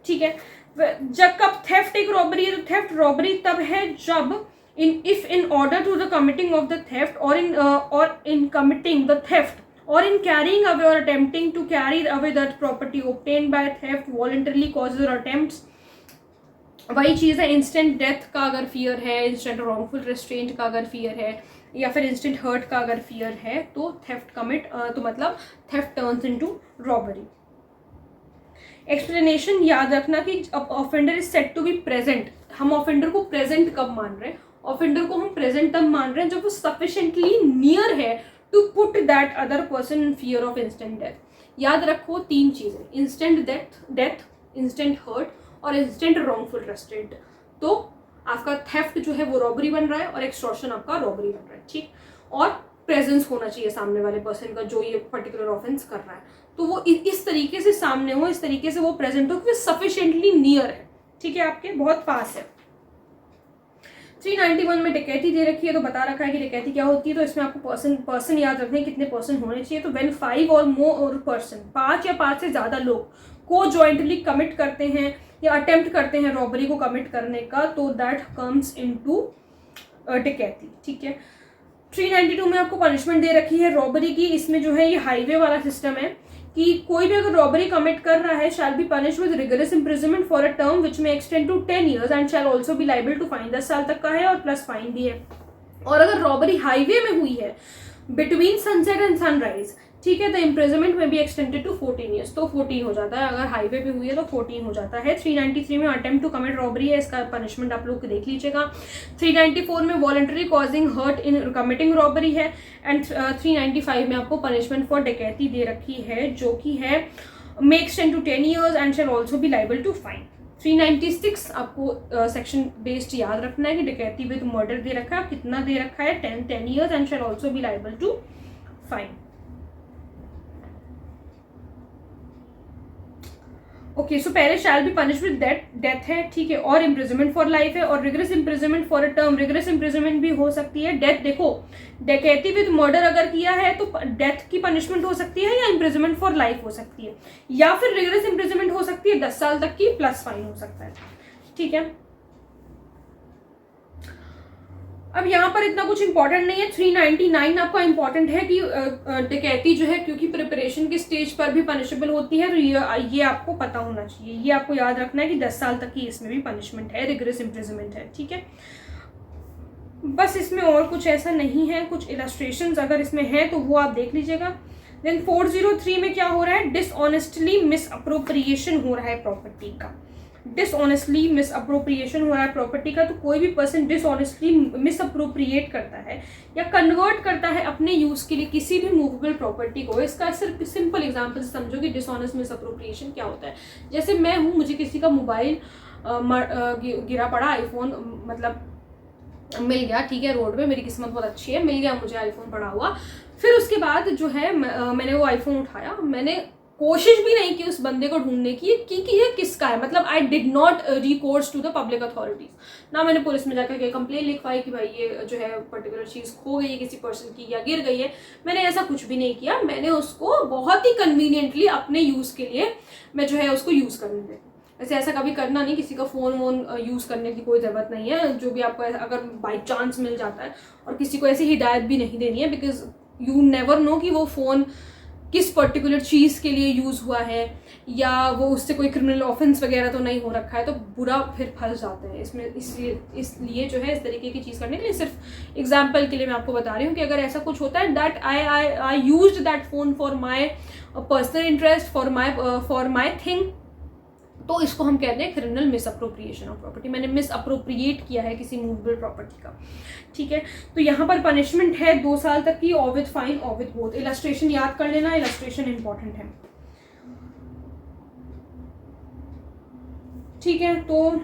ठीक है। जब कब थेफ्ट एक रॉबरी है, तो थेफ्ट रॉबरी तब है जब if in order to the committing of the theft or in committing the theft or in carrying away or attempting to carry away that property obtained by theft voluntarily causes or attempts, वही चीज़ है। Instant death का अगर fear है, instant wrongful restaurant का अगर fear है, या फिर इंस्टेंट हर्ट का अगर फियर है, तो थेफ्ट कमिट तो मतलब theft turns into robbery. Explanation याद रखना कि offender is said to be present. हम ऑफेंडर को प्रेजेंट कब मान रहे हैं, ऑफेंडर को हम प्रेजेंट तब मान रहे हैं जब वो सफिशिएंटली नियर है to put that other person in fear of instant death. याद रखो तीन चीजें, इंस्टेंट डेथ, इंस्टेंट हर्ट और इंस्टेंट रॉन्गफुल रेस्ट्रेंट। तो आपका थेफ्ट जो है वो रॉबरी बन रहा है और एक्सटॉर्शन आपका रॉबरी बन रहा है, ठीक। और प्रेजेंस होना चाहिए सामने वाले पर्सन का जो ये पर्टिकुलर ऑफेंस कर रहा है, तो वो इस तरीके से सामने हो, इस तरीके से वो प्रेजेंट हो कि सफिशिएंटली नियर है, ठीक है, आपके बहुत पास है। 391 में डकैती दे रखी है, तो बता रखा है कि डकैती क्या होती है। तो इसमें आपको पर्सन याद रखने हैं कितने पर्सन होने चाहिए। तो व्हेन 5 और मोर पर्सन, 5 या 5 से ज्यादा लोग को जॉइंटली कमिट करते हैं या अटेम्प्ट करते हैं रॉबरी को कमिट करने का, तो दैट कम्स इनटू डकैती, ठीक है। 392 में आपको पनिशमेंट दे रखी है रॉबरी की। इसमें जो है ये हाईवे वाला सिस्टम है कि कोई भी अगर रॉबरी कमिट कर रहा है shall be punished with rigorous imprisonment for a term which में extend to 10 years and shall also be liable to fine. 10 साल तक का है और प्लस फाइन भी है। और अगर रॉबरी हाईवे में हुई है बिटवीन सनसेट एंड सनराइज, ठीक है, तो इम्प्रिजनमेंट में भी एक्सटेंडेड टू 14 ईयर्स, तो 14 हो जाता है। अगर हाईवे पे हुई है तो 14 हो जाता है। 393 में अटेम्प्ट टू कमिट रॉबरी है, इसका पनिशमेंट आप लोग देख लीजिएगा। 394 में voluntarily causing hurt in committing robbery है। एंड 395 में आपको पनिशमेंट फॉर डकैती दे रखी है, जो कि है may extend to 10 years and shall also be liable to fine. 396 आपको सेक्शन बेस्ड याद रखना है कि डकैती विद मर्डर दे रखा है, कितना दे रखा है 10 years and shall also be liable to fine. Okay, so पहले shall be punish with death है, ठीक है, और इम्प्रिजनमेंट फॉर लाइफ है, और rigorous imprisonment for a term. Rigorous imprisonment भी हो सकती है। डेथ देखो, डकैती विद मर्डर अगर किया है तो डेथ की पनिशमेंट हो सकती है, या इम्प्रिजनमेंट फॉर लाइफ हो सकती है, या फिर रिगरस इम्प्रिजनमेंट हो सकती है 10 साल तक की प्लस फाइन हो सकता है, ठीक है। अब यहाँ पर इतना कुछ इंपॉर्टेंट नहीं है, 399 आपका इंपॉर्टेंट है कि डकैती जो है क्योंकि प्रिपरेशन की स्टेज पर भी पनिशेबल होती है, तो ये आपको पता होना चाहिए, ये आपको याद रखना है कि 10 साल तक की इसमें भी पनिशमेंट है, रिगरस इम्प्रिजनमेंट है, ठीक है। बस इसमें और कुछ ऐसा नहीं है, कुछ इलस्ट्रेशंस अगर इसमें है तो वो आप देख लीजिएगा। देन 403 में क्या हो रहा है, डिसऑनेस्टली मिस अप्रोप्रिएशन हो रहा है प्रॉपर्टी का, डिसऑनेस्टली मिस अप्रोप्रिएशन हो रहा है प्रॉपर्टी का। तो कोई भी पर्सन डिसऑनेस्टली मिस अप्रोप्रिएट करता है या कन्वर्ट करता है अपने यूज के लिए किसी भी मूवेबल प्रॉपर्टी को, इसका सिर्फ सिंपल एग्जांपल समझो कि डिसऑनेस्ट मिस अप्रोप्रिएशन क्या होता है। जैसे मैं हूँ, मुझे किसी का मोबाइल गिरा पड़ा, आईफोन मतलब मिल गया, ठीक है, रोड में, मेरी किस्मत बहुत अच्छी है, मिल गया मुझे आईफोन पड़ा हुआ। फिर उसके बाद जो है मैंने वो आईफोन उठाया, मैंने कोशिश भी नहीं की उस बंदे को ढूंढने की कि ये किसका है, मतलब I did not recourse to the public authorities, ना मैंने पुलिस में जाकर के कंप्लेन लिखवाई कि भाई ये जो है पर्टिकुलर चीज़ खो गई है किसी पर्सन की या गिर गई है, मैंने ऐसा कुछ भी नहीं किया। मैंने उसको बहुत ही कन्वीनियंटली अपने यूज़ के लिए मैं जो है उसको यूज़ करने दें। वैसे ऐसा कभी करना नहीं, किसी का फ़ोन वोन यूज़ करने की कोई ज़रूरत नहीं है, जो भी आपको अगर बाई चांस मिल जाता है, और किसी को ऐसी हिदायत भी नहीं देनी है, बिकॉज यू नेवर नो कि वो फ़ोन किस पर्टिकुलर चीज़ के लिए यूज़ हुआ है, या वो उससे कोई क्रिमिनल ऑफेंस वगैरह तो नहीं हो रखा है, तो बुरा फिर फंस जाते हैं इसमें। इसलिए जो है इस तरीके की चीज़ करने के लिए सिर्फ एग्जाम्पल के लिए मैं आपको बता रही हूँ कि अगर ऐसा कुछ होता है that I used that phone for my personal interest, for my thing, तो इसको हम कहते हैं criminal miss appropriation of property. मैंने मिस अप्रोप्रिएट किया है किसी मूवेबल प्रॉपर्टी का, ठीक है। तो यहाँ पर पनिशमेंट है 2 साल तक की, or with fine or with both. Illustration याद कर लेना, इलस्ट्रेशन इंपॉर्टेंट है, ठीक है। तो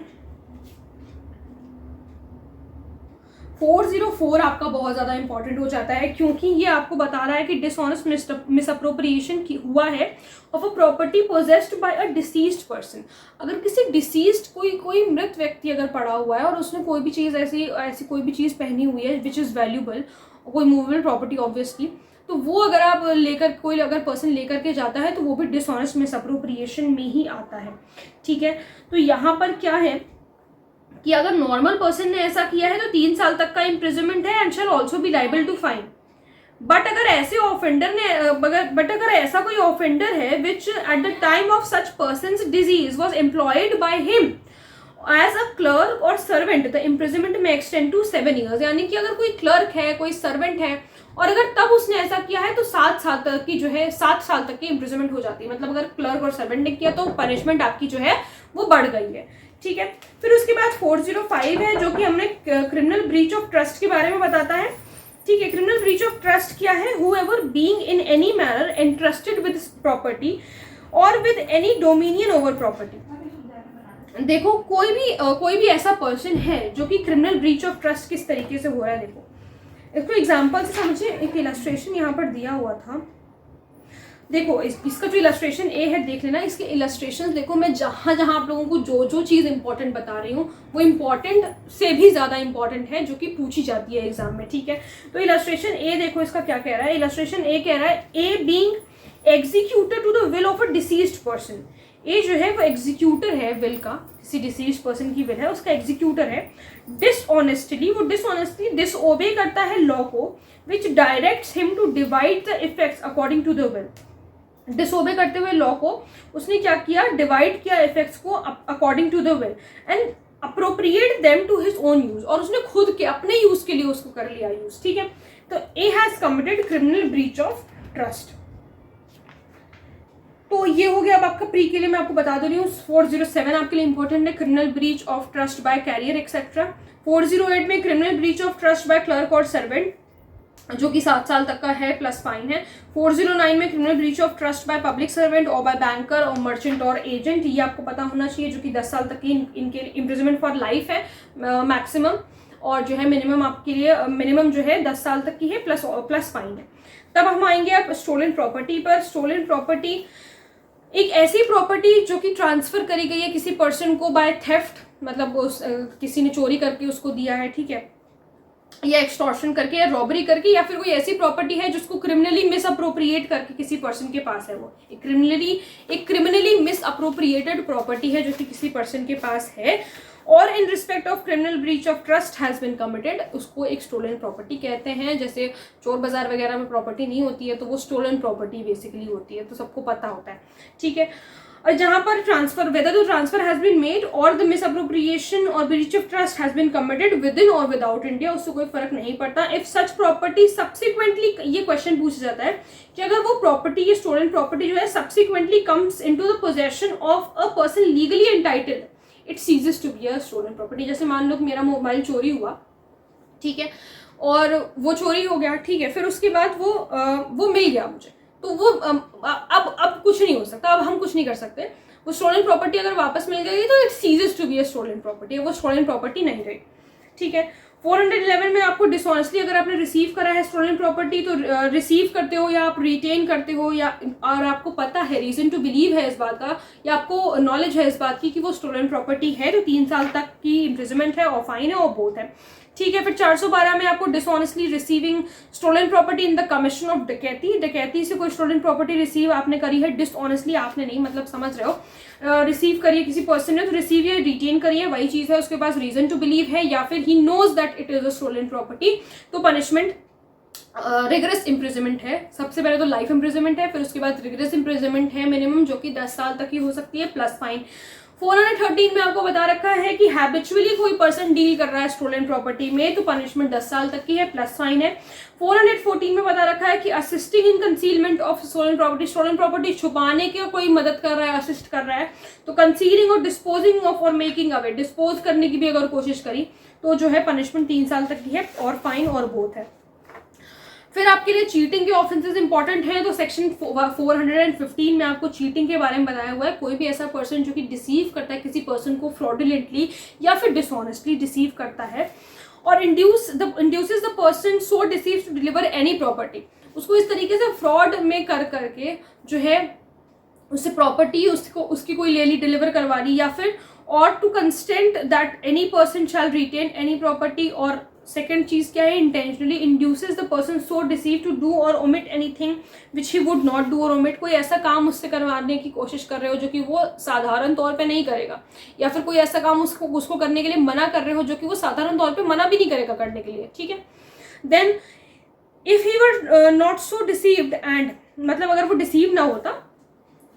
404 आपका बहुत ज़्यादा इंपॉर्टेंट हो जाता है, क्योंकि ये आपको बता रहा है कि डिसऑनेस्ट मिस अप्रोप्रिएशन हुआ है of a property possessed by a deceased person. अगर किसी डिसीज्ड कोई मृत व्यक्ति अगर पड़ा हुआ है और उसने कोई भी चीज़ ऐसी कोई भी चीज़ पहनी हुई है विच इज़ वैल्यूबल, कोई मूवेबल प्रॉपर्टी ऑब्वियसली, तो वो अगर आप कोई अगर पर्सन लेकर के जाता है तो वो भी डिसऑनेस्ट मिस अप्रोप्रिएशन में ही आता है, ठीक है। तो यहाँ पर क्या है कि अगर नॉर्मल पर्सन ने ऐसा किया है तो 3 साल तक का इम्प्रिजनमेंट है and shall also be liable to fine. But अगर ऐसा कोई ऑफेंडर है which at the time of such person's decease was employed by him as a clerk और servant, the imprisonment may extend to 7 years। यानी कि अगर कोई clerk है, कोई सर्वेंट है, और अगर तब उसने ऐसा किया है तो 7 साल तक की जो है 7 साल तक की इम्प्रिजनमेंट हो जाती है। मतलब अगर क्लर्क और सर्वेंट ने किया तो पनिशमेंट आपकी जो है वो बढ़ गई है, ठीक है। फिर उसके बाद 405 है, जो कि हमने क्रिमिनल ब्रीच ऑफ ट्रस्ट के बारे में बताता है, ठीक है। क्रिमिनल ब्रीच ऑफ ट्रस्ट क्या है, whoever being in any manner entrusted with property or with any dominion over property। देखो कोई भी ऐसा पर्सन है जो कि क्रिमिनल ब्रीच ऑफ ट्रस्ट किस तरीके से हो रहा है, देखो इसको एग्जाम्पल से समझिए। एक इलस्ट्रेशन यहाँ पर दिया हुआ था, देखो इसका जो इलस्ट्रेशन ए है देख लेना, इसके इलस्ट्रेशंस देखो, मैं जहाँ आप लोगों को जो चीज़ इंपॉर्टेंट बता रही हूँ वो इंपॉर्टेंट से भी ज़्यादा इंपॉर्टेंट है जो कि पूछी जाती है एग्जाम में, ठीक है। तो इलस्ट्रेशन ए देखो इसका क्या कह रहा है, इलस्ट्रेशन ए कह रहा है A being executor to the will of a deceased person. A जो है वो एग्जीक्यूटर है विल का, किसी डिसीज्ड पर्सन की विल है, उसका एग्जीक्यूटर है। डिसऑनेस्टली, वो डिसऑनेस्टली डिसओबे करता है लॉ को, which directs him to divide the effects according to the will. Disobey करते हुए लॉ को उसने क्या किया, डिवाइड किया इफेक्ट्स को according to the will and appropriate them to his own use, और उसने खुद के अपने यूज के लिए उसको कर लिया यूज, ठीक है। तो A has committed criminal breach of trust. तो ये हो गया अब आपका प्री के लिए, मैं आपको बता दे रही हूँ। 407 आपके लिए इंपॉर्टेंट है, criminal breach of trust by carrier etcetera. 408 में criminal breach of trust by clerk और सर्वेंट, जो कि 7 साल तक का है प्लस फाइन है। 409 में criminal breach of trust bye public servant और बाय बैंकर और मर्चेंट और एजेंट, ये आपको पता होना चाहिए, जो कि 10 साल तक की इनके इम्प्रिजनमेंट फॉर लाइफ है मैक्सिमम, और जो है मिनिमम आपके लिए मिनिमम जो है 10 साल तक की है प्लस फाइन है। तब हम आएंगे आप स्टोलन प्रॉपर्टी पर। स्टोलन प्रॉपर्टी एक ऐसी प्रॉपर्टी जो कि ट्रांसफर करी गई है किसी पर्सन को बाय थेफ्ट, मतलब किसी ने चोरी करके उसको दिया है, ठीक है, या एक्सटॉर्शन करके या रॉबरी करके, या फिर कोई ऐसी प्रॉपर्टी है जिसको क्रिमिनली मिस अप्रोप्रिएट करके किसी पर्सन के पास है, वो एक क्रिमिनली मिस अप्रोप्रिएटेड प्रॉपर्टी है जो कि किसी पर्सन के पास है। और in respect of criminal breach of trust has been committed, उसको एक स्टोलन प्रॉपर्टी कहते हैं। जैसे चोर बाजार वगैरह में प्रॉपर्टी नहीं होती है तो वो स्टोलन प्रॉपर्टी बेसिकली होती है, तो सबको पता होता है, ठीक है। और जहां पर transfer, whether the transfer has been made or the misappropriation or breach of trust has been committed within or without India, उससे कोई फर्क नहीं पड़ता। इफ सच प्रॉपर्टी सब्सिक्वेंटली, ये क्वेश्चन पूछा जाता है कि अगर वो प्रॉपर्टी, ये स्टोलन प्रॉपर्टी जो है subsequently comes into the possession of a person legally entitled, it ceases to be a stolen property. जैसे मान लो कि मेरा मोबाइल चोरी हुआ, ठीक है, और वो चोरी हो गया, ठीक है, फिर उसके बाद वो मिल गया मुझे, तो वो अब कुछ नहीं हो सकता, अब हम कुछ नहीं कर सकते। वो स्टोलन प्रॉपर्टी अगर वापस मिल गई तो it ceases to be a stolen property, वो स्टोलन प्रॉपर्टी नहीं रही, ठीक है। 411 में आपको डिसऑनेस्टली अगर आपने रिसीव करा है स्टोलन प्रॉपर्टी, तो रिसीव करते हो या आप रिटेन करते हो, या और आपको पता है, रीजन टू बिलीव है इस बात का, या आपको नॉलेज है इस बात की कि वो स्टोलन प्रॉपर्टी है, तो 3 साल तक की इम्प्रिजनमेंट है और फाइन है और बोथ है, ठीक है। फिर 412 में आपको dishonestly receiving stolen property in the commission of dacoity, डकैती से कोई स्टोलन प्रॉपर्टी रिसीव आपने करी है, डिसऑनेस्टली आपने नहीं, मतलब समझ रहे हो, रिसीव करिए किसी पर्सन ने, तो रिसीव या रिटेन करिए, वही चीज़ है, उसके पास रीजन टू बिलीव है या फिर he knows that it is a stolen property, तो पनिशमेंट रिगरस इम्प्रिजनमेंट है। सबसे पहले तो लाइफ इम्प्रिजनमेंट है, फिर उसके बाद रिगरस इम्प्रिजनमेंट है मिनिमम, जो कि 10 साल तक की हो सकती है, प्लस फाइन। 413 में आपको बता रखा है कि हैबिचुअली कोई पर्सन डील कर रहा है स्टोलन प्रॉपर्टी में, तो पनिशमेंट 10 साल तक की है, प्लस फाइन है। 414 में बता रखा है कि assisting in concealment of stolen property छुपाने की कोई मदद कर रहा है, असिस्ट कर रहा है, तो कंसीलिंग और डिस्पोजिंग ऑफ और मेकिंग अवे, डिस्पोज करने की भी अगर कोशिश करी तो जो है पनिशमेंट 3 साल तक की है, और फाइन और बोथ है। फिर आपके लिए चीटिंग के ऑफेंसेस इंपॉर्टेंट हैं, तो सेक्शन 415 में आपको चीटिंग के बारे में बताया हुआ है। कोई भी ऐसा पर्सन जो कि डिसीव करता है किसी पर्सन को फ्रॉडुलेंटली या फिर डिसऑनेस्टली डिसीव करता है और induces the person so deceive to deliver any property, उसको इस तरीके से फ्रॉड में कर करके जो है उससे प्रॉपर्टी उसकी कोई ले ली, डिलीवर करवा ली, या फिर और to consent that any person shall retain any property, और सेकेंड चीज क्या है, intentionally induces the person so deceive to do और omit anything which he would not do और ओमिट, कोई ऐसा काम उससे करवाने की कोशिश कर रहे हो जो कि वो साधारण तौर पे नहीं करेगा, या फिर कोई ऐसा काम उसको करने के लिए मना कर रहे हो जो कि वो साधारण तौर पे मना भी नहीं करेगा करने के लिए, ठीक है। Then if he were not so deceived and, मतलब अगर वो डिसीव ना होता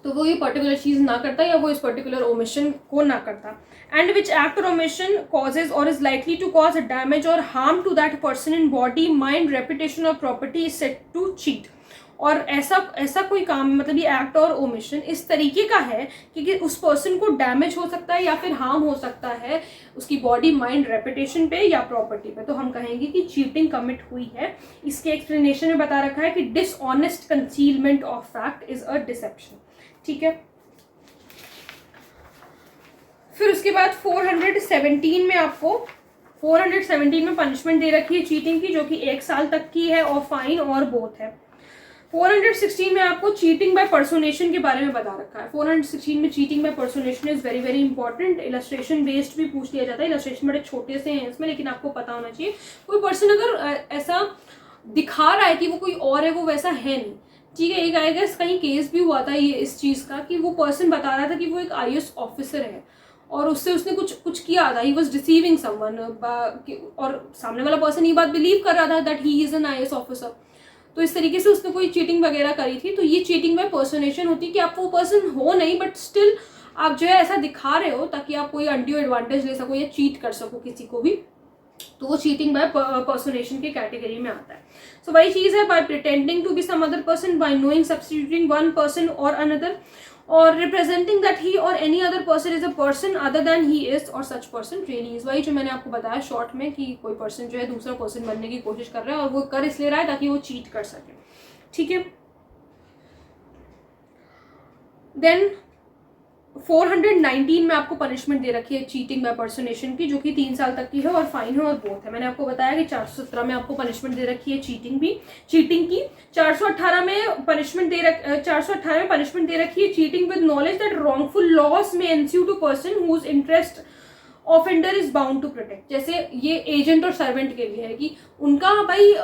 तो वो ये पर्टिकुलर चीज ना करता या वो इस पर्टिकुलर ओमिशन को ना करता, एंड विच एक्ट और ओमिशन कॉजेज और is likely to cause damage और harm to that person in body mind reputation और property is said to cheat, और ऐसा कोई काम, मतलब ये एक्ट और ओमिशन इस तरीके का है कि उस पर्सन को डैमेज हो सकता है या फिर हार्म हो सकता है उसकी बॉडी माइंड रेपुटेशन पे या प्रॉपर्टी पे, तो हम कहेंगे कि चीटिंग कमिट हुई है। इसके एक्सप्लेनेशन में बता रखा है कि dishonest concealment of fact is a deception, ठीक है। फिर उसके बाद 417 में आपको 417 में पनिशमेंट दे रखी है चीटिंग की, जो कि 1 साल तक की है और फाइन और बोथ है। 416 में आपको चीटिंग बाय पर्सोनेशन के बारे में बता रखा है। 416 में cheating by personation is very very important. Illustration based भी पूछ लिया जाता है, इलस्ट्रेशन बड़े छोटे से हैं इसमें, लेकिन आपको पता होना चाहिए। कोई पर्सन अगर ऐसा दिखा रहा है कि वो कोई और है, वो वैसा है नहीं, ठीक है। एक आई गेस कहीं केस भी हुआ था ये इस चीज़ का कि वो पर्सन बता रहा था कि वो एक IAS ऑफिसर है और उसने कुछ किया था, ही वॉज डिसीविंग समवन, और सामने वाला पर्सन ये बात बिलीव कर रहा था that he is an IAS officer, तो इस तरीके से उसने कोई चीटिंग वगैरह करी थी। तो ये चीटिंग बाय पर्सोनेशन होती है कि आप वो पर्सन हो नहीं, बट स्टिल आप जो है ऐसा दिखा रहे हो ताकि आप कोई अनड्यू एडवांटेज ले सको या चीट कर सको किसी को भी, तो वो चीटिंग बाय पर्सोनेशन की कैटेगरी में आता है। सो वही चीज है, by pretending to be some other person, by knowing substituting one person or another, or representing that he or any other person is a person other than he is or such person really is. वही जो मैंने आपको बताया short में कि कोई person जो है दूसरा पर्सन बनने की कोशिश कर रहा है और वो कर इसलिए रहा है ताकि वो चीट कर सके, ठीक है। देन 419 में आपको पनिशमेंट दे रखी है चीटिंग बाय पर्सोनेशन की, जो कि 3 साल तक की है और फाइन है और बोथ है। मैंने आपको बताया कि 417 में आपको पनिशमेंट दे रखी है चीटिंग की। 418 में पनिशमेंट दे रखी है cheating with knowledge that wrongful loss may ensue to person whose interest offender is bound to protect. जैसे ये एजेंट और सर्वेंट के लिए है कि उनका भाई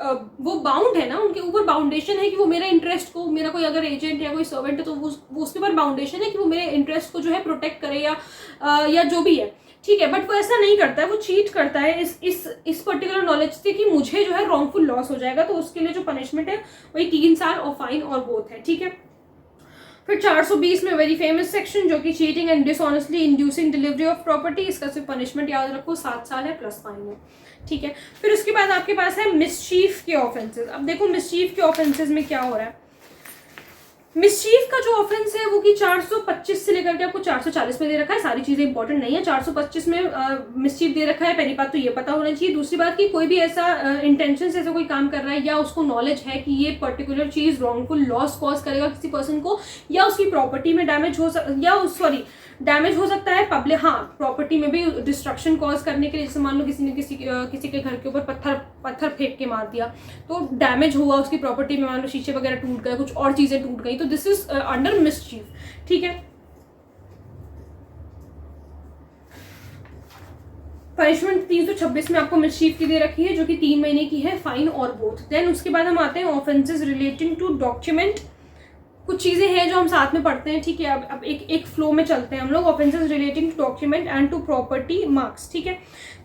वो बाउंड है ना, उनके ऊपर बाउंडेशन है कि वो मेरे इंटरेस्ट को, मेरा कोई अगर एजेंट या कोई सर्वेंट है तो वो उसके ऊपर बाउंडेशन है कि वो मेरे इंटरेस्ट को जो है प्रोटेक्ट करे या जो भी है, ठीक है, बट वो ऐसा नहीं करता है, वो चीट करता है इस पर्टिकुलर नॉलेज से कि मुझे जो है रॉन्गफुल लॉस हो जाएगा, तो उसके लिए जो पनिशमेंट है वही 3 साल और फाइन और बोथ है। ठीक है, फिर 420 में वेरी फेमस सेक्शन जो कि cheating and dishonestly inducing delivery of property, इसका सिर्फ पनिशमेंट याद रखो 7 साल है प्लस फाइन है। ठीक है, फिर उसके बाद आपके पास है मिसचीफ के ऑफेंसेस। अब देखो मिसचीफ के ऑफेंसेस में क्या हो रहा है। मिसचीफ का जो ऑफेंस है वो कि 425 से लेकर के आपको 440 में दे रखा है, सारी चीजें इंपॉर्टेंट नहीं है। 425 में मिसचीफ दे रखा है, पहली बात तो ये पता होना चाहिए। दूसरी बात कि कोई भी ऐसा इंटेंशन से ऐसा कोई काम कर रहा है या उसको नॉलेज है कि ये पर्टिकुलर चीज रॉन्गफुल लॉस कॉज करेगा किसी पर्सन को, या उसकी प्रॉपर्टी में डैमेज हो डैमेज हो सकता है पब्लिक, हाँ प्रॉपर्टी में भी डिस्ट्रक्शन कॉज करने के लिए, जैसे मान लो किसी ने किसी के घर के ऊपर पत्थर फेंक के मार दिया तो डैमेज हुआ उसकी प्रॉपर्टी में, मान लो शीशे वगैरह टूट गए, कुछ और चीजें टूट गई, तो दिस इज अंडर मिसचीफ। ठीक है, पनिशमेंट 326 में आपको मिसचीफ की दे रखी है जो कि 3 महीने की है, फाइन और बोथ। देन उसके बाद हम आते हैं ऑफेंसेस रिलेटिंग टू डॉक्यूमेंट। कुछ चीजें हैं जो हम साथ में पढ़ते हैं। ठीक है, अब एक फ्लो में चलते हैं हम लोग। Offences relating to document and to property marks. ठीक है,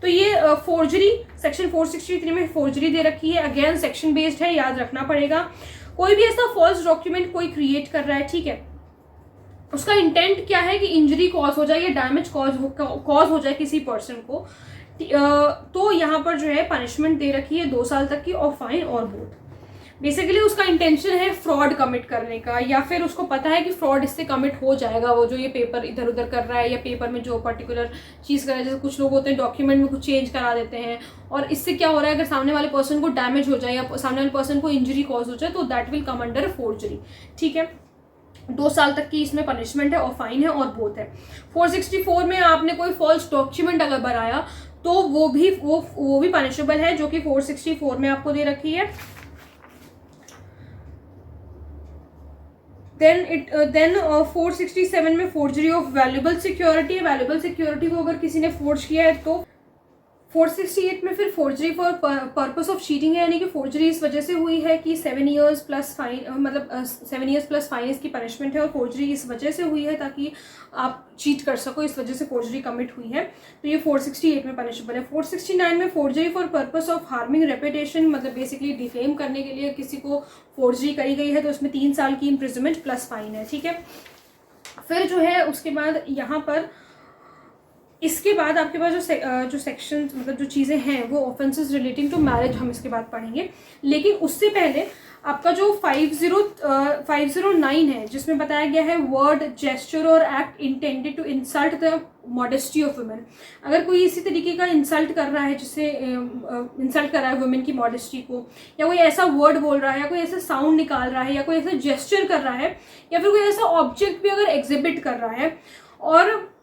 तो ये फोर्जरी सेक्शन 463 में फोर्जरी दे रखी है, अगेन सेक्शन बेस्ड है, याद रखना पड़ेगा। कोई भी ऐसा फॉल्स डॉक्यूमेंट कोई क्रिएट कर रहा है, ठीक है, उसका इंटेंट क्या है कि इंजरी कॉज हो जाए या डैमेज कॉज हो जाए किसी पर्सन को, तो यहाँ पर जो है पनिशमेंट दे रखी है 2 साल तक की और फाइन और बोथ। बेसिकली उसका इंटेंशन है फ्रॉड कमिट करने का, या फिर उसको पता है कि फ्रॉड इससे कमिट हो जाएगा, वो जो ये पेपर इधर उधर कर रहा है या पेपर में जो पर्टिकुलर चीज़ कर रहा है, जैसे कुछ लोग होते हैं डॉक्यूमेंट में कुछ चेंज करा देते हैं, और इससे क्या हो रहा है अगर सामने वाले पर्सन को डैमेज हो जाए या सामने वाले पर्सन को इंजरी कॉज हो जाए तो that will come under forgery. ठीक है, 2 साल तक की इसमें पनिशमेंट है और फाइन है और बोथ है। 464 में आपने कोई फॉल्स डॉक्यूमेंट अगर बनाया तो वो भी पनिशेबल है, जो कि 464 में आपको दे रखी है। देन 467 में forgery of valuable security. Valuable security को अगर किसी ने फोर्ज किया है तो 468 में फिर forgery for purpose of cheating है, यानी कि फोर्जरी इस वजह से हुई है कि 7 ईयर्स प्लस फाइन, मतलब 7 ईयर्स प्लस फाइन इसकी पनिशमेंट है, और फोर्जरी इस वजह से हुई है ताकि आप चीट कर सको, इस वजह से फोर्जरी कमिट हुई है, तो ये 468 में पनिशेबल है। 469 में forgery for purpose of harming reputation, मतलब बेसिकली डिफेम करने के लिए किसी को फोर्जरी करी गई है, तो इसमें 3 साल की इम्प्रिजनमेंट प्लस फाइन है। ठीक है, फिर जो है उसके बाद यहाँ पर इसके बाद आपके पास जो सेक्शन, मतलब जो चीज़ें हैं वो ऑफेंसेस रिलेटिंग टू मैरिज हम इसके बाद पढ़ेंगे, लेकिन उससे पहले आपका जो 509 है जिसमें बताया गया है word, gesture or act intended to insult the modesty of women. अगर कोई इसी तरीके का इंसल्ट कर रहा है, जिससे इंसल्ट कर रहा है वुमेन की मॉडेस्टी को, या कोई ऐसा वर्ड बोल रहा है, या कोई ऐसा साउंड निकाल रहा है, या कोई ऐसा जेस्चर कर रहा है, या फिर कोई ऐसा ऑब्जेक्ट भी अगर एग्जिबिट कर रहा है, और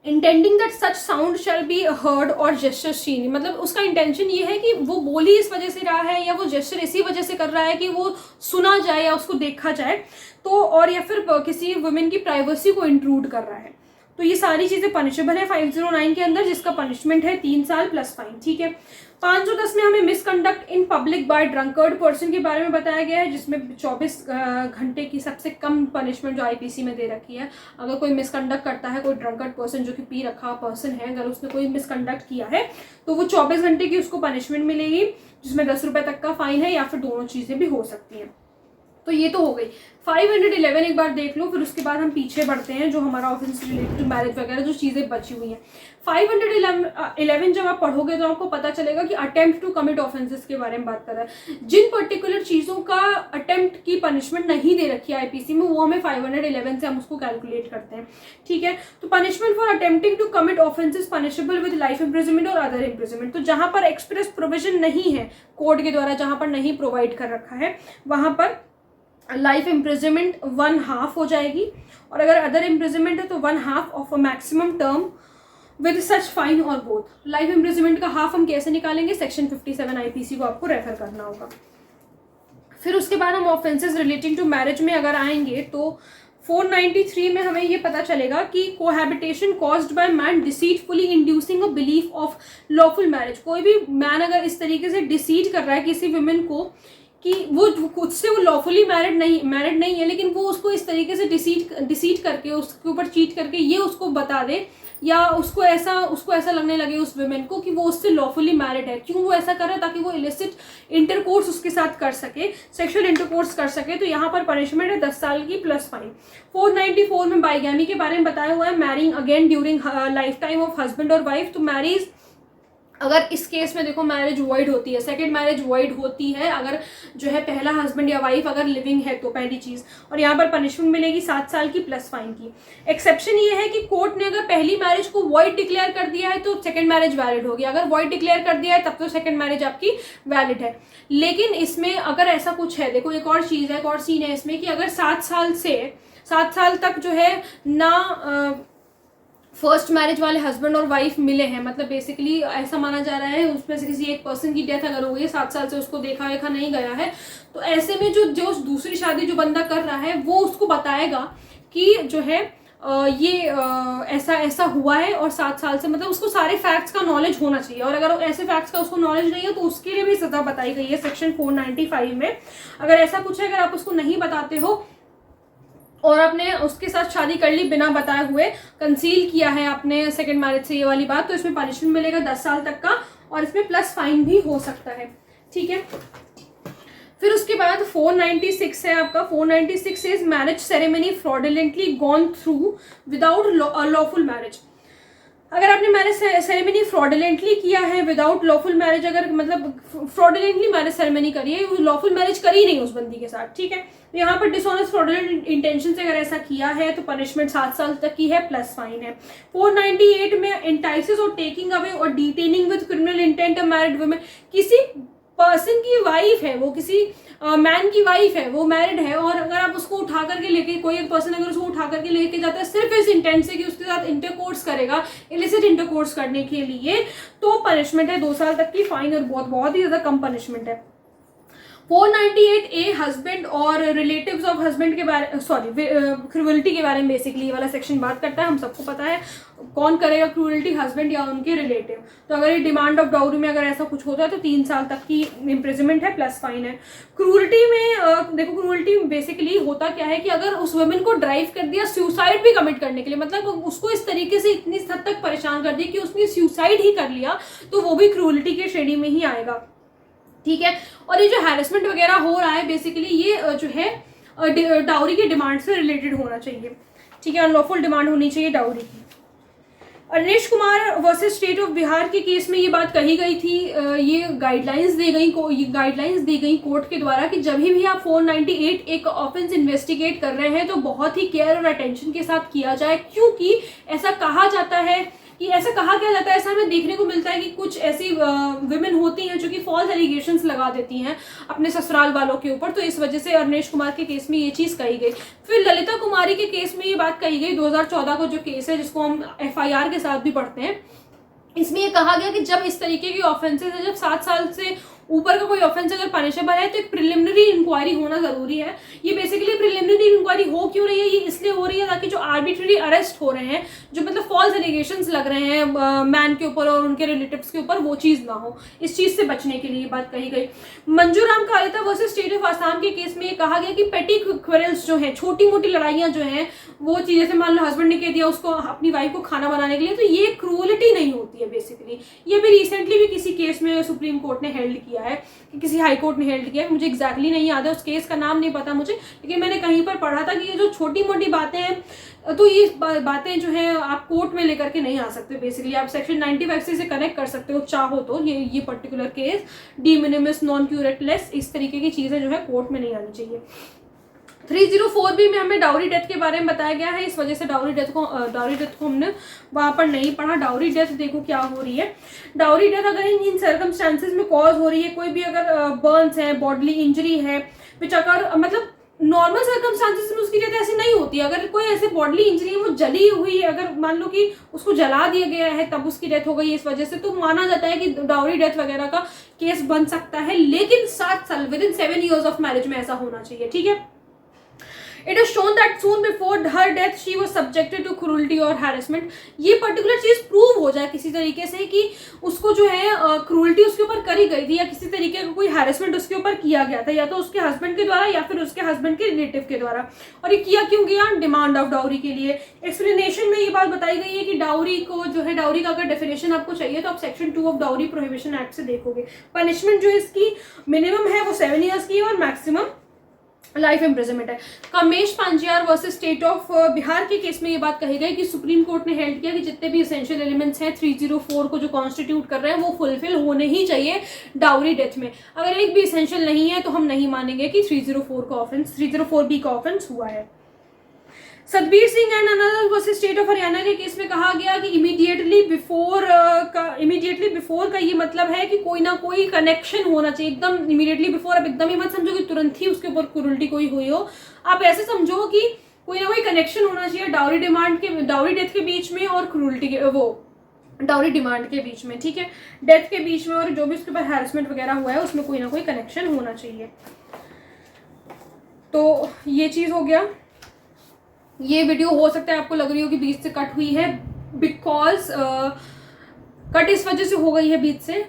intending that such sound shall be heard और जेस्चर सीन, मतलब उसका इंटेंशन ये है कि वो बोली इस वजह से रहा है या वो जेस्चर इसी वजह से कर रहा है कि वो सुना जाए या उसको देखा जाए, तो और या फिर किसी वुमेन की प्राइवेसी को इंट्रूड कर रहा है, तो ये सारी चीजें पनिशेबल है 509 के अंदर, जिसका पनिशमेंट है 3 साल प्लस फाइन। ठीक है, 510 में हमें misconduct in public by drunkard person के बारे में बताया गया है, जिसमें 24 घंटे की सबसे कम पनिशमेंट जो आईपीसी में दे रखी है। अगर कोई मिसकंडक्ट करता है, कोई ड्रंकर्ड पर्सन जो कि पी रखा पर्सन है, अगर उसने कोई मिसकंडक्ट किया है तो वो 24 घंटे की उसको पनिशमेंट मिलेगी, जिसमें 10 रुपये तक का फाइन है, या फिर दोनों चीजें भी हो सकती हैं। तो ये तो हो गई। 511 एक बार देख लो, फिर उसके बाद हम पीछे बढ़ते हैं जो हमारा ऑफेंस रिलेटेड टू मैरिज वगैरह जो चीज़ें बची हुई हैं। 511 जब आप पढ़ोगे तो आपको पता चलेगा कि अटेम्प्ट टू कमिट ऑफेंसेस के बारे में बात कर रहा है। जिन पर्टिकुलर चीज़ों का अटेम्प्ट की पनिशमेंट नहीं दे रखी है आईपीसी में, वो हमें 511 से हम उसको कैलकुलेट करते हैं। ठीक है, तो punishment for attempting to commit offences punishable with life imprisonment or other imprisonment. तो जहां पर एक्सप्रेस प्रोविजन नहीं है कोर्ट के द्वारा, जहां पर नहीं प्रोवाइड कर रखा है, वहां पर लाइफ इम्प्रिजनमेंट 1/2 हो जाएगी, और अगर अदर इम्प्रिजनमेंट है तो 1/2 of a maximum term with such fine और बोथ। लाइफ इम्प्रिजनमेंट का हाफ हम कैसे निकालेंगे, सेक्शन 57 आईपीसी को आपको रेफर करना होगा। फिर उसके बाद हम ऑफेंसेस रिलेटिंग टू मैरिज में अगर आएंगे तो 493 में हमें ये पता चलेगा कि cohabitation caused by man deceitfully inducing a belief of lawful marriage. कोई भी मैन अगर इस तरीके से डिसीट कर रहा है किसी वुमेन को कि वो खुद से वो लॉफुली मैरिड नहीं है, लेकिन वो उसको इस तरीके से डिसीट करके, उसके ऊपर चीट करके ये उसको बता दे या उसको ऐसा लगने लगे उस वुमेन को कि वो उससे लॉफुली मैरिड है। क्यों वो ऐसा कर रहा है? ताकि वो इलिसिट इंटरकोर्स उसके साथ कर सके, सेक्सुअल इंटरकोर्स कर सके। तो यहाँ पर पनिशमेंट है 10 साल की प्लस फाइन। 494 में बाइगैमी के बारे में बताया हुआ है, marrying again during life time of husband और वाइफ। तो मैरिज, अगर इस केस में देखो मैरिज वॉइड होती है, सेकंड मैरिज वॉइड होती है अगर जो है पहला हस्बैंड या वाइफ अगर लिविंग है तो, पहली चीज। और यहाँ पर पनिशमेंट मिलेगी 7 साल की प्लस फाइन की। एक्सेप्शन ये है कि कोर्ट ने अगर पहली मैरिज को वॉइड डिक्लेयर कर दिया है तो सेकंड मैरिज वैलिड होगी, अगर वॉइड डिक्लेयर कर दिया है तब तो सेकंड मैरिज आपकी वैलिड है। लेकिन इसमें अगर ऐसा कुछ है, देखो एक और चीज है, एक और सीन है इसमें कि अगर 7 साल तक जो है ना फर्स्ट मैरिज वाले हस्बैंड और वाइफ मिले हैं, मतलब बेसिकली ऐसा माना जा रहा है उसमें से किसी एक पर्सन की डेथ अगर हो गई, 7 साल से उसको देखा नहीं गया है, तो ऐसे में जो दूसरी शादी जो बंदा कर रहा है वो उसको बताएगा कि जो है ऐसा हुआ है और 7 साल से, मतलब उसको सारे फैक्ट्स का नॉलेज होना चाहिए। और अगर ऐसे फैक्ट्स का उसको नॉलेज नहीं है तो उसके लिए भी सजा बताई गई है सेक्शन 495 में। अगर ऐसा कुछ है, अगर आप उसको नहीं बताते हो और आपने उसके साथ शादी कर ली बिना बताए हुए, कंसील किया है आपने सेकंड मैरिज से ये वाली बात, तो इसमें पनिशमेंट मिलेगा 10 साल तक का और इसमें प्लस फाइन भी हो सकता है। ठीक है, फिर उसके बाद 496 है आपका। 496 is marriage ceremony fraudulently gone through without lawful marriage. अगर आपने मैरिज सेरेमनी फ्रॉडुलेंटली किया है विदाउट लॉफुल मैरिज, अगर मतलब फ्रॉडुलेंटली मैरिज सेरेमनी करी है, लॉफुल मैरिज करी नहीं उस बंदी के साथ, ठीक है, तो यहाँ पर डिसऑनेस्ट फ्रॉडुलेंट इंटेंशन से अगर ऐसा किया है तो पनिशमेंट 7 साल तक की है, प्लस फाइन है। 498 में एंटाइसिस और टेकिंग अवे और detaining with criminal intent a married women. किसी पर्सन की वाइफ है, वो किसी मैन की वाइफ है, वो मैरिड है, और अगर आप उसको उठा करके लेके, कोई एक पर्सन अगर उसको उठा करके लेके जाता है सिर्फ इस इंटेंट से कि उसके साथ इंटरकोर्स करेगा, इलिसिट इंटरकोर्स करने के लिए, तो पनिशमेंट है 2 साल तक की, फाइन और बहुत ही ज्यादा कम पनिशमेंट है। 498A हस्बैंड और रिलेटिव्स ऑफ हस्बैंड के बारे, क्रूअल्टी के बारे में बेसिकली ये वाला सेक्शन बात करता है। हम सबको पता है कौन करेगा क्रूअल्टी, हस्बैंड या उनके रिलेटिव। तो अगर ये डिमांड ऑफ डाउरी में अगर ऐसा कुछ होता है तो 3 साल तक की इम्प्रिजनमेंट है, प्लस फाइन है। क्रूअल्टी में देखो, क्रूअल्टी बेसिकली होता क्या है कि अगर उस वुमेन को ड्राइव कर दिया सुसाइड भी कमिट करने के लिए, मतलब उसको इस तरीके से इतनी हद तक परेशान कर दिया कि उसने सुसाइड ही कर लिया, तो वो भी क्रूअल्टी के श्रेणी में ही आएगा। ठीक है, और ये जो हैरेसमेंट वगैरह हो रहा है बेसिकली ये जो है डाउरी की डिमांड से रिलेटेड होना चाहिए। ठीक है, अनलॉफुल डिमांड होनी चाहिए डाउरी की। Anish Kumar versus state of Bihar के केस में ये बात कही गई थी, ये गाइडलाइंस दी गई कोर्ट के द्वारा कि जब भी आप 498 एक ऑफेंस इन्वेस्टिगेट कर रहे हैं तो बहुत ही केयर और अटेंशन के साथ किया जाए, क्योंकि ऐसा कहा जाता है कि ऐसा कहा क्या जाता है, ऐसा हमें देखने को मिलता है कि कुछ ऐसी विमेन होती हैं जो कि फॉल्स एलिगेशंस लगा देती हैं अपने ससुराल वालों के ऊपर, तो इस वजह से अनिश कुमार के केस में ये चीज़ कही गई। फिर ललिता कुमारी के केस में ये बात कही गई, 2014 का जो केस है जिसको हम FIR के साथ भी पढ़ते हैं, इसमें ये कहा गया कि जब इस तरीके की ऑफेंसेस है, जब 7 साल से ऊपर का कोई ऑफेंस अगर पनिशेबल है तो एक प्रिलिमिनरी इंक्वायरी होना जरूरी है। ये बेसिकली प्रिलिमिनरी इंक्वायरी हो क्यों रही है, ये इसलिए हो रही है ताकि जो आर्बिट्ररी अरेस्ट हो रहे हैं, जो मतलब फॉल्स एलिगेशंस लग रहे हैं मैन के ऊपर और उनके रिलेटिव्स के ऊपर, वो चीज़ ना हो, इस चीज़ से बचने के लिए बात कही गई। Manju Ram Kalita versus state of Assam के केस में ये कहा गया कि पेटी क्वेरल्स जो है, छोटी मोटी लड़ाइयाँ जो हैं, वो चीज़ जैसे मान लो हस्बैंड ने कह दिया उसको अपनी वाइफ को खाना बनाने के लिए, तो ये क्रूअलिटी नहीं होती है बेसिकली। ये भी रिसेंटली भी किसी केस में सुप्रीम कोर्ट ने हेल्ड किया है, कि किसी हाई कोर्ट ने हेल्ड किया है, मुझे एग्जैक्टली नहीं याद है, उस केस का नाम नहीं पता मुझे, लेकिन मैंने कहीं पर पढ़ा था कि ये जो छोटी मोटी बातें हैं, तो ये बातें जो हैं आप कोर्ट में लेकर के नहीं आ सकते। बेसिकली आप सेक्शन 95 से कनेक्ट कर सकते हो चाहो तो, ये पर्टिकुलर केस डी मिनिमिस नॉन क्यूरेटलेस, इस तरीके की चीज़ें जो है कोर्ट में नहीं आनी चाहिए। 304B में हमें डाउरी डेथ के बारे में बताया गया है, इस वजह से डाउरी डेथ को हमने वहाँ पर नहीं पढ़ा। डाउरी डेथ देखो क्या हो रही है, डाउरी डेथ अगर इन सर्कमस्टांसेस में कॉज हो रही है, कोई भी अगर बर्न्स है, बॉडली इंजरी है, विच अगर मतलब नॉर्मल सर्कमस्टांसेस में उसकी डेथ ऐसी नहीं होती है। अगर कोई ऐसे बॉडली इंजरी है, वो जली हुई है, अगर मान लो कि उसको जला दिया गया है तब उसकी डेथ हो गई इस वजह से, तो माना जाता है कि डाउरी डेथ वगैरह का केस बन सकता है, लेकिन 7 साल within 7 years of marriage में ऐसा होना चाहिए। ठीक है, it is shown that soon before her death she was subjected to cruelty or harassment. ये पर्टिकुलर चीज प्रूव हो जाए किसी तरीके से कि उसको जो है क्रूरल्टी उसके ऊपर करी गई थी या किसी तरीके का कोई हैरेसमेंट उसके ऊपर किया गया था, या तो उसके हस्बैंड के द्वारा या फिर उसके हस्बैंड के रिलेटिव के द्वारा। और ये किया क्यों गया? डिमांड ऑफ डाउरी के लिए। एक्सप्लेनेशन में ये बात बताई गई है कि डाउरी को जो है, डाउरी का अगर डेफिनेशन आपको चाहिए तो आप section 2 of dowry prohibition act से देखोगे। पनिशमेंट जो इसकी मिनिमम है वो 7 ईयर्स की है और मैक्सिमम लाइफ इम्प्रिजनमेंट है। कमेश पांजियार वर्सेस स्टेट ऑफ बिहार के केस में ये बात कही गई कि सुप्रीम कोर्ट ने हेल्ड किया कि जितने भी एसेंशियल एलिमेंट्स हैं 304 को जो कॉन्स्टिट्यूट कर रहे हैं वो फुलफिल होने ही चाहिए डाउरी डेथ में। अगर एक भी एसेंशियल नहीं है तो हम नहीं मानेंगे कि 304B का ऑफेंस हुआ है। Satbir Singh and another versus state of Haryana के केस में कहा गया कि इमीडिएटली बिफोर का ये मतलब है कि कोई ना कोई कनेक्शन होना चाहिए। एकदम इमीडिएटली बिफोर, अब एकदम ही मत समझो कि तुरंत ही उसके ऊपर क्रूरल्टी कोई हुई हो, आप ऐसे समझो कि कोई ना कोई कनेक्शन होना चाहिए डाउरी डेथ के बीच में और क्रूरल्टी के डाउरी डिमांड के बीच में, ठीक है, डेथ के बीच में और जो भी उसके ऊपर हैरेसमेंट वगैरह हुआ है उसमें कोई ना कोई कनेक्शन होना चाहिए। तो ये चीज हो गया। ये वीडियो हो सकता है आपको लग रही हो कि बीच से कट हुई है, बिकॉज कट इस वजह से हो गई है बीच से,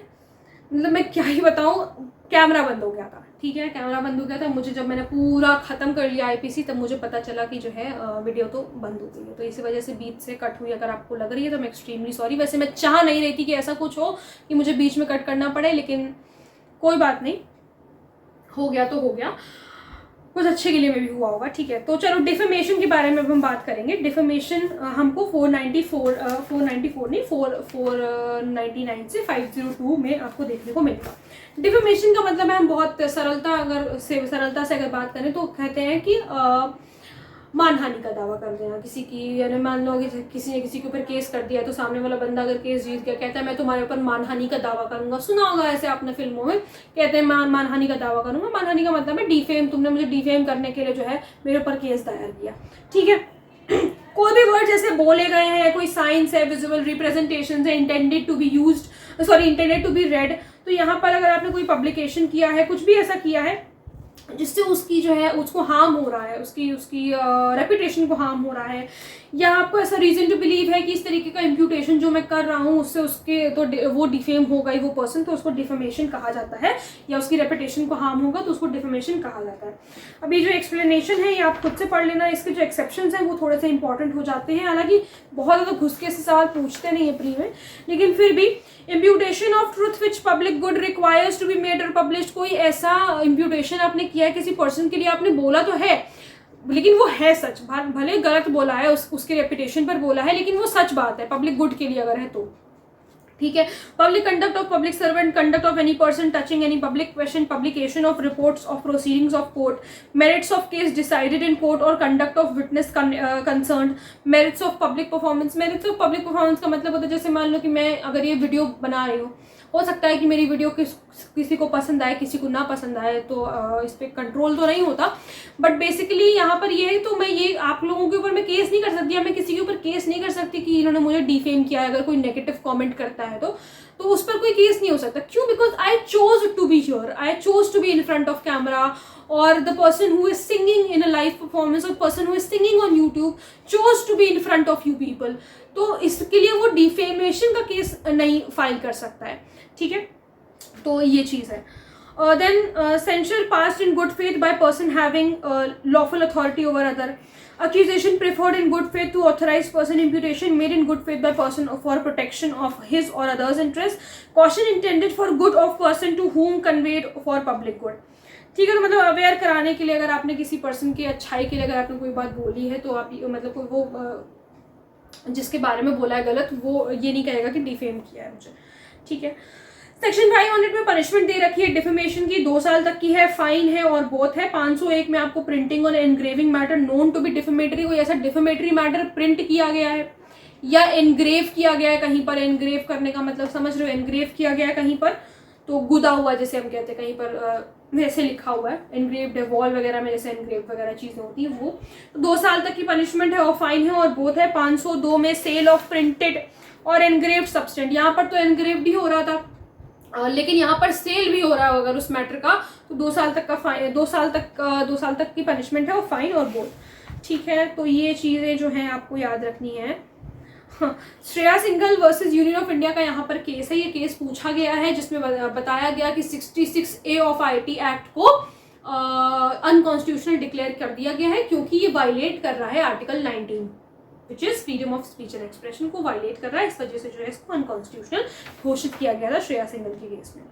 मतलब मैं क्या ही बताऊं, कैमरा बंद हो गया था, ठीक है, कैमरा बंद हो गया था। मुझे जब मैंने पूरा खत्म कर लिया आईपीसी तब मुझे पता चला कि जो है वीडियो तो बंद हो गई है, तो इसी वजह से बीच से कट हुई। अगर आपको लग रही है तो मैं एक्सट्रीमली सॉरी। वैसे मैं चाह नहीं रही थी कि ऐसा कुछ हो कि मुझे बीच में कट करना पड़े, लेकिन कोई बात नहीं, हो गया तो हो गया, कुछ अच्छे के लिए में भी हुआ होगा, ठीक है। तो चलो डिफेमेशन के बारे में अब हम बात करेंगे। डिफेमेशन हमको 499 से 502 में आपको देखने को मिलेगा। डिफेमेशन का मतलब है, हम बहुत सरलता से अगर बात करें तो कहते हैं कि मानहानि का दावा कर देना किसी की, यानी मान लो कि किसी ने किसी के ऊपर केस कर दिया तो सामने वाला बंदा अगर केस जीत गया कहता है मैं तुम्हारे ऊपर मानहानि का दावा करूंगा। सुना होगा ऐसे आपने फिल्मों में, कहते हैं मानहानि का दावा करूंगा। मानहानि का मतलब है डिफेम, तुमने मुझे डिफेम करने के लिए जो है मेरे ऊपर केस दायर किया, ठीक है। कोई भी वर्ड जैसे बोले गए हैं, कोई साइंस है, विजुअल रिप्रेजेंटेशन है, इंटेंडेड टू बी रेड, तो यहाँ पर अगर आपने कोई पब्लिकेशन किया है, कुछ भी ऐसा किया है जिससे उसकी जो है उसको हार्म हो रहा है, उसकी रेपुटेशन को हार्म हो रहा है, या आपको ऐसा रीजन टू बिलीव है कि इस तरीके का इम्प्यूटेशन जो मैं कर रहा हूँ उससे उसके तो वो डिफेम होगा ही वो पर्सन, तो उसको डिफेमेशन कहा जाता है, या उसकी रेपुटेशन को हार्म होगा तो उसको डिफेमेशन कहा जाता है। अभी जो एक्सप्लेनेशन है ये आप खुद से पढ़ लेना, इसके जो एक्सेप्शंस हैं वो थोड़े से इंपॉर्टेंट हो जाते हैं, हालांकि बहुत ज़्यादा घुस के से सवाल पूछते नहीं है प्री में, लेकिन फिर भी imputation of truth which public good requires to be made or published, कोई ऐसा इम्प्यूटेशन आपने किया है किसी पर्सन के लिए, आपने बोला तो है लेकिन वो है सच, भले गलत बोला है, उसके रेपुटेशन पर बोला है, लेकिन वो सच बात है पब्लिक गुड के लिए अगर है तो, ठीक है। Public conduct of public servant, conduct of any person touching any public question, publication of reports of proceedings of court, merits of case decided in court और conduct of witness concerned, merits of public performance. Merits of public performance का मतलब होता है जैसे मान लो कि मैं अगर ये वीडियो बना रही हूँ, हो सकता है कि मेरी वीडियो किसी को पसंद आए, किसी को ना पसंद आए, तो इस पर कंट्रोल तो नहीं होता, बट बेसिकली यहाँ पर ये है, तो मैं ये आप लोगों के ऊपर मैं केस नहीं कर सकती, या मैं किसी के ऊपर केस नहीं कर सकती कि इन्होंने मुझे डिफेम किया है। अगर कोई नेगेटिव कमेंट करता है तो उस पर कोई केस नहीं हो सकता। क्यों? Because I chose to be here, I chose to be in front of camera, or the person who is singing in a live performance or person who is singing on YouTube chose to be in front of you people, तो इसके लिए वो defamation का case नहीं file कर सकता है, ठीक है। तो ये चीज़ है। Then censure passed in good faith by person having lawful authority over other. Accusation preferred in good faith to authorized person. Imputation made in good faith by person for protection of his or others' interest. Caution intended for good of person to whom conveyed for public good. ठीक है, तो मतलब aware कराने के लिए अगर आपने किसी पर्सन की अच्छाई के लिए अगर आपने कोई बात बोली है तो आप मतलब वो जिसके बारे में बोला है गलत, वो ये नहीं कहेगा कि डिफेम किया है मुझे, ठीक है। सेक्शन 500 में पनिशमेंट दे रखी है डिफेमेशन की, 2 साल तक की है, फाइन है और बोथ है। 501 में आपको printing or engraving matter known to be defamatory, कोई ऐसा डिफेमेटरी मैटर प्रिंट किया गया है या एनग्रेव किया गया है कहीं पर, एनग्रेव करने का मतलब समझ रहे हो, एनग्रेव किया गया है कहीं पर तो गुदा हुआ जैसे हम कहते हैं, कहीं पर वैसे लिखा हुआ है, एनग्रेव्ड है, वॉल वगैरह में जैसे एनग्रेव वगैरह चीज़ें होती है वो, तो 2 साल तक की पनिशमेंट है और फाइन है और बोथ है। 502 में सेल ऑफ प्रिंटेड और एनग्रेव्ड सब्सटेंट, यहाँ पर तो एनग्रेव्ड ही हो रहा था, लेकिन यहाँ पर सेल भी हो रहा है अगर उस मैटर का, तो 2 साल तक का फाइन, 2 साल तक की पनिशमेंट है, वो फाइन और बोथ। ठीक है, तो ये चीज़ें जो हैं आपको याद रखनी है। हाँ, Shreya Singhal versus union of India का यहाँ पर केस है। ये केस पूछा गया है जिसमें बताया गया कि 66A ऑफ आईटी एक्ट को अनकॉन्स्टिट्यूशनल डिक्लेयर कर दिया गया है, क्योंकि ये वायलेट कर रहा है article 19 which is freedom of speech and expression को वायलेट कर रहा है। इस वजह से जो है इसको अनकॉन्स्टिट्यूशनल घोषित किया गया था श्रेया सिंघल के केस में।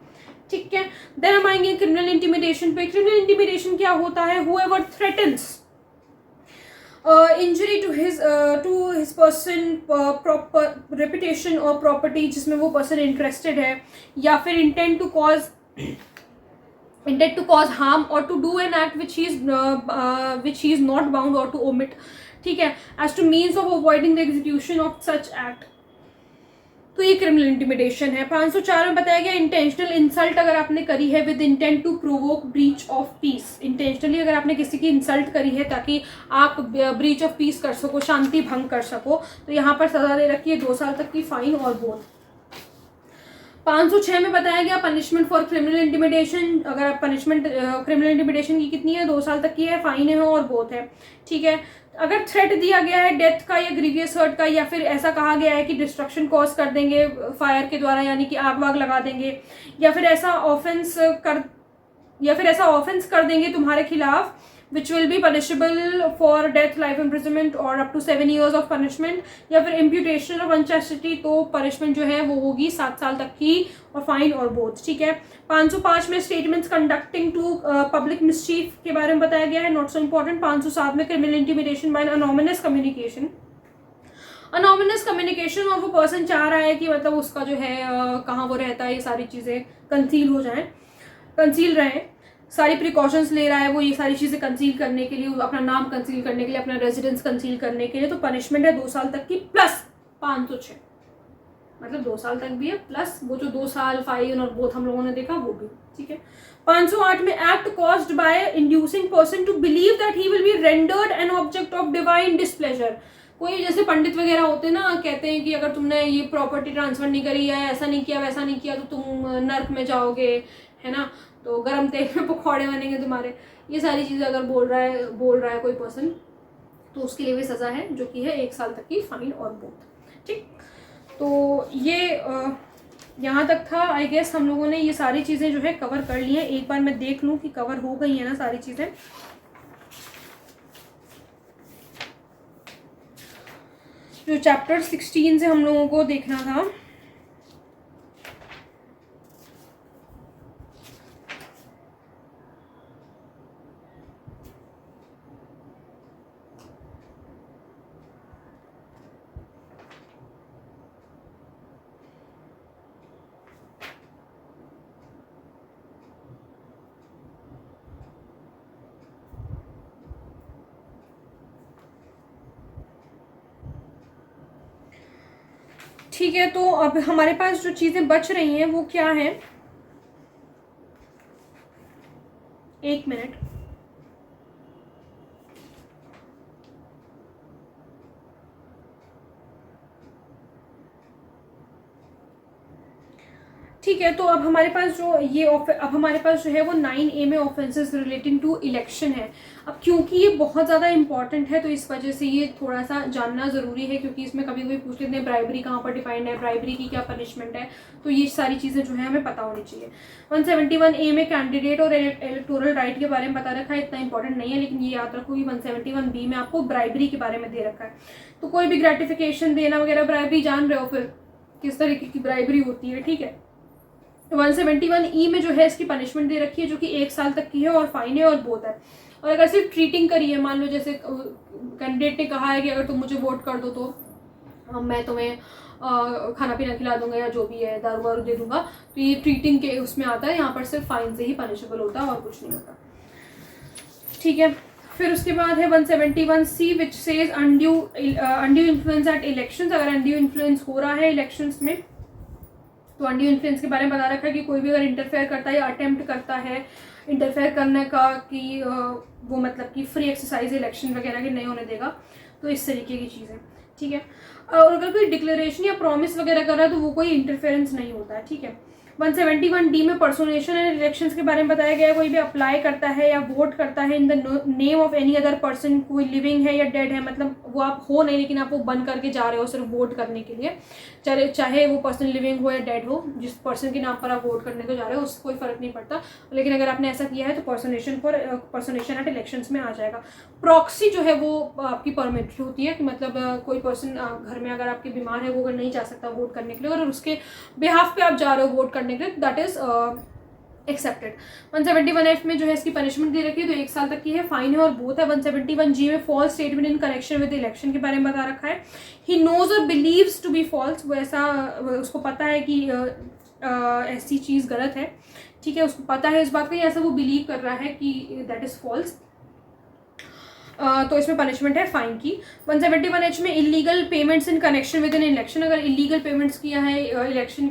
ठीक है, देन हम आएंगे क्रिमिनल इंटिमिडेशन पे। क्रिमिनल इंटिमिडेशन क्या होता है? Whoever threatens injury to his person, proper reputation और प्रॉपर्टी जिसमें वो पर्सन इंटरेस्टेड है, या फिर intent to cause harm or to do an act which he is not bound or to omit. ठीक है, as to means of avoiding the execution of such act, तो ये क्रिमिनल इंटिमिडेशन है। 504 में बताया गया इंटेंशनल इंसल्ट अगर आपने करी है with intent to provoke breach of peace. Intentionally अगर आपने किसी की इंसल्ट करी है ताकि आप ब्रीच ऑफ पीस कर सको, शांति भंग कर सको, तो यहाँ पर सजा दे रखी है 2 साल तक की फाइन और बोथ। 506 में बताया गया पनिशमेंट फॉर क्रिमिनल इंटिमिडेशन। अगर आप पनिशमेंट क्रिमिनल इंटिमिडेशन की कितनी है? 2 साल तक की है, फाइन है और बोथ है। ठीक है, अगर थ्रेट दिया गया है डेथ का या ग्रीवियस हर्ट का, या फिर ऐसा कहा गया है कि डिस्ट्रक्शन कॉज कर देंगे फायर के द्वारा, यानी कि आग वाग लगा देंगे, या फिर ऐसा ऑफेंस कर देंगे तुम्हारे खिलाफ which will be punishable for death, life imprisonment और up to 7 years of punishment, या फिर imputation of unchastity, तो punishment जो है वो होगी 7 साल तक की और फाइन और बोथ। ठीक है, 505 में statements conducting to public mischief के बारे में बताया गया है, नॉट सो इम्पॉर्टेंट। 507 में criminal intimidation by anonymous communication. Anonymous communication और वो पर्सन चाह रहा है कि मतलब उसका जो है कहाँ वो रहता है, ये सारी चीज़ें कंसील हो जाएं, कंसील रहें, सारी प्रिकॉशंस ले रहा है वो ये सारी चीज़ें कंसील करने के लिए, अपना नाम कंसील करने के लिए, अपना रेजिडेंस कंसील करने के लिए, तो पनिशमेंट है 2 साल तक की प्लस 506, मतलब 2 साल तक भी है प्लस वो जो 2 साल फाइन और बोथ हम लोगों ने देखा वो भी। ठीक है, 508 में act caused by inducing person to believe that he will be rendered an object of divine displeasure. कोई जैसे पंडित वगैरह होते हैं ना, कहते हैं कि अगर तुमने ये प्रॉपर्टी ट्रांसफर नहीं करी या ऐसा नहीं किया वैसा नहीं किया तो तुम नर्क में जाओगे, है ना, तो गर्म तेल में पकौड़े बनेंगे तुम्हारे, ये सारी चीज़ें अगर बोल रहा है कोई पर्सन, तो उसके लिए भी सज़ा है जो कि है 1 साल तक की फाइन और बोथ। ठीक, तो ये यहाँ तक था। आई गेस हम लोगों ने ये सारी चीज़ें जो है कवर कर ली हैं। एक बार मैं देख लूँ कि कवर हो गई है ना सारी चीज़ें। जो चैप्टर 16 से हम लोगों को देखना था, ठीक है, तो अब हमारे पास जो चीज़ें बच रही हैं वो क्या है? 1 मिनट। ठीक है, तो अब हमारे पास जो है वो 9A में ऑफेंसेस रिलेटिंग टू इलेक्शन है। अब क्योंकि ये बहुत ज़्यादा इंपॉर्टेंट है तो इस वजह से ये थोड़ा सा जानना ज़रूरी है, क्योंकि इसमें कभी कभी पूछ लेते हैं ब्राइबरी कहाँ पर डिफाइंड है, ब्राइबरी की क्या पनिशमेंट है, तो ये सारी चीज़ें जो है हमें पता होनी चाहिए। 171A में कैंडिडेट और इलेक्टोरल राइट के बारे में बता रखा है, इतना इंपॉर्टेंट नहीं है, लेकिन ये याद रखो कि 171B में आपको ब्राइबरी के बारे में दे रखा है। तो कोई भी ग्रेटिफिकेशन देना वगैरह ब्राइबरी, जान रहे हो फिर किस तरीके की ब्राइबरी होती है। ठीक है, 171E में जो है इसकी पनिशमेंट दे रखी है जो कि 1 साल तक की है और फाइन है और बोथ है। और अगर सिर्फ ट्रीटिंग करी है, मान लो जैसे कैंडिडेट ने कहा है कि अगर तुम मुझे वोट कर दो तो मैं तुम्हें खाना पीना खिला दूंगा या जो भी है दारू वारू दे दूंगा, तो ये ट्रीटिंग के उसमें आता है, यहाँ पर सिर्फ फाइन से ही पनिशेबल होता है और कुछ नहीं होता। ठीक है, फिर उसके बाद है 171C which says undue influence at elections. अगर अनड्यू इन्फ्लुएंस हो रहा है इलेक्शंस में तो अनड्यू इन्फ्लुएंस के बारे में बता रखा है कि कोई भी अगर इंटरफेयर करता है या अटेम्प्ट करता है इंटरफेयर करने का कि वो मतलब कि फ्री एक्सरसाइज इलेक्शन वगैरह के नहीं होने देगा, तो इस तरीके की चीज़ें। ठीक है, और अगर कोई डिक्लेरेशन या प्रॉमिस वगैरह कर रहा है तो वो कोई इंटरफेरेंस नहीं होता है। ठीक है, 171D में पर्सोनेशन एंड इलेक्शंस के बारे में बताया गया है। कोई भी अप्लाई करता है या वोट करता है in the name of any other person, कोई लिविंग है या डेड है, मतलब वो आप हो नहीं लेकिन आप वो बन करके जा रहे हो सिर्फ वोट करने के लिए, चाहे वो पर्सन लिविंग हो या डेड हो, जिस पर्सन के नाम पर आप वोट करने को जा रहे हो उससे कोई फर्क नहीं पड़ता। लेकिन अगर आपने ऐसा किया है तो पर्सोनेशन एट इलेक्शंस में आ जाएगा। प्रॉक्सी जो है वो आपकी परमिटेड होती है कि मतलब कोई पर्सन घर में अगर आपके बीमार है वो अगर नहीं जा सकता वोट करने के लिए और उसके बिहाफ पे आप जा रहे हो वोट करने के लिए, दैट इज एक्सेप्टेड। 171F में जो है इसकी पनिशमेंट दे रखी है तो 1 साल तक की है, फाइन है और बोथ है। 171G में false statement in connection with election के बारे में बता रखा है। He knows or believes to be false, वो ऐसा उसको पता है कि ऐसी चीज़ गलत है, ठीक है, उसको पता है इस बात का, ऐसा वो बिलीव कर रहा है कि दैट इज़ फॉल्स, तो इसमें पनिशमेंट है फाइन की। 171H में illegal payments in connection with an election, अगर इलीगल पेमेंट्स किया है इलेक्शन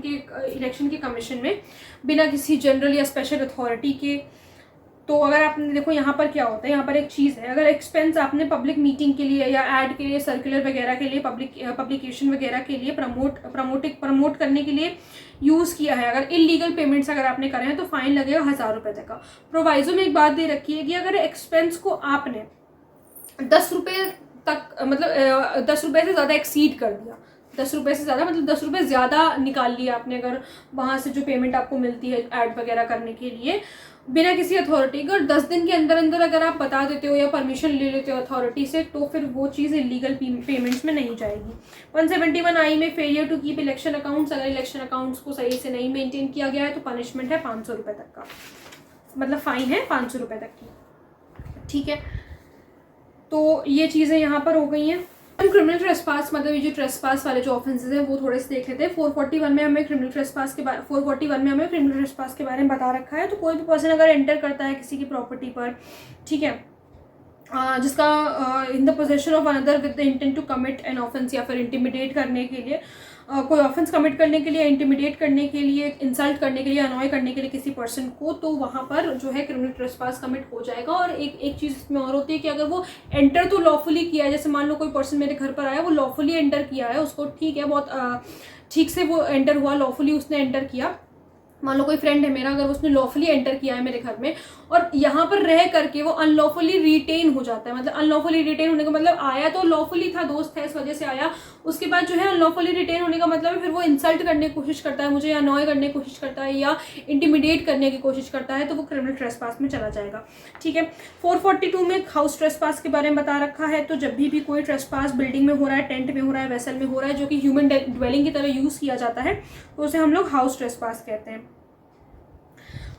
के कमीशन में बिना किसी जनरल या स्पेशल अथॉरिटी के, तो अगर आपने देखो यहाँ पर क्या होता है, यहाँ पर एक चीज़ है, अगर एक्सपेंस आपने पब्लिक मीटिंग के लिए या एड के लिए, सर्कुलर वगैरह के लिए, पब्लिकेशन वगैरह के लिए, प्रमोट करने के लिए यूज़ किया है, अगर इलीगल पेमेंट्स अगर आपने करे हैं तो फाइन लगेगा 1000 रुपये तक का। प्रोवाइजो में एक बात दे रखी है कि अगर एक्सपेंस को आपने 10 रुपये तक, मतलब 10 रुपये से ज़्यादा एक्सीड कर दिया, 10 रुपये से ज़्यादा मतलब 10 रुपये ज़्यादा निकाल लिया आपने, अगर वहाँ से जो पेमेंट आपको मिलती है ऐड वगैरह करने के लिए बिना किसी अथॉरिटी के, और 10 दिन के अंदर अंदर अगर आप बता देते हो या परमिशन ले लेते हो अथॉरिटी से, तो फिर वो चीज़ इलीगल पेमेंट्स में नहीं जाएगी। 171I में failure to keep election accounts, अगर इलेक्शन अकाउंट्स को सही से नहीं मेंटेन किया गया है तो पनिशमेंट है 500 रुपये तक का, मतलब फ़ाइन है 500 रुपये तक की, ठीक है। तो ये चीज़ें यहाँ पर हो गई हैं। हम क्रिमिनल ट्रेसपास, मतलब ये जो ट्रेसपास वाले जो ऑफेंसेस हैं वो थोड़े से देख लेते हैं। 441 में हमें क्रिमिनल ट्रेसपास के बारे में बता रखा है। तो कोई भी पर्सन अगर एंटर करता है किसी की प्रॉपर्टी पर, ठीक है, जिसका in the possession of another with the intent to commit an offence, या फिर इंटिमिडेट करने के लिए, कोई ऑफेंस कमिट करने के लिए, इंटिमिडेट करने के लिए, इंसल्ट करने के लिए, अनॉय करने के लिए किसी पर्सन को, तो वहाँ पर जो है क्रिमिनल ट्रेसपास कमिट हो जाएगा। और एक चीज़ इसमें और होती है कि अगर वो एंटर तो लॉफुली किया है, जैसे मान लो कोई पर्सन मेरे घर पर आया, वो लॉफुली एंटर किया है, उसको ठीक है, बहुत ठीक से वो एंटर हुआ, लॉफुली उसने एंटर किया। मान लो कोई फ्रेंड है मेरा, अगर उसने लॉफुली एंटर किया है मेरे घर में और यहाँ पर रह करके वो अनलॉफुली रिटेन हो जाता है, मतलब अनलॉफुली रिटेन होने का मतलब आया तो लॉफुली था, दोस्त है इस वजह से आया, उसके बाद जो है अनलॉफुली रिटेन होने का मतलब है फिर वो इंसल्ट करने की कोशिश करता है मुझे, या अनॉय करने की कोशिश करता है, या इंटिमिडेट करने की कोशिश करता है, तो वो क्रिमिनल ट्रेसपास में चला जाएगा, ठीक है। 442 में हाउस ट्रेसपास के बारे में बता रखा है। तो जब भी कोई ट्रेसपास बिल्डिंग में हो रहा है, टेंट में हो रहा है, वेसल में हो रहा है, जो कि ह्यूमन ड्वेलिंग की तरह यूज़ किया जाता है, तो उसे हम लोग हाउस ट्रेसपास कहते हैं।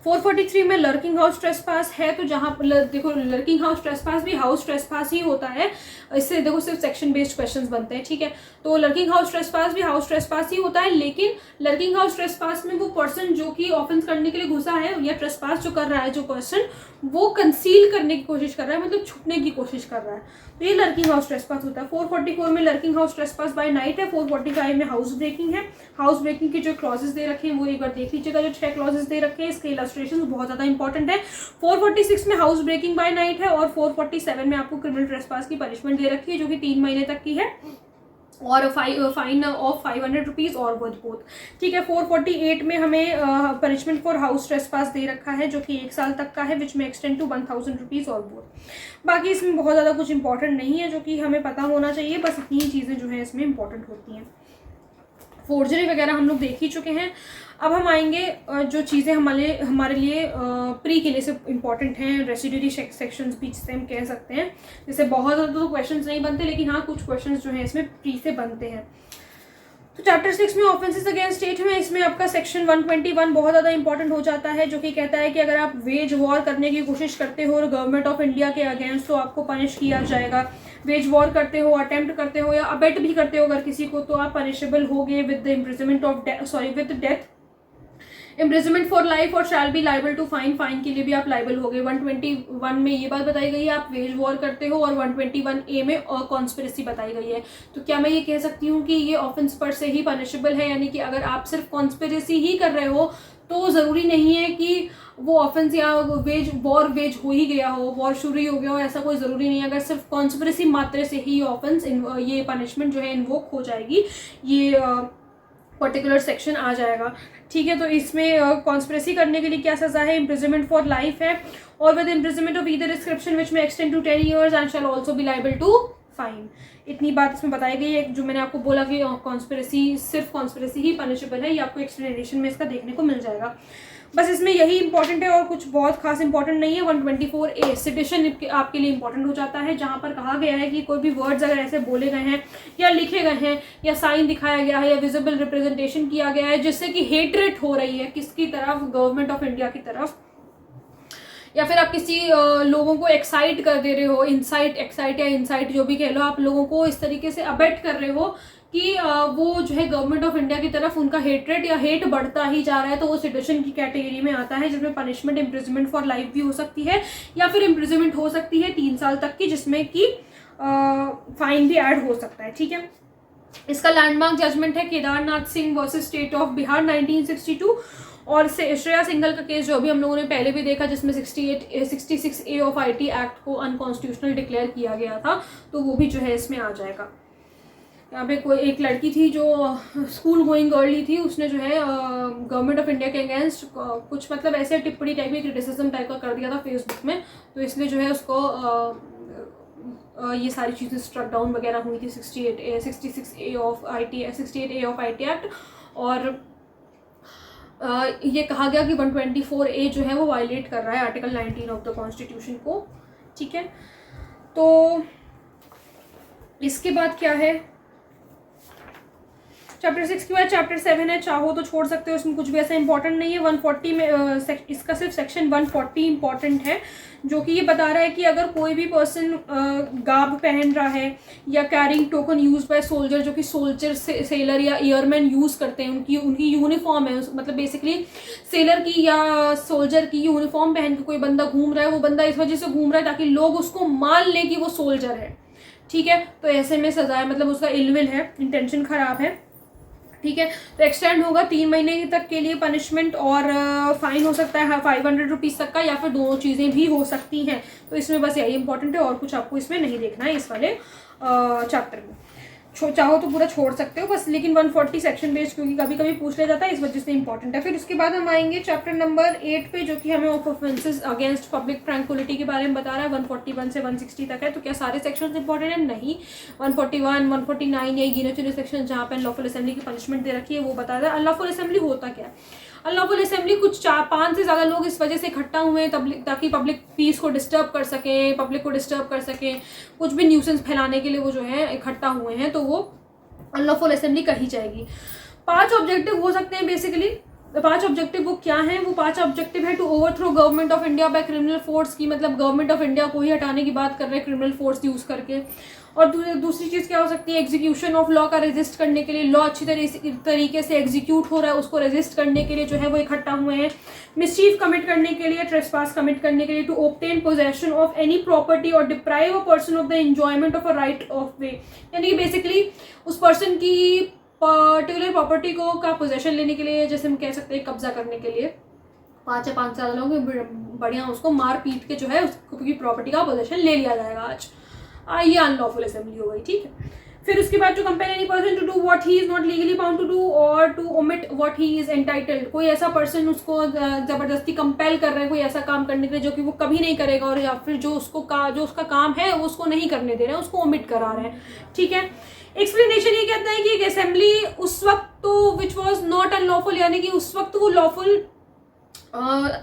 443 में लर्किंग हाउस ट्रेसपास है। तो जहाँ देखो लर्किंग हाउस ट्रेसपास भी हाउस ट्रेसपास ही होता है, इससे देखो सिर्फ सेक्शन बेस्ड क्वेश्चंस बनते हैं, ठीक है। तो लर्किंग हाउस ट्रेसपास भी हाउस ट्रेसपास ही होता है, लेकिन लर्किंग हाउस ट्रेसपास में वो पर्सन जो कि ऑफेंस करने के लिए घुसा है या ट्रेसपास जो कर रहा है जो पर्सन, वो कंसील करने की कोशिश कर रहा है, मतलब छुपने की कोशिश कर रहा है, तो ये लर्किंग हाउस ट्रेसपास होता है। 444 में lurking house trespass by night है। 445 में हाउस ब्रेकिंग है। हाउस ब्रेकिंग के जो क्लॉजेस दे रखे हैं वो एक बार देख लीजिएगा, जो 6 क्लॉजेस दे रखे हैं, इसके इलस्ट्रेशन बहुत ज़्यादा इंपॉर्टेंट है। 446 में हाउस ब्रेकिंग बाय नाइट है, और 447 में आपको क्रिमिनल ट्रेसपास की पनिशमेंट दे रखी है जो कि 3 महीने तक की है, और फाइन ऑफ 500 रुपीज़ और बोथ, ठीक है। 448 में हमें पनिशमेंट फॉर हाउस ट्रेसपास दे रखा है जो कि 1 साल तक का है, विच में एक्सटेंड टू 1000 रुपीज़ और बोथ। बाकी इसमें बहुत ज़्यादा कुछ इंपॉर्टेंट नहीं है जो कि हमें पता होना चाहिए, बस इतनी चीज़ें जो हैं इसमें इंपॉर्टेंट होती हैं। फोर्जरी वगैरह हम लोग देख ही चुके हैं। अब हम आएंगे जो चीज़ें हमारे लिए प्री के लिए से इम्पॉर्टेंट हैं, रेसिड्यूरी सेक्शंस भी जिसे हम कह सकते हैं। जैसे बहुत ज़्यादा तो क्वेश्चंस नहीं बनते, लेकिन हाँ कुछ क्वेश्चंस जो हैं इसमें प्री से बनते हैं। तो चैप्टर 6 में ऑफेंसेस अगेंस्ट स्टेट में, इसमें आपका सेक्शन 121 बहुत ज़्यादा इंपॉर्टेंट हो जाता है, जो कि कहता है कि अगर आप वेज वॉर करने की कोशिश करते हो और गवर्नमेंट ऑफ इंडिया के अगेंस्ट, तो आपको पनिश किया जाएगा। वेज वॉर करते हो, अटेम्प्ट करते हो या अबेट भी करते हो अगर किसी को, तो आप पनिशेबल होगे with the imprisonment of with death, imprisonment for life, और shall be liable to fine के लिए भी आप लाइबल हो गए। 121 में ये बात बताई गई है आप वेज वॉर करते हो, और 121A में और कॉन्स्पिरेसी बताई गई है। तो क्या मैं ये कह सकती हूँ कि ये ऑफेंस पर से ही पनिशेबल है, यानी कि अगर आप सिर्फ कॉन्स्पिरेसी ही कर रहे हो तो ज़रूरी नहीं है कि वो ऑफेंस या वेज हो ही गया हो, वॉर शुरू ही हो गया हो, ऐसा कोई ज़रूरी नहीं है। अगर सिर्फ कॉन्स्पिरेसी मात्र से ही ऑफेंस ये पनिशमेंट जो है इन्वोक हो जाएगी, ये पर्टिकुलर सेक्शन आ जाएगा, ठीक है। तो इसमें कॉन्स्पिरेसी करने के लिए क्या सज़ा है, इम्प्रिजनमेंट फॉर लाइफ है, और with imprisonment of either description which में extend to 10 years and shall also be liable to fine. इतनी बात इसमें बताई गई है। जो मैंने आपको बोला कि कॉन्स्पिरेसी, सिर्फ कॉन्स्पिरेसी ही पनिशेबल है, ये आपको एक्सप्लेनेशन में इसका देखने को मिल जाएगा। बस इसमें यही इंपॉर्टेंट है और कुछ बहुत खास इंपॉर्टेंट नहीं है। 124A सेडिशन आपके लिए इंपॉर्टेंट हो जाता है, जहाँ पर कहा गया है कि कोई भी वर्ड्स अगर ऐसे बोले गए हैं या लिखे गए हैं या साइन दिखाया गया है या विजिबल रिप्रेजेंटेशन किया गया है जिससे कि हेटरेट हो रही है किसकी तरफ, गवर्नमेंट ऑफ इंडिया की तरफ, या फिर आप किसी लोगों को एक्साइट कर दे रहे हो, एक्साइट या इंसाइट जो भी कह लो, आप लोगों को इस तरीके से अबेट कर रहे हो कि वो जो है गवर्नमेंट ऑफ इंडिया की तरफ उनका हेटरेट या हेट बढ़ता ही जा रहा है, तो वो सेडिशन की कैटेगरी में आता है, जिसमें पनिशमेंट इम्प्रिजनमेंट फॉर लाइफ भी हो सकती है या फिर इम्प्रिजनमेंट हो सकती है 3 साल तक की, जिसमें कि फाइन भी ऐड हो सकता है, ठीक है। इसका लैंडमार्क जजमेंट है Kedarnath Singh versus state of Bihar 1962, और श्रेया सिंघल का केस जो अभी हम लोगों ने पहले भी देखा, जिसमें 66A ऑफ IT एक्ट को अनकॉन्स्टिट्यूशनल डिक्लेयर किया गया था, तो वो भी जो है इसमें आ जाएगा। यहाँ पे कोई एक लड़की थी जो स्कूल गोइंग गर्ल थी, उसने जो है गवर्नमेंट ऑफ इंडिया के अगेंस्ट कुछ मतलब ऐसे टिप्पणी टाइप की, क्रिटिसिज्म टाइप का कर दिया था फेसबुक में, तो इसलिए जो है उसको ये सारी चीज़ें स्ट्रक डाउन वगैरह हुई थी 66A ऑफ IT एक्ट, और ये कहा गया कि 124A जो है वो वायलेट कर रहा है आर्टिकल 19 ऑफ द कॉन्स्टिट्यूशन को, ठीक है। तो इसके बाद क्या है, चैप्टर 6 के बाद चैप्टर 7 है, चाहो तो छोड़ सकते हो, इसमें कुछ भी ऐसा इंपॉर्टेंट नहीं है। 140 में इसका सिर्फ सेक्शन 140 इंपॉर्टेंट है, जो कि ये बता रहा है कि अगर कोई भी पर्सन गार्ब पहन रहा है या carrying token use by soldier, जो कि सोल्जर सेलर या एयरमैन यूज़ करते हैं, उनकी यूनिफॉर्म है, मतलब बेसिकली सेलर की या सोल्जर की यूनिफॉर्म पहन के कोई बंदा घूम रहा है, वो बंदा इस वजह से घूम रहा है ताकि लोग उसको मान लें कि वो सोल्जर है, ठीक है। तो ऐसे में सजा है, मतलब उसका इलविल है, इंटेंशन खराब है, ठीक है। तो एक्सटेंड होगा 3 महीने तक के लिए पनिशमेंट, और फाइन हो सकता है 500 रुपीज़ तक का, या फिर दोनों चीज़ें भी हो सकती हैं। तो इसमें बस यही इंपॉर्टेंट है, और कुछ आपको इसमें नहीं देखना है इस वाले चैप्टर में। चाहो तो पूरा छोड़ सकते हो बस, लेकिन 140 सेक्शन बेस्ड क्योंकि कभी कभी पूछ लिया जाता है, इस वजह से इंपॉर्टेंट है। फिर उसके बाद हम आएंगे चैप्टर नंबर 8 पे, जो कि हमें of offences against public tranquillity के बारे में बता रहा है। 141 से 160 तक है। तो क्या सारे सेक्शंस इंपॉर्टेंट है? नहीं। 141, 149 ये गिने चुने सेक्शन जहाँ पे अनलॉफुल असेंबली की पनिशमेंट दे रखी है वो बता रहा है। अनलॉफुल असेंबली होता क्या है? अनलॉफुल असेंबली कुछ 4-5 से ज़्यादा लोग इस वजह से इकट्ठा हुए हैं ताकि पब्लिक पीस को डिस्टर्ब कर सकें, पब्लिक को डिस्टर्ब कर सकें, कुछ भी न्यूसेंस फैलाने के लिए वो जो है इकट्ठा हुए हैं, तो वो अनलॉफुल असेंबली कही जाएगी। 5 ऑब्जेक्टिव हो सकते हैं बेसिकली। 5 ऑब्जेक्टिव वो क्या हैं? वो 5 ऑब्जेक्टिव है to overthrow government of India by criminal force की, मतलब गवर्नमेंट ऑफ इंडिया को ही हटाने की बात कर रहे हैं क्रिमिनल फोर्स यूज करके। और दूसरी चीज़ क्या हो सकती है? एग्जीक्यूशन ऑफ लॉ का रेजिस्ट करने के लिए, लॉ अच्छी तरीके से एग्जीक्यूट हो रहा है उसको रेजिस्ट करने के लिए जो है वो इकट्ठा हुए हैं। मिसचीफ कमिट करने के लिए, ट्रेसपास कमिट करने के लिए, to obtain possession of any property और deprive a person of the enjoyment of a right of way, यानी कि बेसिकली उस पर्सन की पर्टिकुलर प्रॉपर्टी को का पोजेशन लेने के लिए, जैसे हम कह सकते हैं कब्जा करने के लिए 5 या 5 साल लोग बढ़िया उसको मार पीट के जो है उसकी प्रॉपर्टी का पोजेशन ले लिया जाएगा आज। ये अनलॉफुल असेंबली हो गई, ठीक है। फिर उसके बाद जो compel any person to do what he is not legally bound to do और to omit what he is entitled, कोई ऐसा पर्सन उसको जबरदस्ती कंपेल कर रहे हैं कोई ऐसा काम करने के लिए जो कि वो कभी नहीं करेगा, और या फिर जो उसका काम है वो उसको नहीं करने दे रहे हैं, उसको ओमिट करा रहे हैं, ठीक है। एक्सप्लेनेशन ये कहता है कि एक असेंबली उस वक्त तो विच वॉज नॉट अनलॉफुल, यानी कि उस वक्त वो lawful,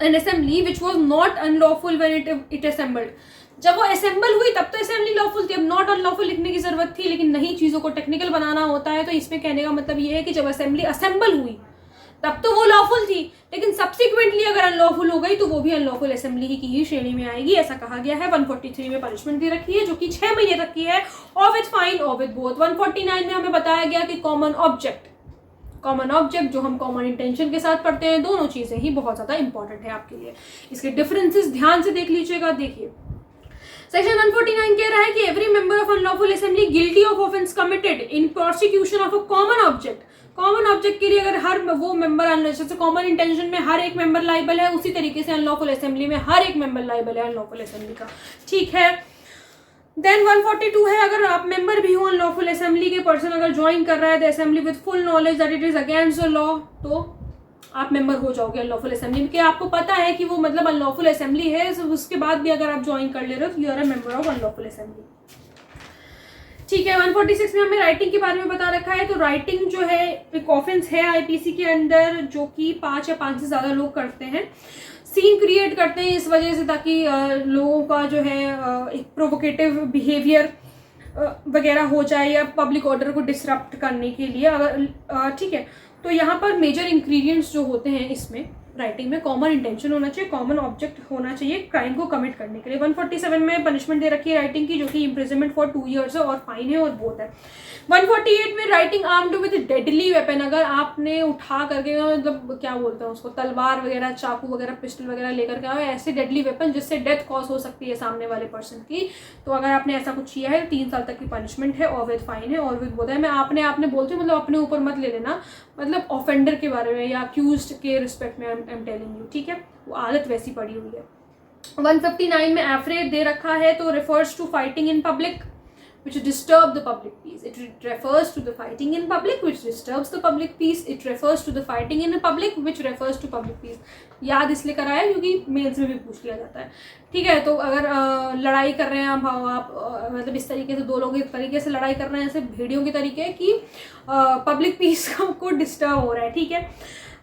N assembly which was not unlawful when it assembled, जब वो असेंबल हुई तब तो असेंबली लॉफुल थी। अब नॉट अनलॉफुल लिखने की जरूरत थी, लेकिन नहीं, चीज़ों को टेक्निकल बनाना होता है, तो इसमें कहने का मतलब ये है कि जब असेंबली असेंबल हुई तब तो वो लॉफुल थी, लेकिन सब्सिक्वेंटली अगर अनलॉफुल हो गई तो वो भी अनलॉफुल असेंबली की ही श्रेणी में आएगी, ऐसा कहा गया है। 143 में पनिशमेंट दे रखी है जो कि 6 महीने तक की है, और with fine or with both. 149 में हमें बताया गया कि कॉमन ऑब्जेक्ट जो हम कॉमन इंटेंशन के साथ पढ़ते हैं, दोनों चीजें ही बहुत ज्यादा इंपॉर्टेंट है आपके लिए। इसके डिफरेंसेस ध्यान से देख लीजिएगा। देखिए सेक्शन 149 कह रहा है कि every member of unlawful assembly guilty of offence committed in prosecution of a common object, common object के लिए अगर हर वो मेंबर, जैसे कॉमन इंटेंशन में हर एक मेंबर लाइबल है, उसी तरीके से अनलॉफुल असेंबली में हर एक मेंबर लाइबल है अनलॉफुल असेंबली का, ठीक है। देन 142 है, अगर आप मेंबर भी हो अनलॉफुल असेंबली के, पर्सन अगर ज्वाइन कर रहा है the assembly with full knowledge that it is against the law, तो आप मेंबर हो जाओगे अनलॉफुल असेंबली में, कि आपको पता है कि वो मतलब अनलॉफुल असेंबली है, उसके बाद भी अगर आप ज्वाइन कर ले रहे हो तो you are a member of unlawful assembly. ठीक है, 146 में हमें राइटिंग के बारे में बता रखा है। तो राइटिंग जो है एक ऑफेंस है आईपीसी के अंदर, जो कि 5 या 5 से ज़्यादा लोग करते हैं, सीन क्रिएट करते हैं इस वजह से, ताकि लोगों का जो है एक प्रोवोकेटिव बिहेवियर वगैरह हो जाए, या पब्लिक ऑर्डर को डिसरप्ट करने के लिए अगर ठीक है। तो यहाँ पर मेजर इंग्रेडिएंट्स जो होते हैं इसमें राइटिंग में, कॉमन इंटेंशन होना चाहिए, कॉमन ऑब्जेक्ट होना चाहिए क्राइम को कमिट करने के लिए। 147 में पनिशमेंट दे रखी है राइटिंग की, जो कि इम्प्रिजनमेंट फॉर 2 years है, और फाइन है और बोथ है। 148 में writing armed with deadly weapon, अगर आपने उठा करके मतलब क्या बोलते हैं उसको, तलवार वगैरह, चाकू वगैरह, पिस्टल वगैरह लेकर के आओ, ऐसे डेडली वेपन जिससे डेथ कॉज हो सकती है सामने वाले पर्सन की, तो अगर आपने ऐसा कुछ किया है 3 साल तक की पनिशमेंट है, और विद फाइन है, और विद बोथ है। मैं आपने बोलती हूँ, मतलब अपने ऊपर मत ले लेना, मतलब ऑफेंडर के बारे में या अक्यूज्ड के रिस्पेक्ट में आई एम टेलिंग यू, ठीक है, वो आदत वैसी पड़ी हुई है। 159 में एफ्रे दे रखा है, तो refers to fighting in public which disturb the public peace. It refers to the fighting in public which disturbs the public peace. It refers to the fighting in public which refers to public peace. याद इसलिए कराया क्योंकि mails में भी पूछ लिया जाता है, ठीक है। तो अगर लड़ाई कर रहे हैं आप मतलब इस तरीके से, 2 लोग एक तरीके से लड़ाई कर रहे हैं ऐसे भेड़ियों के तरीके, कि पब्लिक पीस को डिस्टर्ब हो रहा है, ठीक है,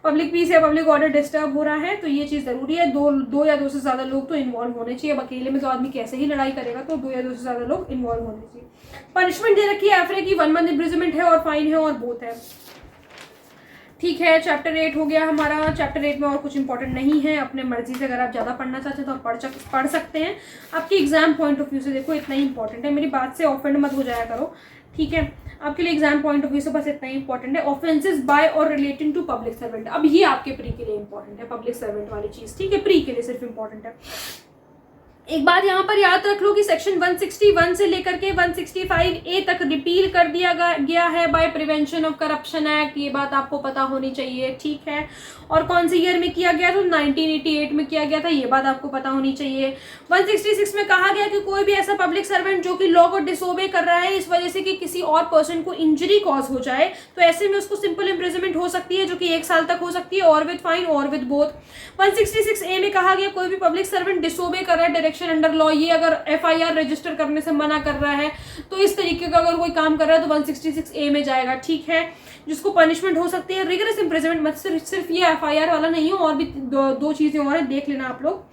पब्लिक पीस या पब्लिक ऑर्डर डिस्टर्ब हो रहा है, तो ये चीज़ ज़रूरी है। दो या दो से ज़्यादा लोग तो इन्वॉल्व होने चाहिए। अब अकेले में तो आदमी कैसे ही लड़ाई करेगा, तो 2 या 2 से ज़्यादा लोग इन्वॉल्व होने चाहिए। पनिशमेंट दे रखी है एफरे की, 1 month इम्प्रिजनमेंट है, और फाइन है, और बोथ है, ठीक है। चैप्टर 8 हो गया हमारा। चैप्टर 8 में और कुछ इंपॉर्टेंट नहीं है, अपने मर्जी से अगर आप ज़्यादा पढ़ना चाहते हैं तो आप पढ़ सकते हैं। आपके एग्जाम पॉइंट ऑफ व्यू से देखो इतना ही इंपॉर्टेंट है, मेरी बात से ऑफेंड मत हो जाया करो, ठीक है। आपके लिए एग्जाम पॉइंट ऑफ व्यू से बस इतना ही इंपॉर्टेंट है, ऑफेंसेस बाय और रिलेटिंग टू पब्लिक सर्वेंट। अब ये आपके प्री के लिए इंपॉर्टेंट है, पब्लिक सर्वेंट वाली चीज़, ठीक है, प्री के लिए सिर्फ इंपॉर्टेंट है। एक बात यहाँ पर याद रख लो कि सेक्शन 161 से लेकर के 165A तक रिपील कर दिया गया है by prevention of corruption act, ये बात आपको पता होनी चाहिए, ठीक है। और कौन से ईयर में किया गया, तो 1988 में किया गया था, ये बात आपको पता होनी चाहिए। 166 में कहा गया कि कोई भी ऐसा पब्लिक सर्वेंट जो कि लॉ को डिसोबे कर रहा है इस वजह से कि किसी और पर्सन को इंजरी कॉज हो जाए, तो ऐसे में उसको सिंपल इम्प्रिजनमेंट हो सकती है, जो कि 1 साल तक हो सकती है, और with fine or with both. 166A में कहा गया कोई भी पब्लिक सर्वेंट डिसोबे कर रहा है डायरेक्शन अंडर लॉ, ये अगर FIR रजिस्टर करने से मना कर रहा है, तो इस तरीके का अगर कोई काम कर रहा है तो 166A में जाएगा, ठीक है, जिसको पनिशमेंट हो सकती है रिगरस इम्प्रिजनमेंट। मत सिर्फ ये FIR वाला नहीं हो, और भी दो चीजें और हैं, देख लेना आप लोग,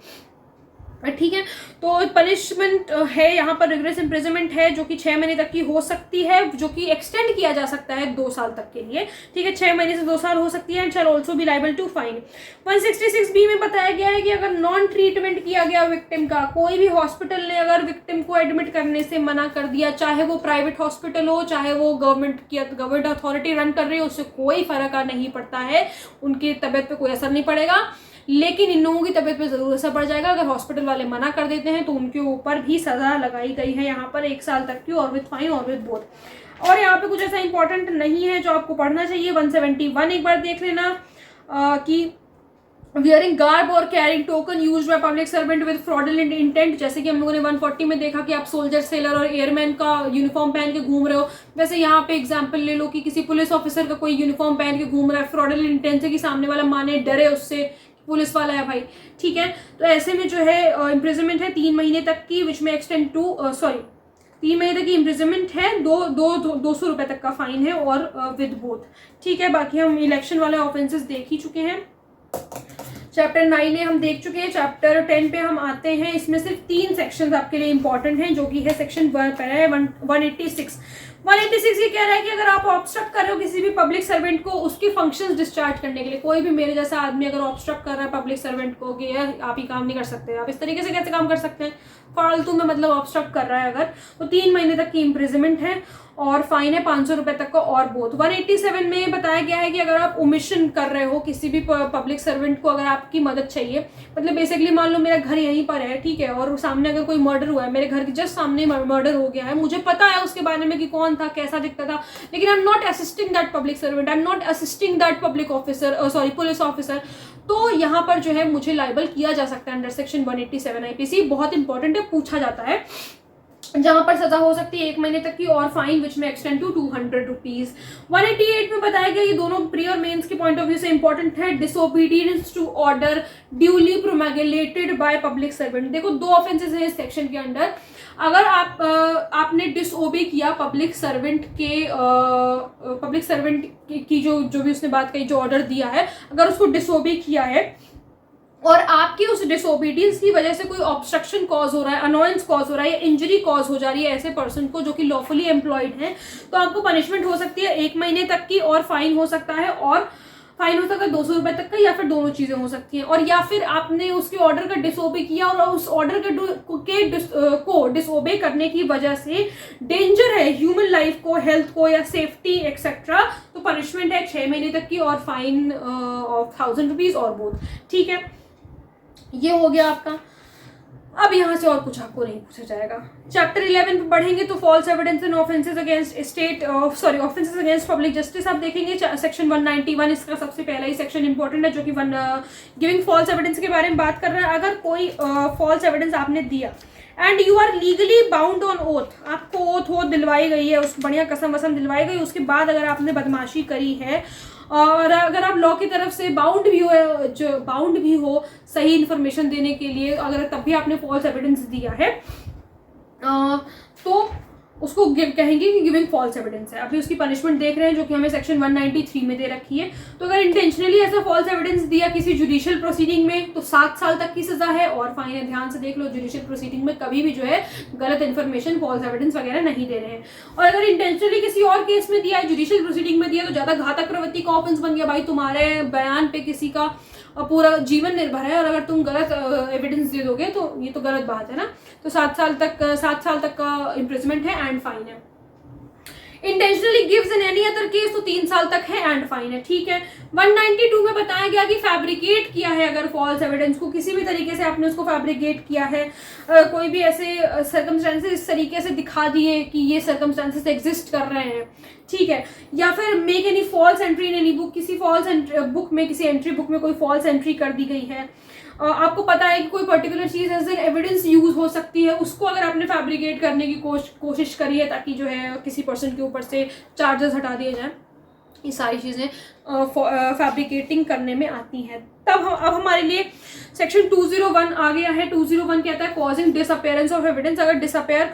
ठीक है। तो पनिशमेंट है यहाँ पर, रिगरस इम्प्रिजनमेंट है, जो कि 6 महीने तक की हो सकती है, जो कि एक्सटेंड किया जा सकता है 2 साल तक के लिए, ठीक है, 6 महीने से 2 साल हो सकती है, and shall also be liable to fine. 166B में बताया गया है कि अगर नॉन ट्रीटमेंट किया गया विक्टिम का, कोई भी हॉस्पिटल ने अगर विक्टिम को एडमिट करने से मना कर दिया, चाहे वो प्राइवेट हॉस्पिटल हो, चाहे वो गवर्नमेंट अथॉरिटी रन कर रही हो, उससे कोई फर्क नहीं पड़ता है, उनकी तबीयत पे कोई असर नहीं पड़ेगा, लेकिन इन लोगों की तबीयत पे जरूर असर पड़ जाएगा। अगर हॉस्पिटल वाले मना कर देते हैं तो उनके ऊपर भी सजा लगाई गई है यहाँ पर 1 साल तक की, or with fine or with both. और यहाँ पे कुछ ऐसा इंपॉर्टेंट नहीं है जो आपको पढ़ना चाहिए। 171 एक बार देख लेना कि वियरिंग गार्ब और carrying token used by public servant with fraudulent intent, जैसे कि हम लोगों ने 140 में देखा कि आप सोल्जर, सेलर और एयरमैन का यूनिफॉर्म पहन के घूम रहे हो, वैसे यहाँ पे एग्जांपल ले लो कि किसी पुलिस ऑफिसर का कोई यूनिफॉर्म पहन के घूम रहा है, फ्रॉडुलेंट इंटेंट से कि सामने वाला माने, डरे उससे पुलिस वाला है भाई, ठीक है। तो ऐसे में जो है इम्प्रिजनमेंट है 3 महीने तक की, विच में एक्सटेंड टू 3 महीने तक की इम्प्रिजनमेंट है, 200 रुपए तक का फाइन है, और विद बोथ, ठीक है। बाकी हम इलेक्शन वाले ऑफेंसेस देख ही चुके हैं। चैप्टर 9 हम देख चुके हैं। चैप्टर 10 पे हम आते हैं। इसमें सिर्फ 3 सेक्शंस आपके लिए इंपॉर्टेंट हैं, जो कि है सेक्शन 186। 186 ये कह रहा है कि अगर आप ऑब्स्ट्रक्ट कर रहे हो किसी भी पब्लिक सर्वेंट को उसके फंक्शंस डिस्चार्ज करने के लिए, कोई भी मेरे जैसा आदमी अगर ऑब्स्ट्रक्ट कर रहा है पब्लिक सर्वेंट को कि यार आप ही काम नहीं कर सकते, आप इस तरीके से कैसे काम कर सकते हैं, फालतू में मतलब ऑब्स्ट्रक्ट कर रहा है अगर, तो 3 महीने तक की इम्प्रिजनमेंट है, और फाइन है 500 रुपए तक का, और बोथ। 187 में बताया गया है कि अगर आप ओमिशन कर रहे हो किसी भी पब्लिक सर्वेंट को, अगर आपकी मदद चाहिए, मतलब बेसिकली मान लो मेरा घर यहीं पर है, ठीक है, और सामने अगर कोई मर्डर हुआ है, मेरे घर के जस्ट सामने मर्डर हो गया है, मुझे पता है उसके बारे में कि कौन था, कैसा दिखता था, लेकिन I am not assisting that public servant, I am not assisting that public officer, police officer, तो यहाँ पर जो है मुझे लाइबल किया जा सकता है अंडर सेक्शन 187 IPC। बहुत इंपॉर्टेंट है, पूछा जाता है। जहां पर सजा हो सकती है 1 महीने तक की और फाइन विच में एक्सटेंड टू 200 रुपीज। 188 में बताया गया, ये दोनों प्री और मेंस के पॉइंट ऑफ व्यू से इंपॉर्टेंट है, disobedience to order duly promulgated by public servant. देखो 2 ऑफेंसेस हैं इस सेक्शन के अंडर। अगर आपने डिसओबे किया पब्लिक सर्वेंट की जो भी उसने बात कही, जो ऑर्डर दिया है, अगर उसको डिसओबे किया है और आपकी उस डिसोबीडियंस की वजह से कोई ऑब्स्ट्रक्शन कॉज हो रहा है, अनोयंस कॉज हो रहा है या इंजरी कॉज हो जा रही है ऐसे पर्सन को जो कि लॉफुली एम्प्लॉयड है, तो आपको पनिशमेंट हो सकती है 1 महीने तक की और फाइन हो सकता है, और फाइन हो सकता है 200 रुपए तक का, या फिर दोनों चीजें हो सकती हैं। और या फिर आपने उसके ऑर्डर का डिसओबे किया और उस ऑर्डर को डिसओबे करने की वजह से डेंजर है ह्यूमन लाइफ को, हेल्थ को या सेफ्टी एक्सेट्रा, तो पनिशमेंट है 6 महीने तक की और फाइन ऑफ 1000 रुपीज और बोथ। ठीक है, ये हो गया आपका। अब यहाँ से और कुछ आपको नहीं पूछा जाएगा। चैप्टर 11 पे पढ़ेंगे तो false evidence and offences against offences against public justice आप देखेंगे। सेक्शन 191 इसका सबसे पहला ही सेक्शन इंपॉर्टेंट है, जो कि गिविंग फॉल्स एविडेंस के बारे में बात कर रहा है। अगर कोई फॉल्स एविडेंस आपने दिया and you are legally bound on oath, आपको ओथ दिलवाई गई है, उस बढ़िया कसम वसम दिलवाई गई, उसके बाद अगर आपने बदमाशी करी है और अगर आप लॉ की तरफ से बाउंड भी हो सही इन्फॉर्मेशन देने के लिए, अगर तब भी आपने फॉल्स एविडेंस दिया है तो उसको कहेंगे कि गिविंग फॉल्स एविडेंस है। अभी उसकी पनिशमेंट देख रहे हैं जो कि हमें सेक्शन 193 में दे रखी है। तो अगर इंटेंशनली ऐसा फॉल्स एविडेंस दिया किसी जुडिशियल प्रोसीडिंग में तो 7 साल तक की सजा है और फाइन है। ध्यान से देख लो, जुडिशियल प्रोसीडिंग में कभी भी जो है गलत इन्फॉर्मेशन, फॉल्स एविडेंस वगैरह नहीं दे रहे हैं। और अगर इंटेंशनली किसी और केस में दिया है, जुडिशियल प्रोसीडिंग में दिया, तो ज्यादा घातक प्रवृत्ति का ऑफेंस बन गया। भाई तुम्हारे बयान पे किसी का पूरा जीवन निर्भर है और अगर तुम गलत एविडेंस दे दोगे तो ये तो गलत बात है ना। तो 7 साल तक का इम्प्रिजमेंट है एंड फाइन है। Intentionally gives in any other case तो 3 साल तक है एंड फाइन है। ठीक है, 192 में बताया गया कि फैब्रिकेट किया है अगर फॉल्स एविडेंस को, किसी भी तरीके से आपने उसको फैब्रिकेट किया है, कोई भी ऐसे सर्कमस्टेंसेस इस तरीके से दिखा दिए कि ये सर्कमस्टेंसेस एग्जिस्ट कर रहे हैं, ठीक है, या फिर make any false entry in any book, किसी फॉल्स बुक में, किसी एंट्री बुक में कोई फॉल्स एंट्री कर दी गई है, आपको पता है कि कोई पर्टिकुलर चीज एज एन एविडेंस यूज हो सकती है, उसको अगर आपने फैब्रिकेट करने की कोशिश करी है ताकि जो है किसी पर्सन के ऊपर से चार्जेस हटा दिए जाएं, ये सारी चीजें फैब्रिकेटिंग करने में आती हैं। तब अब हमारे लिए सेक्शन 201 आ गया है। 201 कहता है कॉजिंग डिसअपेयरेंस ऑफ एविडेंस, अगर डिसअपेयर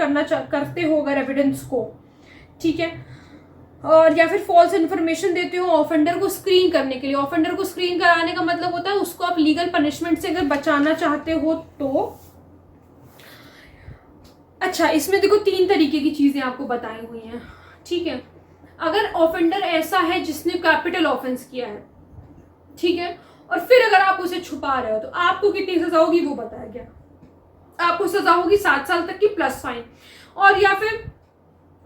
करते हो अगर एविडेंस को, ठीक है, और या फिर फॉल्स इन्फॉर्मेशन देते हो ऑफेंडर को स्क्रीन करने के लिए। ऑफेंडर को स्क्रीन कराने का मतलब होता है उसको आप लीगल पनिशमेंट से अगर बचाना चाहते हो तो। अच्छा, इसमें देखो 3 तरीके की चीजें आपको बताई हुई हैं, ठीक है। अगर ऑफेंडर ऐसा है जिसने कैपिटल ऑफेंस किया है, ठीक है, और फिर अगर आप उसे छुपा रहे हो तो आपको कितनी सजा होगी वो बताया गया। आपको सजा होगी 7 साल तक की प्लस फाइन। और या फिर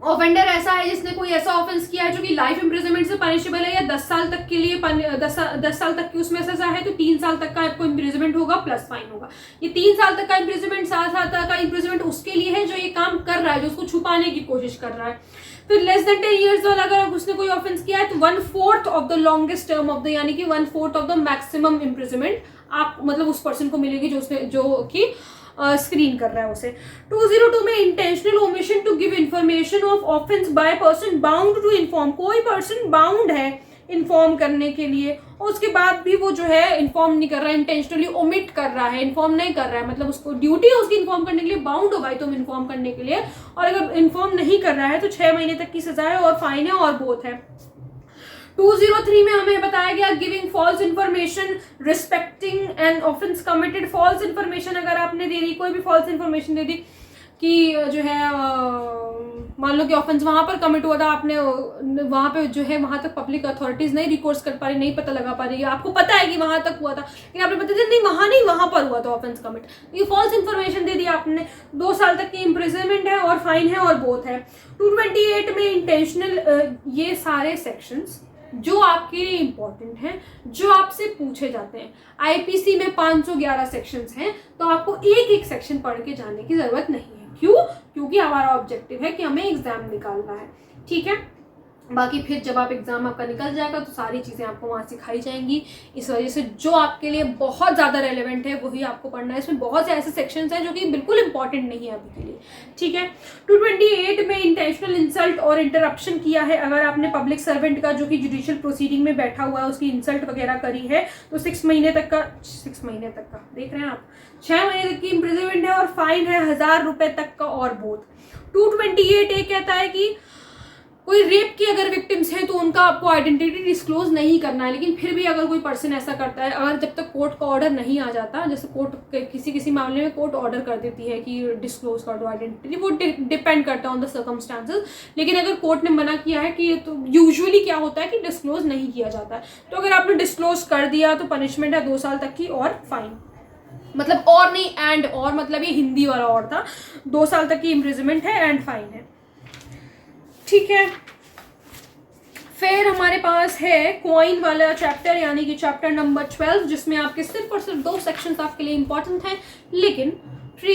ऑफेंडर ऐसा है जिसने कोई ऐसा ऑफेंस किया है जो कि लाइफ इम्प्रिजनमेंट से पनिशेबल है या 10 साल तक के लिए 10 साल तक की उसमें सजा है, तो 3 साल तक का आपको इम्प्रिजनमेंट होगा प्लस फाइन होगा। ये 3 साल तक का इम्प्रिजनमेंट, 7 साल तक का इम्प्रिजनमेंट उसके लिए है जो ये काम कर रहा है, जो उसको छुपाने की कोशिश कर रहा है। फिर लेस देन 10 ईयर्स वाला अगर उसने कोई ऑफेंस किया है तो 1/4 of the longest term of the, यानी कि 1/4 ऑफ द मैक्सिमम इम्प्रिजनमेंट आप मतलब उस पर्सन को मिलेगी जो कि स्क्रीन कर रहा है उसे। 202 में intentional omission to give information of offence by person bound to inform, कोई पर्सन बाउंड है इन्फॉर्म करने के लिए और उसके बाद भी वो जो है इन्फॉर्म नहीं कर रहा है, इंटेंशनली ओमिट कर रहा है, इन्फॉर्म नहीं कर रहा है, मतलब उसको ड्यूटी है उसकी इन्फॉर्म करने के लिए, बाउंड हो भाई तुम इन्फॉर्म करने के लिए, और अगर इन्फॉर्म नहीं कर रहा है तो 6 महीने तक की सजा है और फाइन है और बोथ है। 203 में हमें बताया गया giving false information respecting an offence committed. False information अगर आपने दे दी, कोई भी फॉल्स इन्फॉर्मेशन दे दी कि जो है मान लो कि ऑफेंस वहां पर कमिट हुआ था, आपने वहां पे जो है वहां तक पब्लिक अथॉरिटीज नहीं रिकॉर्ड कर पा रही, नहीं पता लगा पा रही है, आपको पता है कि वहां तक हुआ था लेकिन आपने पता नहीं वहां पर हुआ था ऑफेंस कमिट, ये फॉल्स इन्फॉर्मेशन दे दी आपने, 2 साल तक की इम्प्रिजनमेंट है और फाइन है और बोथ है। 228 में इंटेंशनल, ये सारे सेक्शंस जो आपके लिए इंपॉर्टेंट हैं, जो आपसे पूछे जाते हैं। आईपीसी में 511 सेक्शंस हैं, तो आपको एक एक सेक्शन पढ़ के जाने की जरूरत नहीं है। क्यों? क्योंकि हमारा ऑब्जेक्टिव है कि हमें एग्जाम निकालना है, ठीक है। बाकी फिर जब आप एग्ज़ाम आपका निकल जाएगा तो सारी चीज़ें आपको वहाँ सिखाई जाएंगी। इस वजह से जो आपके लिए बहुत ज़्यादा रेलेवेंट है वही आपको पढ़ना है। इसमें बहुत से ऐसे सेक्शंस हैं जो कि बिल्कुल इंपॉर्टेंट नहीं है अभी के लिए, ठीक है। 228 में इंटेंशनल इंसल्ट और इंटरप्शन किया है। अगर आपने पब्लिक सर्वेंट का जो कि जुडिशियल प्रोसीडिंग में बैठा हुआ है उसकी इंसल्ट वगैरह करी है तो 6 महीने तक का देख रहे हैं आप, 6 महीने तक की इम्प्रिजनमेंट है और फाइन है 1000 रुपये तक का और बोथ। 228A कहता है कि कोई रेप की अगर विक्टिम्स हैं तो उनका आपको आइडेंटिटी डिस्क्लोज नहीं करना है, लेकिन फिर भी अगर कोई पर्सन ऐसा करता है, अगर जब तक कोर्ट का ऑर्डर नहीं आ जाता, जैसे कोर्ट किसी मामले में कोर्ट ऑर्डर कर देती है कि डिस्क्लोज कर दो आइडेंटिटी, वो डिपेंड करता है ऑन द सर्कमस्टांसेस, लेकिन अगर कोर्ट ने मना किया है कि तो यूजुअली क्या होता है कि डिस्क्लोज नहीं किया जाता है। तो अगर आपने डिस्क्लोज कर दिया तो पनिशमेंट है 2 साल तक की और फाइन, मतलब और नहीं एंड और, मतलब ये हिंदी वाला और था, 2 साल तक की इम्प्रिजनमेंट है एंड फाइन है, ठीक है। फिर हमारे पास है कॉइन वाला चैप्टर, यानी कि चैप्टर नंबर 12, जिसमें आपके सिर्फ और सिर्फ 2 सेक्शंस आपके लिए इंपॉर्टेंट हैं, लेकिन प्री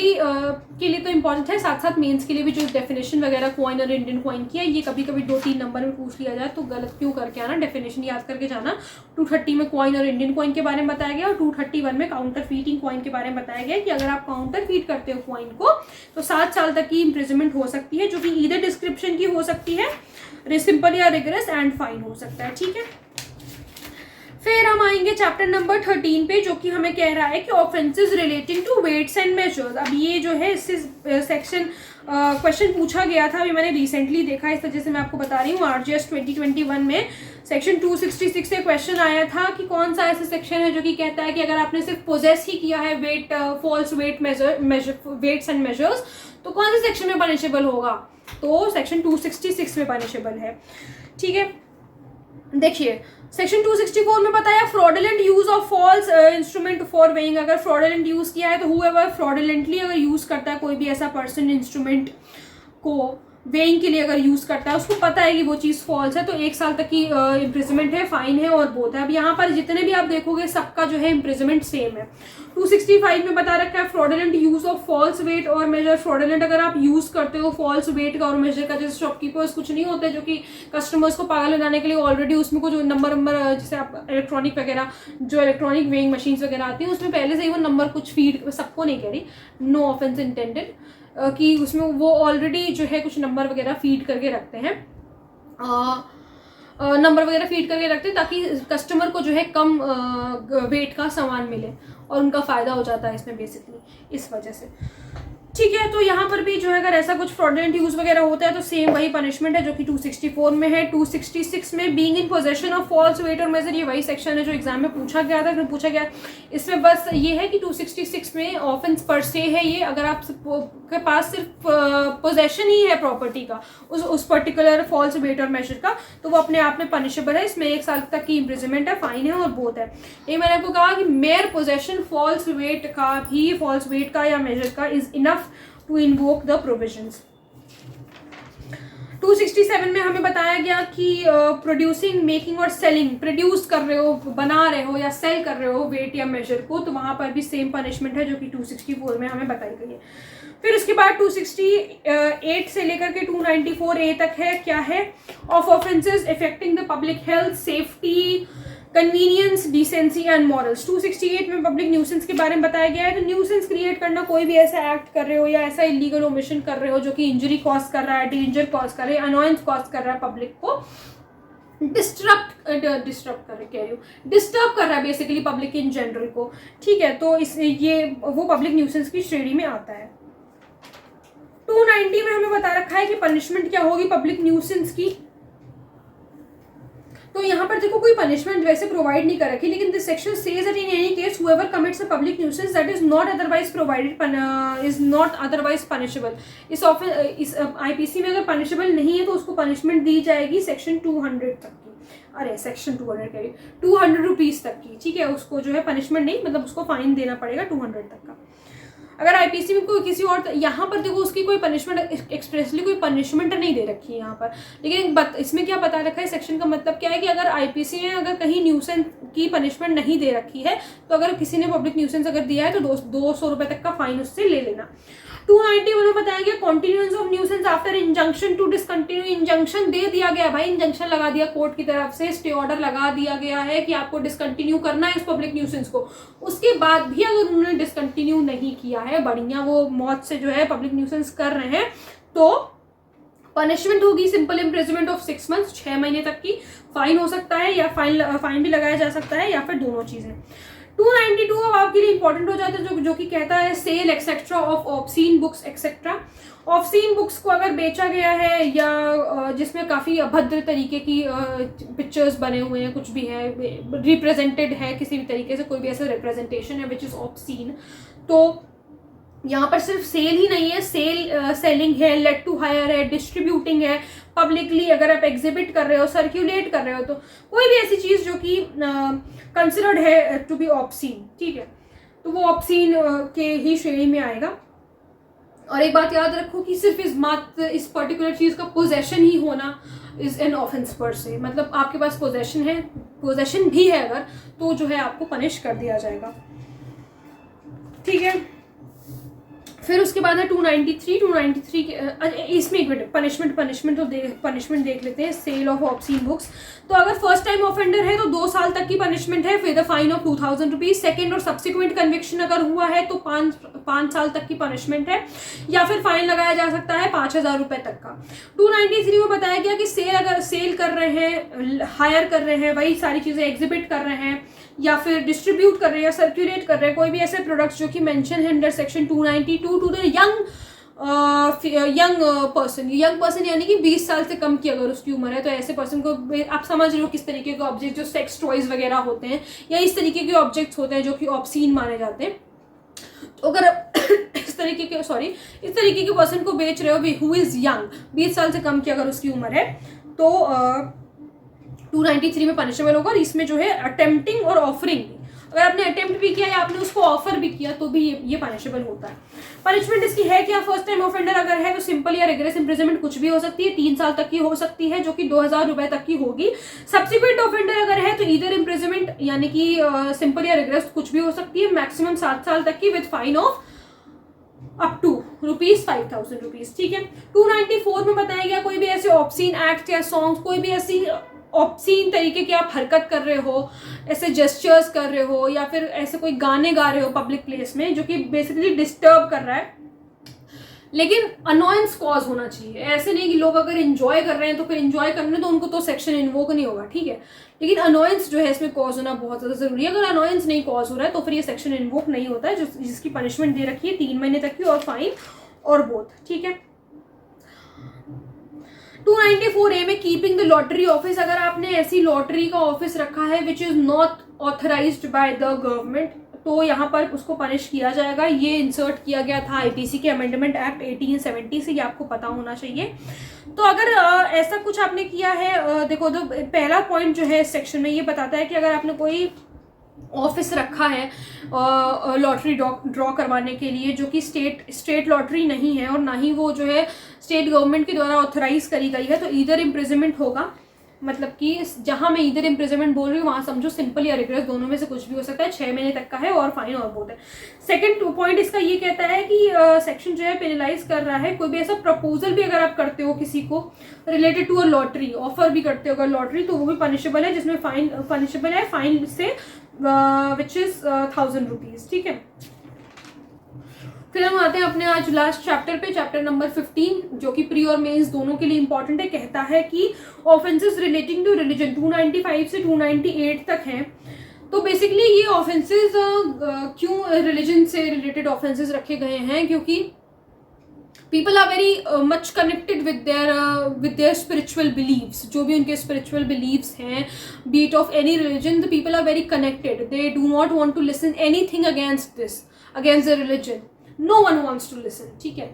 के लिए तो इंपॉर्टेंट है, साथ साथ मेंस के लिए भी। जो डेफिनेशन वगैरह कॉइन और इंडियन कॉइन की है, ये कभी कभी 2-3 नंबर में पूछ लिया जाए तो गलत क्यों करके आना, डेफिनेशन याद करके जाना। 230 में कॉइन और इंडियन कॉइन के बारे में बताया गया और 231 में काउंटर फीटिंग कॉइन के बारे में बताया गया कि अगर आप काउंटर फीट करते हो कॉइन को तो 7 साल तक की इम्प्रिजनमेंट हो सकती है, जो कि ईदर डिस्क्रिप्शन की हो सकती है, सिंपल या रिगरस, एंड फाइन हो सकता है, ठीक है। फिर हम आएंगे चैप्टर नंबर 13 पे, जो कि हमें कह रहा है कि offences relating to weights and measures. अब ये जो है इससे सेक्शन क्वेश्चन पूछा गया था, अभी मैंने रिसेंटली देखा, इस वजह से मैं आपको बता रही हूँ। RGS 2021 में सेक्शन 266 से क्वेश्चन आया था कि कौन सा ऐसा सेक्शन है जो कि कहता है कि अगर आपने सिर्फ पोजेस ही किया है weight, false weight weights and measures, तो कौन से सेक्शन में पनिशेबल होगा, तो सेक्शन 266 में पनिशेबल है, ठीक है। देखिए सेक्शन 264 में बताया fraudulent use of false instrument for weighing. अगर फ्रॉडुलेंट यूज किया है तो हूएवर फ्रॉडुलेंटली अगर यूज करता है कोई भी ऐसा पर्सन इंस्ट्रूमेंट को वेइंग के लिए अगर यूज करता है, उसको पता है कि वो चीज़ फॉल्स है, तो 1 साल तक की इम्प्रिजनमेंट है, फाइन है और बोथ है। अब यहाँ पर जितने भी आप देखोगे सबका जो है इम्प्रिजनमेंट सेम है। 265 में बता रखा है fraudulent use of false weight or measure. Fraudulent अगर आप यूज करते हो फॉल्स वेट का और मेजर का, जैसे शॉपकीपर्स कुछ नहीं होते जो कि कस्टमर्स को पागल लगाने के लिए ऑलरेडी उसमें कुछ नंबर जैसे आप इलेक्ट्रॉनिक वगैरह, जो इलेक्ट्रॉनिक वेइंग मशीन्स वगैरह आती हैं उसमें पहले से ही वो नंबर कुछ फीड, सबको नहीं कह रही, नो ऑफेंस इंटेंडेड, कि उसमें वो ऑलरेडी जो है कुछ नंबर वगैरह फीड करके रखते हैं, नंबर वगैरह फीड करके रखते हैं ताकि कस्टमर को जो है कम वेट का सामान मिले और उनका फ़ायदा हो जाता है इसमें बेसिकली, इस वजह से, ठीक है। तो यहाँ पर भी जो है अगर ऐसा कुछ फ्रॉडुलेंट यूज वगैरह होता है तो सेम वही पनिशमेंट है जो कि 264 में है। 266 में being in possession of false weight or measure, ये वही सेक्शन है जो एग्जाम में पूछा गया था, पूछा गया इसमें बस ये है कि 266 में ऑफेंस पर से है ये, अगर आप के पास सिर्फ पोजेशन ही है प्रॉपर्टी का उस particular false weight or major का, तो वो अपने आप में पनिशेबल है। इसमें 1 साल तक की इम्प्रिजनमेंट है, फाइन है और बोथ है। ये मैंने आपको कहा कि मेयर पोजेशन फॉल्स वेट का भी, फॉल्स वेट का या मेजर का, is enough to invoke the provisions. 267 में हमें बताया गया कि प्रोड्यूसिंग, मेकिंग और सेलिंग, प्रोड्यूस कर रहे हो, बना रहे हो या सेल कर रहे हो वेट या मेजर को, तो वहाँ पर भी सेम पनिशमेंट है जो कि 264 में हमें बताई गई है। फिर उसके बाद 268 से लेकर के 294A तक है, क्या है, of offences affecting the public health, safety, convenience, decency and morals. 268 में पब्लिक न्यूसेंस के बारे में बताया गया है। तो न्यूसेंस क्रिएट करना, कोई भी ऐसा एक्ट कर रहे हो या ऐसा इलीगल ओमिशन कर रहे हो जो कि इंजरी कॉज कर रहा है, डेंजर कॉज कर रहा है, अनॉयंस कॉज कर रहा है पब्लिक को, डिस्टर्ब कर रहा है बेसिकली पब्लिक इन जनरल को, ठीक है। तो इस ये वो पब्लिक न्यूसेंस की श्रेणी में आता है। 290 में हमें बता रखा है कि पनिशमेंट क्या होगी पब्लिक न्यूसेंस की। तो यहाँ पर देखो कोई पनिशमेंट वैसे प्रोवाइड नहीं कर रखी, लेकिन this section says that in any case whoever commits a public nuisance that is not otherwise provided is not otherwise punishable. इस आईपीसी में अगर पनिशेबल नहीं है तो उसको पनिशमेंट दी जाएगी सेक्शन 200 तक की, अरे सेक्शन 200 कह रही, 200 रुपीज़ तक की, ठीक है। उसको जो है पनिशमेंट नहीं, मतलब उसको फाइन देना पड़ेगा 200 तक का। अगर आईपीसी में कोई किसी और, यहाँ पर देखो उसकी कोई पनिशमेंट, एक्सप्रेसली कोई पनिशमेंट नहीं दे रखी है यहाँ पर, लेकिन इसमें क्या बता रखा है सेक्शन का मतलब क्या है कि अगर आईपीसी में अगर कहीं न्यूसेंस की पनिशमेंट नहीं दे रखी है तो अगर किसी ने पब्लिक न्यूसेंस अगर दिया है तो 200 रुपये तक का फाइन उससे ले लेना। 291 में बताया गया continuance of nuisance after injunction to discontinue. Injunction दे दिया गया भाई, इंजंक्शन लगा दिया कोर्ट की तरफ से, स्टे ऑर्डर लगा दिया गया है कि आपको डिसकंटिन्यू करना है इस पब्लिक न्यूसेंस को। उसके बाद भी अगर उन्होंने डिसकंटिन्यू नहीं किया है, बढ़िया वो मौत से जो है पब्लिक न्यूसेंस कर रहे हैं, तो पनिशमेंट होगी सिंपल इम्प्रिजनमेंट ऑफ 6 मंथ्स, 6 महीने तक की, फाइन हो सकता है या फाइन भी लगाया जा सकता है या फिर दोनों चीजें। 292 अब आपके लिए इंपॉर्टेंट हो जाता है जो कि कहता है sale etcetera of obscene books etcetera. Obscene books को अगर बेचा गया है या जिसमें काफ़ी अभद्र तरीके की पिक्चर्स बने हुए हैं, कुछ भी है, रिप्रेजेंटेड है किसी भी तरीके से, कोई भी ऐसा रिप्रेजेंटेशन है विच इज़ ऑब्सीन, तो यहाँ पर सिर्फ सेल ही नहीं है, सेलिंग है, लेट टू हायर है, डिस्ट्रीब्यूटिंग है, पब्लिकली अगर आप एग्जिबिट कर रहे हो, सर्क्यूलेट कर रहे हो, तो कोई भी ऐसी चीज़ जो कि कंसिडर्ड है टू बी ऑब्सीन, ठीक है, तो वो ऑब्सीन के ही श्रेणी में आएगा। और एक बात याद रखो कि सिर्फ इस पर्टिकुलर चीज़ का पोजेशन ही होना इज एन ऑफेंस पर से, मतलब आपके पास पोजेशन भी है अगर, तो जो है आपको पनिश कर दिया जाएगा, ठीक है। फिर उसके बाद है 293 के इसमें एक मिनट पनिशमेंट देख लेते हैं। सेल ऑफ ऑब्सीन बुक्स, तो अगर फर्स्ट टाइम ऑफेंडर है तो 2 साल तक की पनिशमेंट है, फिर the fine of 2000 rupees. Second और सब्सिक्वेंट कन्विक्शन अगर हुआ है तो 5 साल तक की पनिशमेंट है, या फिर फाइन लगाया जा सकता है 5000 रुपए तक का। 293 में बताया गया कि सेल कर रहे हैं, हायर कर रहे हैं, वही सारी चीजें एग्जिबिट कर रहे हैं, या फिर डिस्ट्रीब्यूट कर रहे हैं या सर्क्यूलेट कर रहे हैं कोई भी ऐसे प्रोडक्ट्स जो कि मेंशन है under section 292 to the young person यानी कि 20 साल से कम की अगर उसकी उम्र है, तो ऐसे पर्सन को आप समझ रहे हो किस तरीके के ऑब्जेक्ट जो सेक्स टॉयज वगैरह होते हैं या इस तरीके के ऑब्जेक्ट्स होते हैं जो कि ऑब्सीन माने जाते हैं। तो अगर इस तरीके के पर्सन को बेच रहे हो हु इज यंग, 20 साल से कम की अगर उसकी उम्र है, तो 293 में पनिशेबल होगा। और इसमें जो है अटेम्प्टिंग और ऑफरिंग, अगर आपने अटेम्प्ट भी किया या आपने उसको ऑफर भी किया तो भी ये पनिशेबल होता है। पनिशमेंट इसकी है क्या, फर्स्ट टाइम ऑफेंडर अगर है तो सिंपल या रिग्रेस इंप्रिजनमेंट कुछ भी हो सकती है, 3 साल तक की हो सकती है जो कि 2000 रुपए तक की होगी। सब्सिक्वेंट ऑफेंडर अगर है तो ईदर इंप्रिजनमेंट यानी कि सिंपल या रिग्रेस कुछ भी हो सकती है, मैक्सिमम 7 साल तक की with fine of up to ₹5,000, ठीक है। 294 में बताया गया कोई भी ऐसे ऑब्सीन एक्ट या सॉन्ग, कोई भी ऐसी ऑब्सीन तरीके की आप हरकत कर रहे हो, ऐसे जेस्चर्स कर रहे हो या फिर ऐसे कोई गाने गा रहे हो पब्लिक प्लेस में जो कि बेसिकली डिस्टर्ब कर रहा है, लेकिन अनॉयंस कॉज होना चाहिए। ऐसे नहीं कि लोग अगर एंजॉय कर रहे हैं तो फिर एंजॉय करने तो उनको तो सेक्शन इन्वोक नहीं होगा, ठीक है, लेकिन अनॉयंस जो है इसमें कॉज होना बहुत ज़्यादा जरूरी है। अगर अनॉयंस नहीं कॉज हो रहा है तो फिर ये सेक्शन इन्वोक नहीं होता है, जिसकी पनिशमेंट दे रखी है 3 महीने तक की और फाइन और बोथ, ठीक है। 294A में कीपिंग द लॉटरी ऑफिस, अगर आपने ऐसी लॉटरी का ऑफिस रखा है which is not authorised by the government, तो यहाँ पर उसको पनिश किया जाएगा। ये इंसर्ट किया गया था आईटीसी के अमेंडमेंट एक्ट 1870 से, ये आपको पता होना चाहिए। तो अगर ऐसा कुछ आपने किया है, देखो तो पहला पॉइंट जो है इस सेक्शन में ये बताता है कि अगर आपने कोई ऑफिस रखा है लॉटरी ड्रॉ करवाने के लिए जो कि स्टेट लॉटरी नहीं है और ना ही वो जो है स्टेट गवर्नमेंट के द्वारा ऑथराइज करी गई है, तो ईदर इम्प्रिजनमेंट होगा। मतलब कि जहां मैं ईदर इम्प्रिजनमेंट बोल रही हूँ वहां समझो सिंपल या रिग्रेस दोनों में से कुछ भी हो सकता है, 6 महीने तक का है और फाइन और बोथ है। सेकंड पॉइंट इसका ये कहता है कि सेक्शन जो है पेनलाइज कर रहा है कोई भी ऐसा प्रपोजल भी अगर आप करते हो किसी को related to a lottery, offer भी करते हो अगर लॉटरी, तो वो भी पनिशेबल है, जिसमें पनिशेबल है फाइन से विच इज 1000 रुपीज, ठीक है। फिर हम आते हैं अपने आज लास्ट चैप्टर पे, चैप्टर नंबर 15 जो कि प्री और मेंस दोनों के लिए इंपॉर्टेंट है। कहता है कि ऑफेंसेस रिलेटिंग टू रिलीजन 295 से 298 तक हैं। तो बेसिकली ये ऑफेंसेस क्यों रिलीजन से रिलेटेड ऑफेंसेस रखे गए हैं, क्योंकि people are very much connected with their spiritual beliefs, जो भी उनके स्पिरिचुअल बिलीव्स हैं, be it of any religion, the people are very connected, they do not want to listen anything against the religion, no one wants to listen, ठीक है,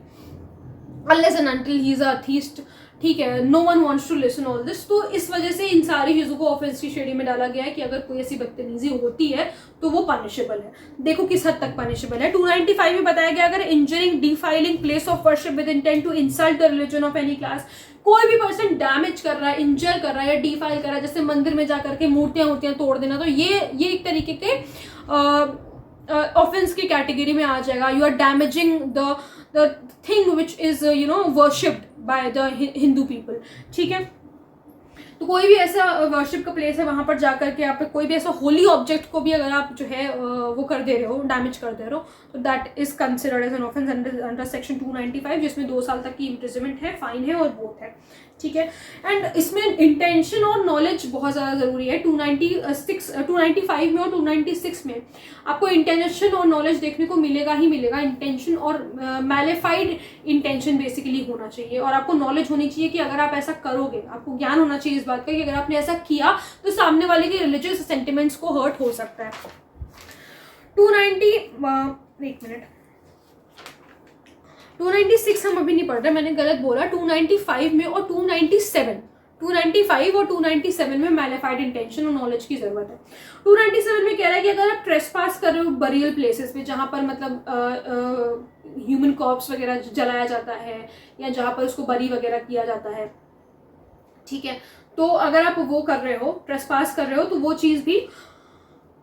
unless and until he is a atheist, ठीक है, no one wants to listen all this। तो इस वजह से इन सारी चीज़ों को ऑफेंस की श्रेणी में डाला गया है कि अगर कोई ऐसी बदतमीजी होती है तो वो पनिशेबल है। देखो किस हद तक पनिशेबल है। 295 में बताया गया अगर injuring defiling place of worship with intent to insult the religion of any class, कोई भी पर्सन डैमेज कर रहा है, इंजर कर रहा है या डिफाइल कर रहा है, जैसे मंदिर में जाकर के मूर्तियां तोड़ देना, तो ये एक तरीके के ऑफेंस की कैटेगरी में आ जाएगा। You are damaging the the thing which is worshipped by the Hindu people, ठीक है। तो कोई भी ऐसा वर्शिप का प्लेस है, वहाँ पर जाकर के आप कोई भी ऐसा होली ऑब्जेक्ट को भी अगर आप जो है वो कर दे रहे हो, डैमेज कर दे रहे हो, तो that is considered as an offence under section 295, जिसमें 2 साल तक की इम्प्रिजनमेंट है, फाइन है और बोथ है, ठीक है। एंड इसमें इंटेंशन और नॉलेज बहुत ज़्यादा ज़रूरी है। 295 में और 296 में आपको इंटेंशन और नॉलेज देखने को मिलेगा ही मिलेगा। इंटेंशन और मैलिफाइड इंटेंशन बेसिकली होना चाहिए, और आपको नॉलेज होनी चाहिए कि अगर आप ऐसा करोगे, आपको ज्ञान होना चाहिए इस बात का कि अगर आपने ऐसा किया तो सामने वाले के रिलीजियस सेंटिमेंट्स को हर्ट हो सकता है। 296 हम अभी नहीं पढ़ रहे, मैंने गलत बोला। 295 में और 295 और 297 में मैलिफाइड इंटेंशन और नॉलेज की जरूरत है। 297 में कह रहा है कि अगर आप ट्रेसपास कर रहे हो बरियल प्लेसेस पे, जहाँ पर मतलब ह्यूमन कॉर्प्स वगैरह जलाया जाता है या जहाँ पर उसको बरी वगैरह किया जाता है, ठीक है, तो अगर आप वो कर रहे हो, ट्रेसपास कर रहे हो, तो वो चीज़ भी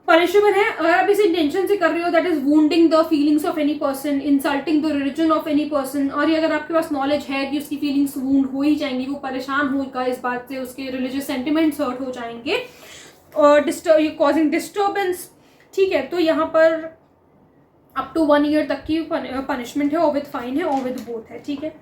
पनिशेबल है। अगर आप इसे इंटेंशन से कर रहे हो, that is wounding the feelings of any person, insulting the religion of any person, और ये अगर आपके पास नॉलेज है कि उसकी फीलिंग्स वूंड हो ही जाएंगी, वो परेशान होगा इस बात से, उसके रिलीजियस सेंटिमेंट्स हर्ट हो जाएंगे और कॉजिंग डिस्टर्बेंस, ठीक है, तो यहाँ पर अप टू 1 ईयर तक की पनिशमेंट है, और विद फाइन है, और विद बोथ है, ठीक है।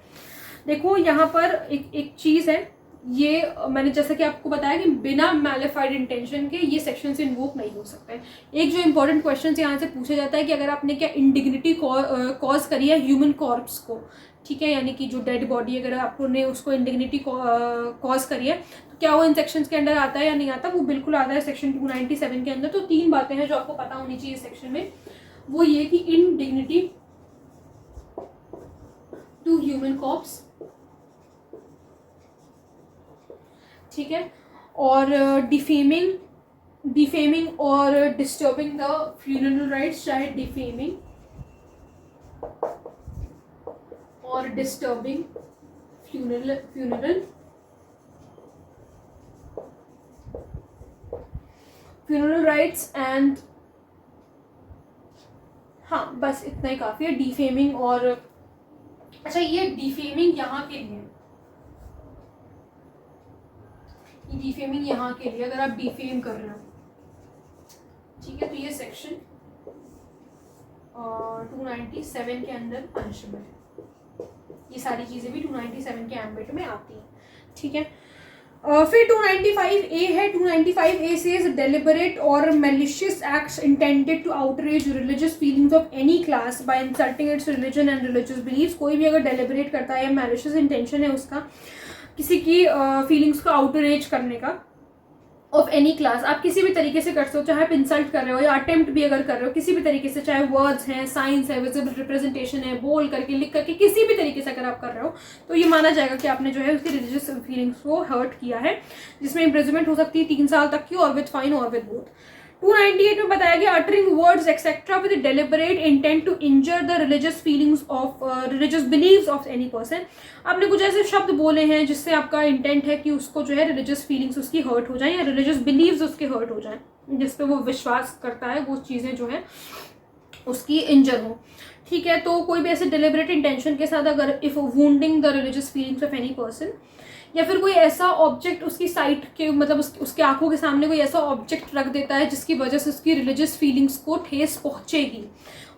देखो यहाँ पर एक चीज़ है, ये मैंने जैसा कि आपको बताया कि बिना मैलिफाइड इंटेंशन के ये सेक्शन से इन्वोक नहीं हो सकता है। एक जो इंपॉर्टेंट क्वेश्चन यहाँ से पूछा जाता है कि अगर आपने क्या इंडिग्निटी कॉज करी है ह्यूमन कॉर्प्स को, ठीक है, यानी कि जो डेड बॉडी अगर आपने उसको इंडिग्निटी कॉज करी है, तो क्या वो इन सेक्शंस के अंडर आता है या नहीं आता? वो बिल्कुल आता है सेक्शन 297 के अंदर। तो 3 बातें हैं जो आपको पता होनी चाहिए इस सेक्शन में, वो ये कि इंडिग्निटी टू ह्यूमन कॉर्प्स, ठीक है, और डिफेमिंग और डिस्टर्बिंग द फ्यूनरल राइट्स, चाहे डिफेमिंग और डिस्टर्बिंग फ्यूनरल राइट्स एंड, हाँ बस इतना ही काफ़ी है। डिफेमिंग और, अच्छा ये डिफेमिंग यहाँ के लिए, डिफेमिंग यहाँ के लिए, अगर आप डिफेम कर रहे हो, ठीक है, तो ये सेक्शन 297 के अंदर पनिशेबल है। ये सारी चीज़ें भी 297 के एम्बिट में आती हैं, ठीक है। फिर 295A है। 295A सेज डेलिबरेट और malicious acts intended to outrage religious feelings of any class by insulting its religion and religious beliefs. कोई भी अगर डेलिबरेट करता है या मैलिशियस इंटेंशन है उसका किसी की फीलिंग्स को आउटरेज करने का, ऑफ एनी क्लास, आप किसी भी तरीके से कर सकते हो, चाहे आप इंसल्ट कर रहे हो या अटेम्प्ट भी अगर कर रहे हो किसी भी तरीके से, चाहे वर्ड्स हैं, साइंस है, विजिबल रिप्रेजेंटेशन है, बोल करके, लिख करके, किसी भी तरीके से अगर आप कर रहे हो, तो ये माना जाएगा कि आपने जो है उसकी रिलीजियस फीलिंग्स को हर्ट किया है, जिसमें इम्प्रिजनमेंट हो सकती है 3 साल तक की, or with fine or with both. 298 में बताया गया uttering words etcetera with deliberate intent to injure the religious feelings of religious beliefs of any person. आपने कुछ ऐसे शब्द बोले हैं जिससे आपका इंटेंट है कि उसको जो है रिलीजियस फीलिंग्स उसकी हर्ट हो जाए या रिलीजियस बिलीव्स उसके हर्ट हो जाए, जिस पे वो विश्वास करता है, वो चीज़ें जो है उसकी इंजर हो, ठीक है। तो कोई भी ऐसे डेलिबरेट इंटेंशन के साथ अगर if wounding the religious feelings of any person, या फिर कोई ऐसा ऑब्जेक्ट उसकी साइट के मतलब उसके आंखों के सामने कोई ऐसा ऑब्जेक्ट रख देता है जिसकी वजह से उसकी रिलीजियस फीलिंग्स को ठेस पहुंचेगी,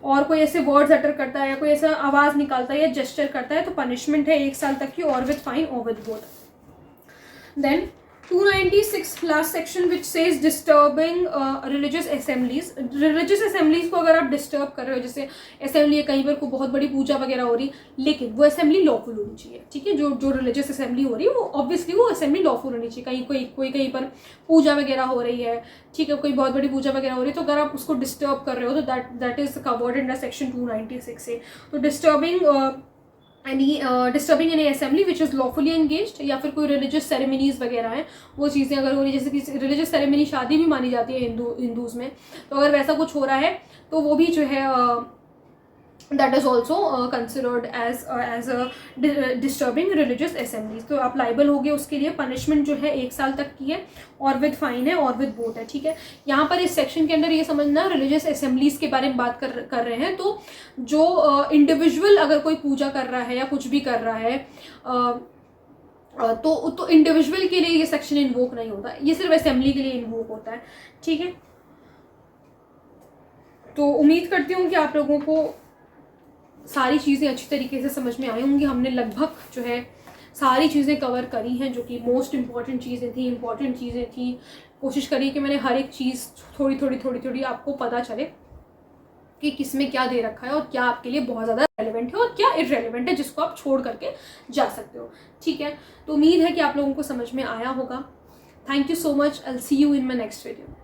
और कोई ऐसे वर्ड्स अटर करता है या कोई ऐसा आवाज़ निकालता है या जेस्चर करता है, तो पनिशमेंट है 1 साल तक की, or with fine or with both. Then 296 last section which says disturbing religious assemblies. Religious assemblies को अगर आप डिस्टर्ब कर रहे हो, जैसे असेंबली है कहीं पर को बहुत बड़ी पूजा वगैरह हो रही, लेकिन वो असेंबली लॉफुल होनी चाहिए, ठीक है। जो रिलीजियस असेंबली हो रही है वो ऑब्वियसली वो असेंबली लॉफुल होनी चाहिए। कहीं कोई कहीं पर पूजा वगैरह हो रही है, ठीक है, कोई बहुत बड़ी पूजा वगैरह हो रही है, तो अगर आप उसको डिस्टर्ब कर रहे हो तो that is covered in the section 296 से। तो disturbing any assembly which is lawfully engaged, या फिर कोई रिलीजियस सेरेमनीज वगैरह हैं, वो चीज़ें अगर हो रही है, जैसे कि रिलीजियस सेरेमनी शादी भी मानी जाती है हिंदूज़ में, तो अगर वैसा कुछ हो रहा है तो वो भी जो है that is also considered as a disturbing religious assemblies. तो आप लाइबल हो गए, उसके लिए पनिशमेंट जो है 1 साल तक की है और विद फाइन है और विद बोथ है, ठीक है। यहाँ पर इस सेक्शन के अंदर ये समझना, रिलीजियस असेंबलीज के बारे में बात कर रहे हैं, तो जो इंडिविजुअल अगर कोई पूजा कर रहा है या कुछ भी कर रहा है तो इंडिविजुअल के लिए ये सेक्शन इन्वोक नहीं होता, ये सिर्फ असेंबली के लिए इन्वोक होता है, ठीक है। तो उम्मीद करती हूँ कि आप लोगों को सारी चीज़ें अच्छी तरीके से समझ में आई होंगी। हमने लगभग जो है सारी चीज़ें कवर करी हैं, जो कि मोस्ट इम्पॉर्टेंट चीज़ें थी। कोशिश करी कि मैंने हर एक चीज़ थोड़ी आपको पता चले कि किस में क्या दे रखा है और क्या आपके लिए बहुत ज़्यादा रेलिवेंट है और क्या इररेलेवेंट है, जिसको आप छोड़ करके जा सकते हो, ठीक है। तो उम्मीद है कि आप लोगों को समझ में आया होगा। Thank you so much. I will see you in my next video.